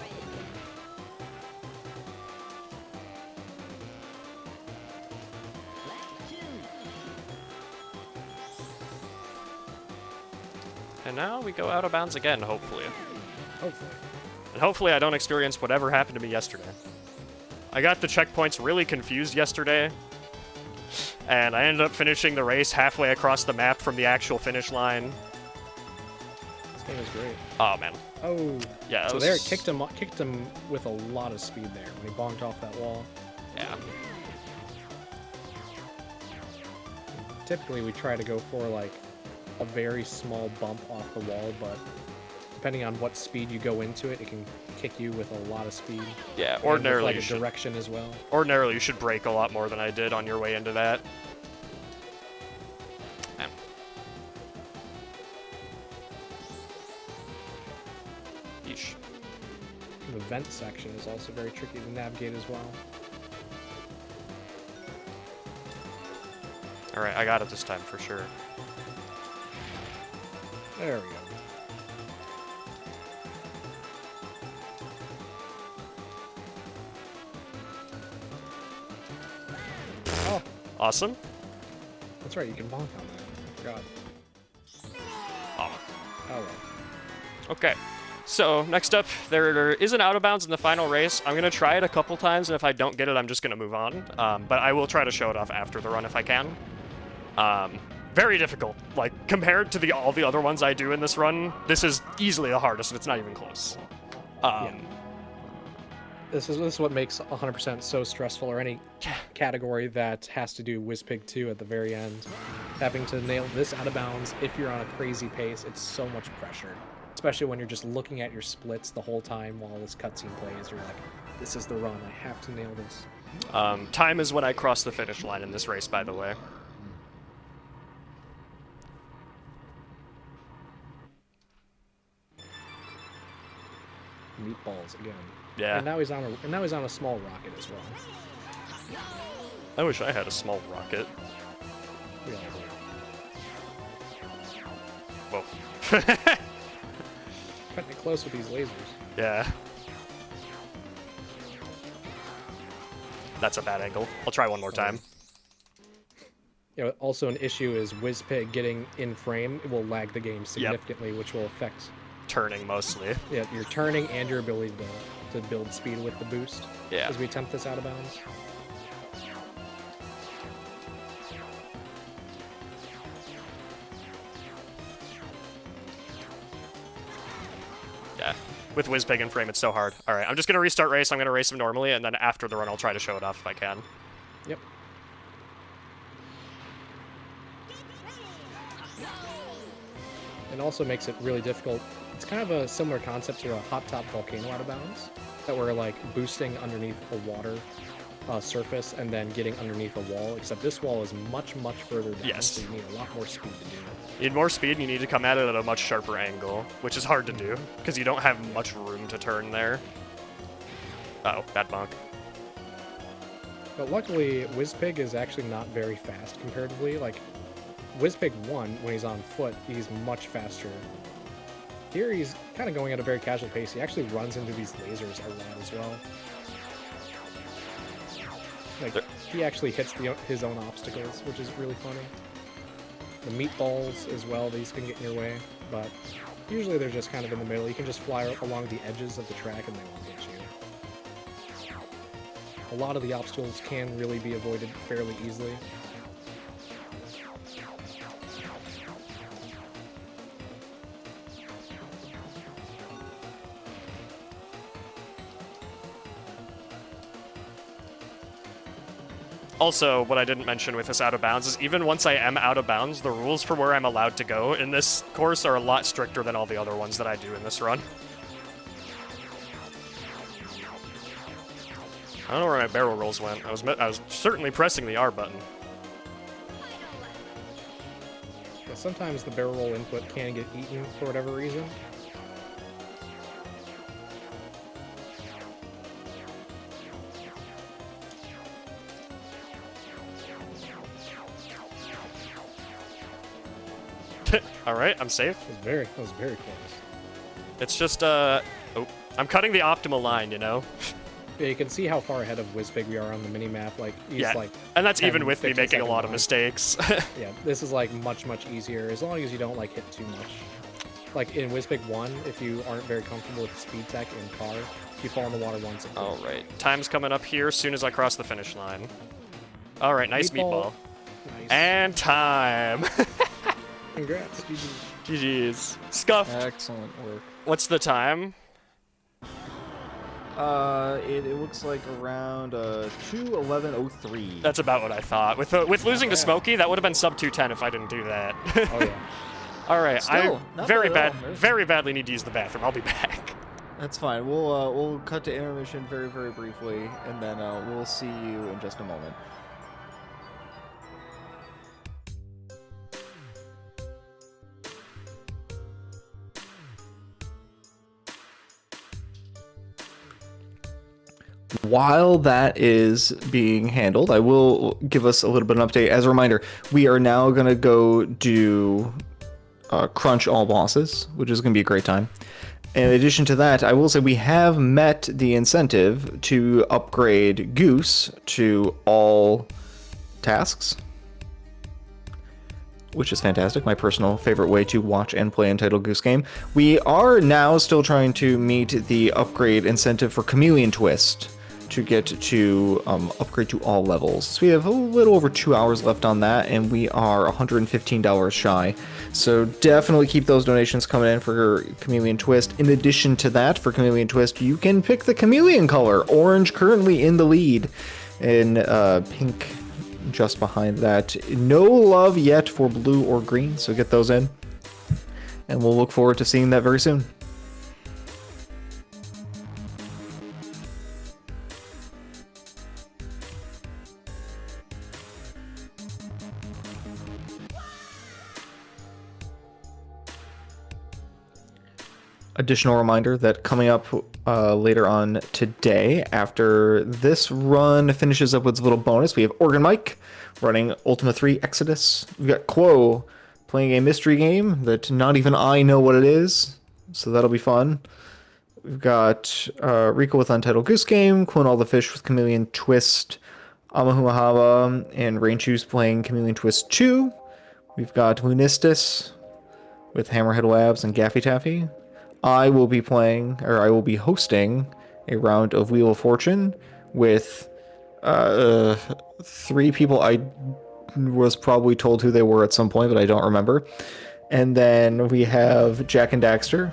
And now we go out of bounds again, hopefully. Hopefully. And hopefully I don't experience whatever happened to me yesterday. I got the checkpoints really confused yesterday, and I ended up finishing the race halfway across the map from the actual finish line. This game is great. Oh, man. Oh. Yeah, So there it kicked him with a lot of speed there when he bonked off that wall. Yeah. Typically we try to go for like a very small bump off the wall, but depending on what speed you go into it, it can kick you with a lot of speed. Yeah, And ordinarily with, you like, a should. direction as well. Ordinarily, you should brake a lot more than I did on your way into that. Man. Yeesh. The vent section is also very tricky to navigate as well. Alright, I got it this time for sure. There we go. Oh, Awesome. that's right, you can bonk on that. I forgot. Oh. Oh well. Okay. So, next up, there is an out of bounds in the final race. I'm going to try it a couple times, and if I don't get it, I'm just going to move on. But I will try to show it off after the run if I can. Very difficult. Like, compared to all the other ones I do in this run, this is easily the hardest, and it's not even close. Yeah. This is what makes 100% so stressful, or any category that has to do WizPig 2 at the very end. Having to nail this out of bounds, if you're on a crazy pace, it's so much pressure. Especially when you're just looking at your splits the whole time while this cutscene plays. You're like, this is the run, I have to nail this. Time is when I cross the finish line in this race, by the way. Meatballs again. Yeah. And now he's on a small rocket as well. I wish I had a small rocket. We all do. Whoa. Cutting it close with these lasers. Yeah. That's a bad angle. I'll try one more time. You know, also an issue is WizPig getting in frame. It will lag the game significantly, which will affect Turning mostly. your turning and your ability to build speed with the boost Yeah. as we attempt this out of bounds. Yeah. With Whizpig in frame, it's so hard. All right, I'm just going to restart race. I'm going to race him normally, and then after the run, I'll try to show it off if I can. Yep. It also makes it really difficult. It's kind of a similar concept to a hot top volcano out of bounds, that we're like boosting underneath a water surface and then getting underneath a wall, except this wall is much, much further down, Yes. so you need a lot more speed to do it. You need more speed, and you need to come at it at a much sharper angle, which is hard to do, because you don't have much room to turn there. Uh-oh, bad bonk. But luckily, WizPig is actually not very fast comparatively. Like, WizPig 1, when he's on foot, he's much faster. Here, he's kind of going at a very casual pace. He actually runs into these lasers a lot as well. Like, he actually hits his own obstacles, which is really funny. The meatballs as well, these can get in your way, but usually they're just kind of in the middle. You can just fly along the edges of the track and they won't get you. A lot of the obstacles can really be avoided fairly easily. Also, what I didn't mention with this out of bounds is even once I am out of bounds, the rules for where I'm allowed to go in this course are a lot stricter than all the other ones that I do in this run. I don't know where my barrel rolls went. I was certainly pressing the R button. Yeah, sometimes the barrel roll input can get eaten for whatever reason. Alright, I'm safe. That was very close. It's just, oh, I'm cutting the optimal line, you know? Yeah, you can see how far ahead of WizPig we are on the mini-map. Like, he's Yeah, like... and that's 10, even with me 15 making a lot of seconds mistakes. Yeah, this is like much, much easier, as long as you don't like hit too much. Like in WizPig 1, if you aren't very comfortable with speed tech in car, you fall in the water once. Alright, time's coming up here as soon as I cross the finish line. Alright, nice meatball. Nice. And time! Congrats, GG. GG's. Scuffed. Excellent work. What's the time? It looks like around 2:11:03. That's about what I thought. With losing to Smokey, that would have been sub 210 if I didn't do that. Oh yeah. Alright, Still, I not very bad at all. very badly need to use the bathroom. I'll be back. That's fine. We'll cut to intermission very, very briefly, and then we'll see you in just a moment. While that is being handled, I will give us a little bit of an update. As a reminder, we are now going to go do crunch all bosses, which is going to be a great time. In addition to that, I will say we have met the incentive to upgrade Goose to all tasks, which is fantastic. My personal favorite way to watch and play Entitled Goose Game. We are now still trying to meet the upgrade incentive for Chameleon Twist to get to upgrade to all levels. So we have a little over 2 hours left on that, and we are $115 shy. So definitely keep those donations coming in for Chameleon Twist. In addition to that, for Chameleon Twist, you can pick the chameleon color. Orange currently in the lead, and pink just behind that. No love yet for blue or green, so get those in. And we'll look forward to seeing that very soon. Additional reminder that coming up later on today, after this run finishes up with a little bonus, we have Organ Mike running Ultima 3 Exodus. We've got Quo playing a mystery game that not even I know what it is, so that'll be fun. We've got Rico with Untitled Goose Game, Quinn All the Fish with Chameleon Twist. Amahumahaba and Rainchew's playing Chameleon Twist 2. We've got Lunistis with Hammerhead Labs and Gaffy Taffy. I will be hosting a round of Wheel of Fortune with 3 people I was probably told who they were at some point, but I don't remember. And then we have Jack and Daxter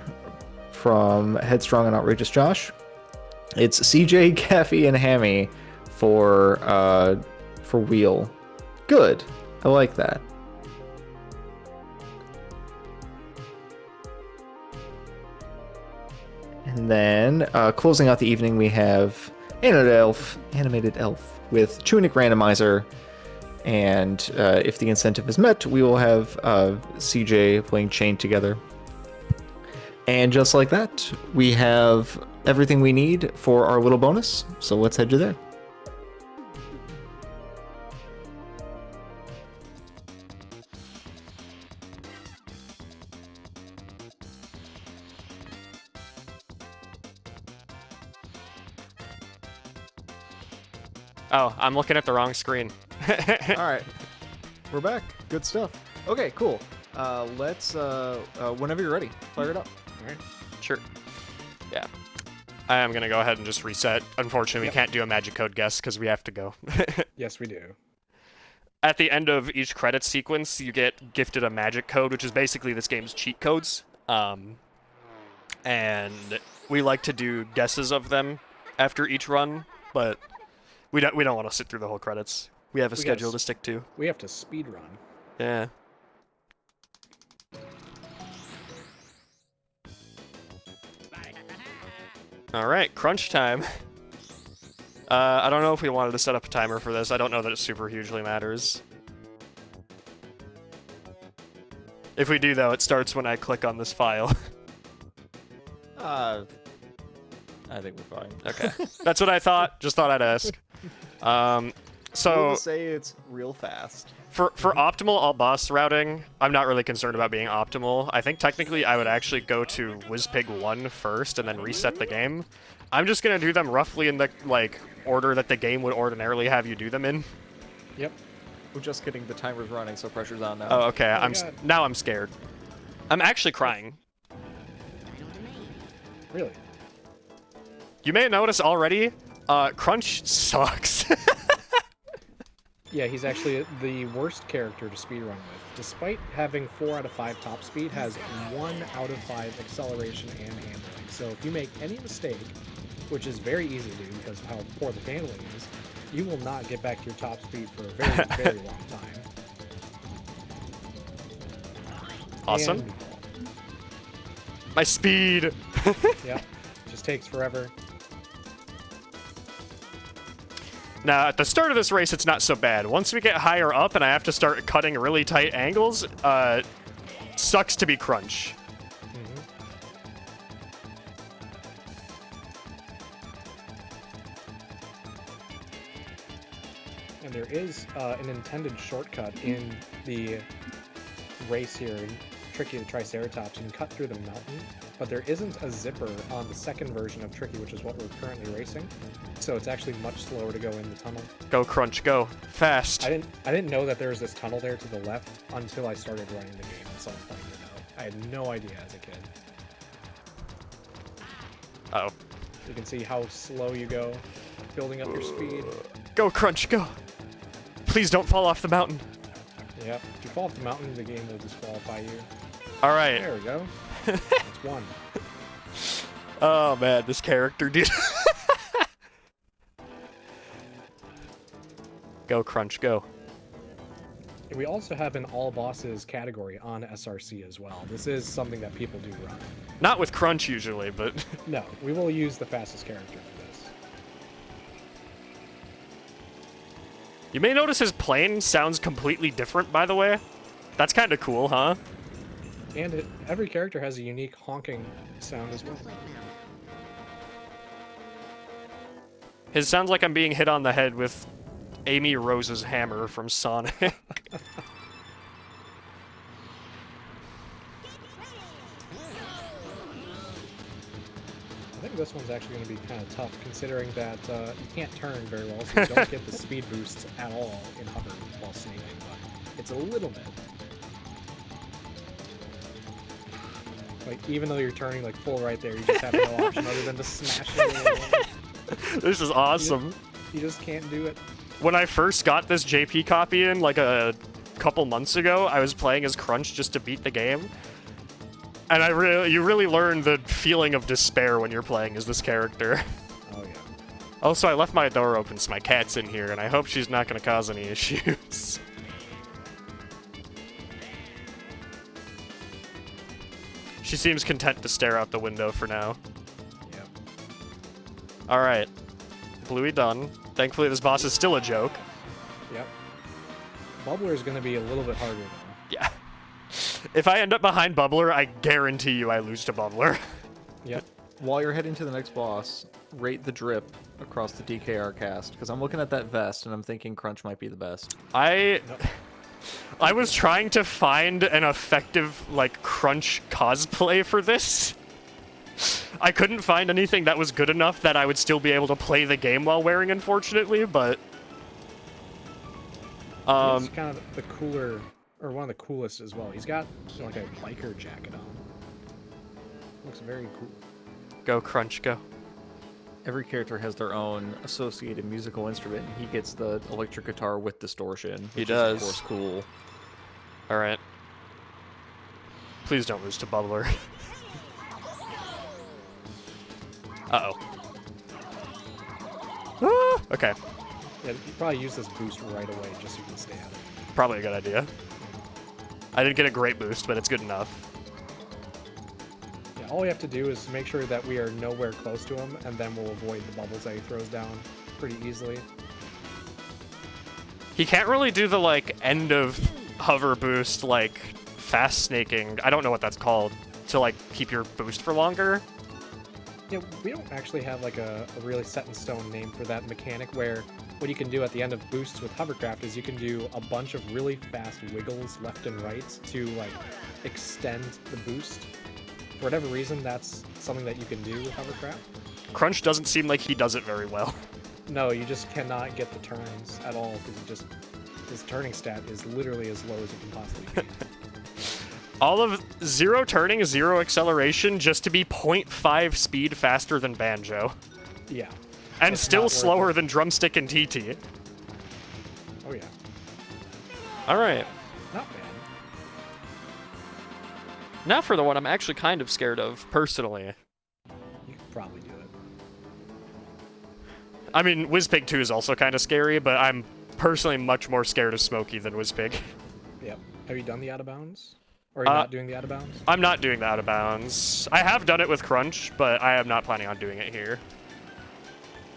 from Headstrong and Outrageous Josh. It's CJ, Gaffy, and Hammy for Wheel. Good. I like that. And then closing out the evening, we have Animated Elf with Tunic Randomizer. And if the incentive is met, we will have CJ playing Chain together. And just like that, we have everything we need for our little bonus. So let's head to there. Oh, I'm looking at the wrong screen. All right, we're back. Good stuff. Okay, cool. Let's whenever you're ready, fire it up. All right. Sure. Yeah. I am going to go ahead and just reset. Unfortunately, we can't do a magic code guess because we have to go. Yes, we do. At the end of each credit sequence, you get gifted a magic code, which is basically this game's cheat codes. And we like to do guesses of them after each run, but we don't want to sit through the whole credits. We have a schedule to stick to. We have to speed run. Yeah. All right, crunch time. I don't know if we wanted to set up a timer for this. I don't know that it super hugely matters. If we do, though, it starts when I click on this file. I think we're fine. Okay, that's what I thought. Just thought I'd ask. So we'll say it's real fast. For optimal all boss routing, I'm not really concerned about being optimal. I think technically I would actually go to Wizpig 1 first and then reset the game. I'm just gonna do them roughly in the order that the game would ordinarily have you do them in. Yep. We're just kidding. The timer's running, so pressure's on now. Oh, okay. Oh, now I'm scared. I'm actually crying. Really? You may have noticed already. Crunch sucks. Yeah, he's actually the worst character to speedrun with. Despite having 4 out of 5 top speed, has 1 out of 5 acceleration and handling. So if you make any mistake, which is very easy to do because of how poor the handling is, you will not get back to your top speed for a very, very long time. Awesome. And, my speed. yeah, just takes forever. Now, at the start of this race, it's not so bad. Once we get higher up and I have to start cutting really tight angles, sucks to be Crunch. And there is an intended shortcut in the race here in Tricky the Triceratops. You can cut through the mountain, but there isn't a zipper on the second version of Tricky, which is what we're currently racing. So it's actually much slower to go in the tunnel. Go, Crunch, go. Fast. I didn't know that there was this tunnel there to the left until I started running the game and someone pointed it out. I had no idea as a kid. Uh-oh. You can see how slow you go, building up your speed. Go, Crunch, go. Please don't fall off the mountain. Yep. If you fall off the mountain, the game will disqualify you. All right. There we go. That's 1. Oh, man, this character, dude. Go, Crunch, go. And we also have an all bosses category on SRC as well. This is something that people do run. Not with Crunch usually, but... No, we will use the fastest character for this. You may notice his plane sounds completely different, by the way. That's kind of cool, huh? And every character has a unique honking sound as well. His sounds like I'm being hit on the head with Amy Rose's hammer from Sonic. I think this one's actually going to be kind of tough, considering that you can't turn very well, so you don't get the speed boosts at all in hover while snaking, but it's a little bit. Like, even though you're turning like full right there, you just have no option other than to smash it. This is awesome. You just can't do it. When I first got this JP copy in, like a couple months ago, I was playing as Crunch just to beat the game. And you really learn the feeling of despair when you're playing as this character. Oh, yeah. Also, I left my door open so my cat's in here, and I hope she's not going to cause any issues. She seems content to stare out the window for now. Yep. Alright. Bluey done. Thankfully, this boss is still a joke. Yep. Bubbler is going to be a little bit harder, though. Yeah. If I end up behind Bubbler, I guarantee you I lose to Bubbler. Yep. While you're heading to the next boss, rate the drip across the DKR cast, because I'm looking at that vest and I'm thinking Crunch might be the best. I was trying to find an effective, like, Crunch cosplay for this. I couldn't find anything that was good enough that I would still be able to play the game while wearing, unfortunately, but... It's kind of the cooler, or one of the coolest as well. He's got, you know, like a biker jacket on. Looks very cool. Go, Crunch, go. Every character has their own associated musical instrument, and he gets the electric guitar with distortion. He which does. Is, of course, cool. Alright. Please don't lose to Bubbler. Uh-oh. Ah, okay. Yeah, you probably use this boost right away just so you can stay at it. Probably a good idea. I didn't get a great boost, but it's good enough. Yeah, all we have to do is make sure that we are nowhere close to him, and then we'll avoid the bubbles that he throws down pretty easily. He can't really do the, like, end of hover boost, like, fast snaking. I don't know what that's called. To, like, keep your boost for longer. Yeah, we don't actually have, like, a really set-in-stone name for that mechanic where what you can do at the end of boosts with hovercraft is you can do a bunch of really fast wiggles left and right to, like, extend the boost. For whatever reason, that's something that you can do with hovercraft. Crunch doesn't seem like he does it very well. No, you just cannot get the turns at all because his turning stat is literally as low as it can possibly be. All of 0 turning, 0 acceleration, just to be 0.5 speed faster than Banjo. Yeah. And It's still not worth slower it. than Drumstick and TT. Oh yeah. Alright. Not bad. Now for the one I'm actually kind of scared of, personally. You could probably do it. I mean, Wizpig 2 is also kind of scary, but I'm personally much more scared of Smokey than Wizpig. Yep. Have you done the out of bounds? Or are you not doing the out of bounds? I'm not doing the out of bounds. I have done it with Crunch, but I am not planning on doing it here.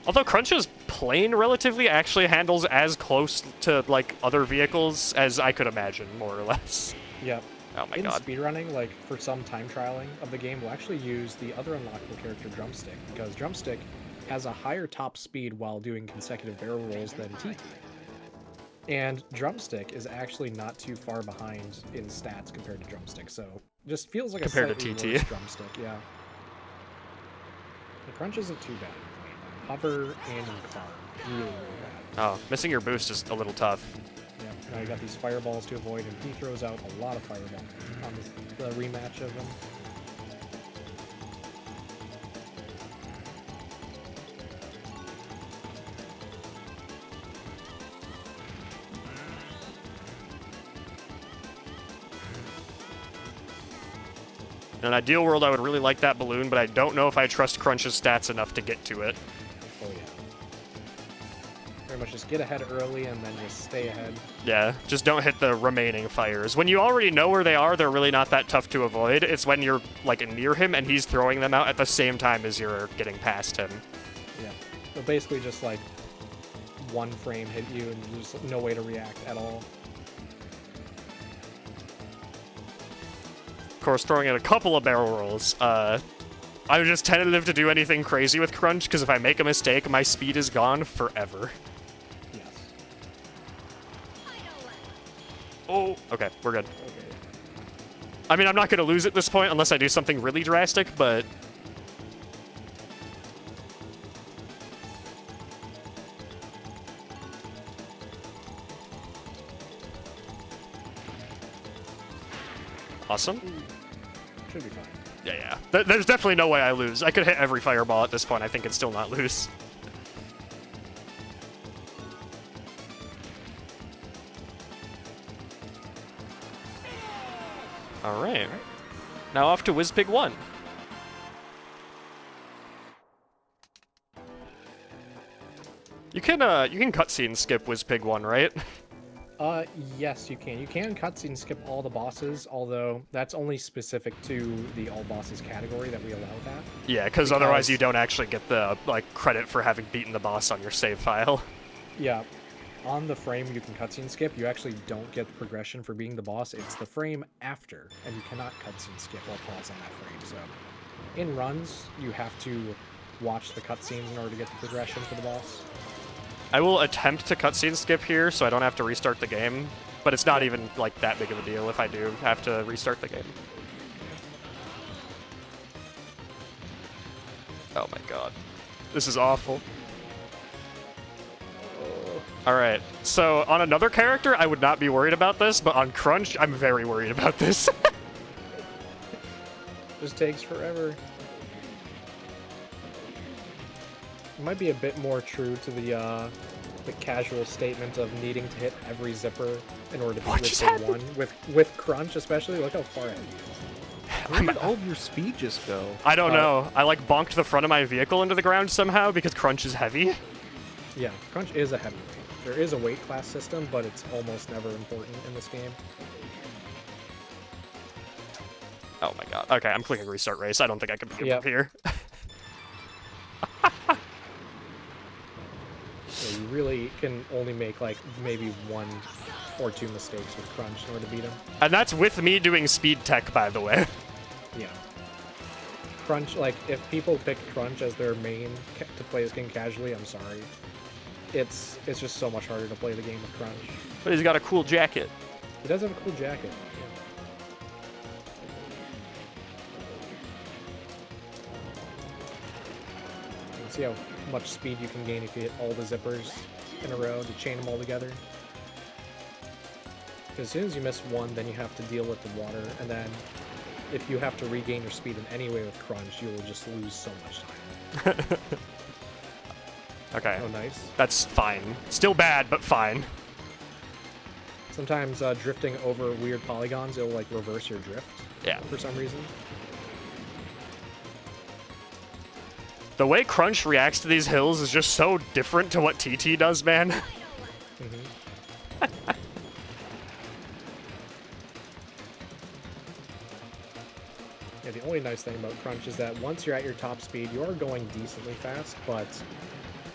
Although Crunch's plane relatively actually handles as close to, like, other vehicles as I could imagine, more or less. Yep. Oh my In god. speedrunning, like, for some time trialing of the game, we'll actually use the other unlockable character, Drumstick, because Drumstick has a higher top speed while doing consecutive barrel rolls than TT. And Drumstick is actually not too far behind in stats compared to Drumstick, so just feels like Compared a to slightly TT. worse Drumstick, yeah. The Crunch isn't too bad. Hover and in car, really, really bad. Oh, missing your boost is a little tough. Yeah, now you got these fireballs to avoid, and he throws out a lot of fireballs on the rematch of them. In an ideal world, I would really like that balloon, but I don't know if I trust Crunch's stats enough to get to it. Oh yeah. Very much just get ahead early and then just stay ahead. Yeah, just don't hit the remaining fires. When you already know where they are, they're really not that tough to avoid. It's when you're, like, near him and he's throwing them out at the same time as you're getting past him. Yeah. So basically just like one frame hit you and there's no way to react at all. Of course, throwing in a couple of barrel rolls. I'm just tentative to do anything crazy with Crunch, because if I make a mistake, my speed is gone forever. Yes. Oh, okay, we're good. Okay. I mean, I'm not going to lose at this point unless I do something really drastic, but... Awesome. Should be fine. Yeah. There's definitely no way I lose. I could hit every fireball at this point. I think and still not lose. All right. Now off to Wizpig 1. You can cutscene skip Wizpig 1, right? Yes, you can. You can cutscene skip all the bosses, although that's only specific to the all bosses category that we allow that. Yeah, because otherwise you don't actually get the credit for having beaten the boss on your save file. Yeah. On the frame you can cutscene skip, you actually don't get the progression for being the boss. It's the frame after, and you cannot cutscene skip or pause on that frame. So, in runs, you have to watch the cutscenes in order to get the progression for the boss. I will attempt to cutscene skip here, so I don't have to restart the game. But it's not even that big of a deal if I do have to restart the game. Oh my god, this is awful. Alright, so on another character, I would not be worried about this, but on Crunch, I'm very worried about this. Just takes forever. It might be a bit more true to the casual statement of needing to hit every zipper in order to beat Wizpig 1. With Crunch, especially, look how far ahead he is. Where did all of your speed just go? I don't know. I bonked the front of my vehicle into the ground somehow because Crunch is heavy. Yeah, Crunch is a heavyweight. There is a weight class system, but it's almost never important in this game. Oh my god. Okay, I'm clicking restart race. I don't think I can beat him from here. Yeah, you really can only make maybe 1 or 2 mistakes with Crunch in order to beat him. And that's with me doing speed tech, by the way. Yeah. Crunch, if people pick Crunch as their main to play this game casually, I'm sorry. It's just so much harder to play the game with Crunch. But he's got a cool jacket. He does have a cool jacket. Yeah. You can see how much speed you can gain if you hit all the zippers in a row to chain them all together. Because as soon as you miss one, then you have to deal with the water, and then if you have to regain your speed in any way with Crunch, you will just lose so much time. Okay. Oh, nice. That's fine. Still bad, but fine. Sometimes drifting over weird polygons, it'll reverse your drift. Yeah. For some reason. The way Crunch reacts to these hills is just so different to what TT does, man. Mm-hmm. Yeah, the only nice thing about Crunch is that once you're at your top speed, you are going decently fast, but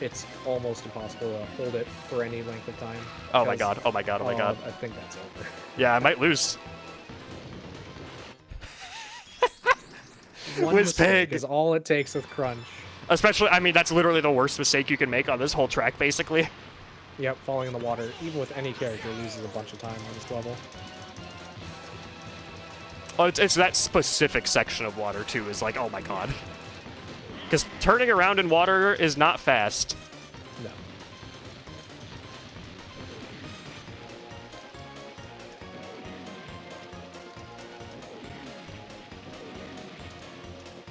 it's almost impossible to hold it for any length of time. Oh my god, oh my god, oh my god. I think that's over. Yeah, I might lose. One mistake Wizpig is all it takes with Crunch. Especially, I mean, that's literally the worst mistake you can make on this whole track, basically. Yep, falling in the water, even with any character, loses a bunch of time on this level. Oh, it's that specific section of water, too, is oh my god. Because turning around in water is not fast. No.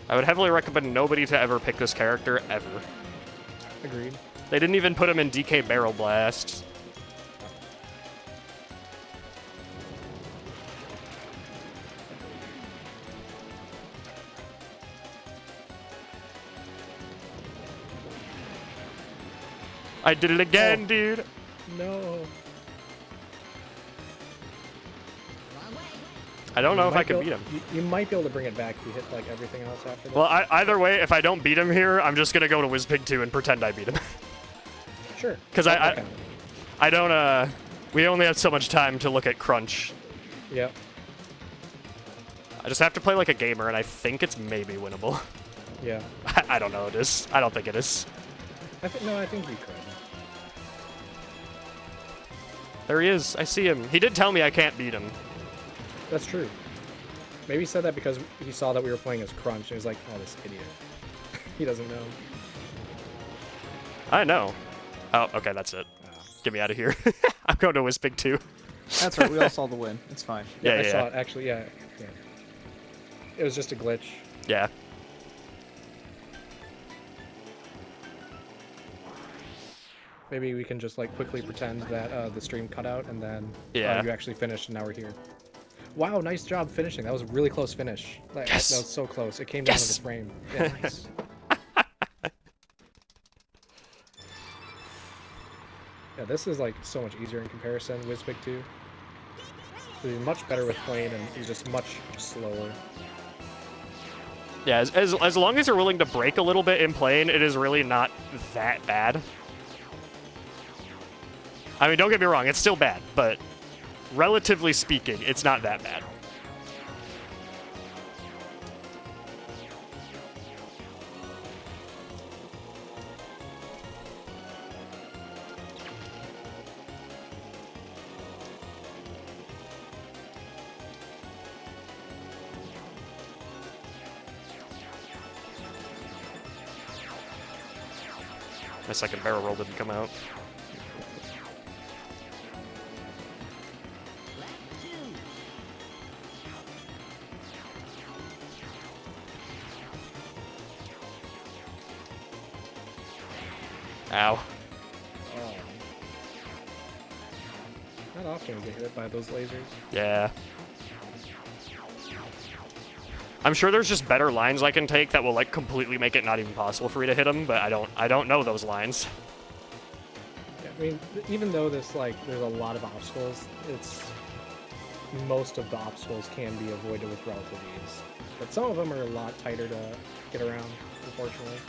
I would heavily recommend nobody to ever pick this character, ever. Agreed. They didn't even put him in DK Barrel Blast. I did it again, dude. No. I don't know if I can beat him. You might be able to bring it back if you hit everything else after that. Well, either way, if I don't beat him here, I'm just gonna go to Wizpig 2 and pretend I beat him. Sure. Because I don't, we only have so much time to look at Crunch. Yep. I just have to play like a gamer, and I think it's maybe winnable. Yeah. I don't know it is. I don't think it is. I think you could. There he is. I see him. He did tell me I can't beat him. That's true. Maybe he said that because he saw that we were playing as Crunch, and he was like, oh, this idiot. He doesn't know. I know. Oh, okay, that's it. Get me out of here. I'm going to Wizpig 2. That's right, we all saw the win. It's fine. Yeah, I saw it, actually, yeah. It was just a glitch. Yeah. Maybe we can just like quickly pretend that the stream cut out and then Yeah. you actually finished and now we're here. Wow, nice job finishing. That was a really close finish. Yes. That was so close. It came down to Yes. the frame. Yeah, nice. Yeah, this is like so much easier in comparison. Wizpig 2. He's much better with plane and he's just much slower. Yeah, as long as you're willing to break a little bit in plane, it is really not that bad. I mean, don't get me wrong, it's still bad, but relatively speaking, it's not that bad. My second barrel roll didn't come out. Ow. Oh. Not often we get hit by those lasers. Yeah. I'm sure there's just better lines I can take that will like completely make it not even possible for me to hit them, but I don't know those lines. Yeah, I mean, even though there's a lot of obstacles, most of the obstacles can be avoided with relative ease. But some of them are a lot tighter to get around, unfortunately.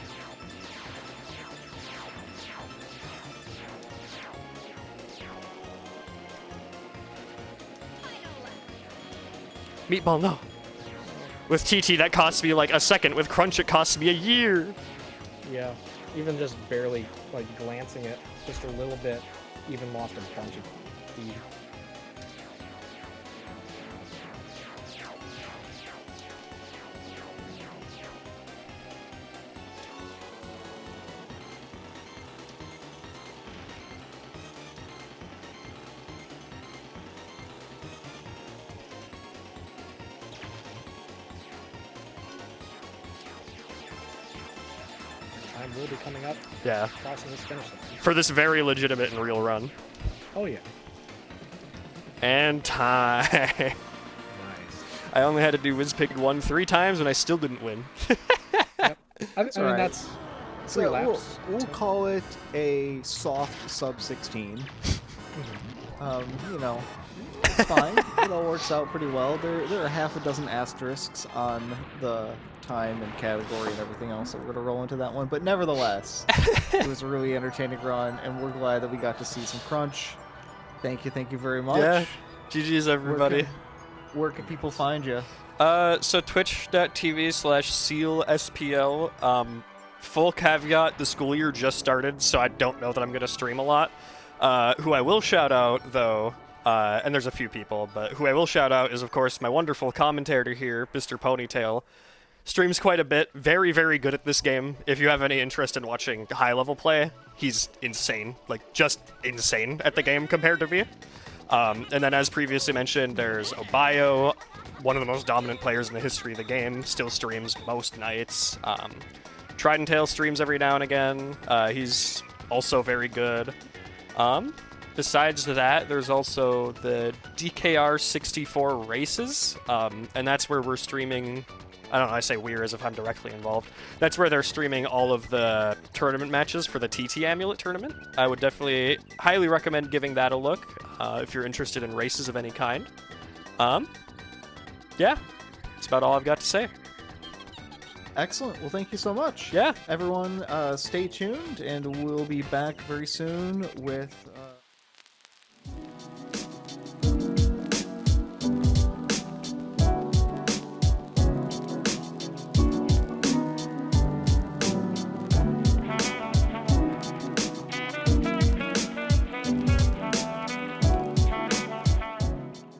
Meatball, no. With TT, that costs me like a second. With Crunch, it costs me a year. Yeah, even just barely like glancing it just a little bit, even lost a bunch of speed. Time will be coming up, Yeah. crossing this finish line. For this very legitimate and real run. Oh yeah, And time. nice. I only had to do Wizpig 1 3 times, and I still didn't win. Yep. I mean, alright. that's So 3 we'll, laps. we'll call it a soft sub 16. You know, it's fine. It all works out pretty well. There are half a dozen asterisks on the time and category and everything else that we're gonna roll into that one. But nevertheless, it was a really entertaining run, and we're glad that we got to see some crunch. Thank you very much. Yeah. GG's, everybody. Where can people find you? So twitch.tv/SealSPL. Full caveat, the school year just started, so I don't know that I'm going to stream a lot. Who I will shout out, though, and there's a few people, but who I will shout out is, of course, my wonderful commentator here, Mr. Ponytail. Streams quite a bit, very, very good at this game. If you have any interest in watching high-level play, he's insane. Like, just insane at the game compared to me. And then, as previously mentioned, there's Obayo, one of the most dominant players in the history of the game, still streams most nights. Trident Tail streams every now and again. He's also very good. Besides that, there's also the DKR 64 races, and that's where we're streaming. I don't know, I say we're as if I'm directly involved. That's where they're streaming all of the tournament matches for the TT Amulet tournament. I would definitely highly recommend giving that a look if you're interested in races of any kind. Yeah, that's about all I've got to say. Excellent. Well, thank you so much. Yeah. Everyone, stay tuned, and we'll be back very soon with...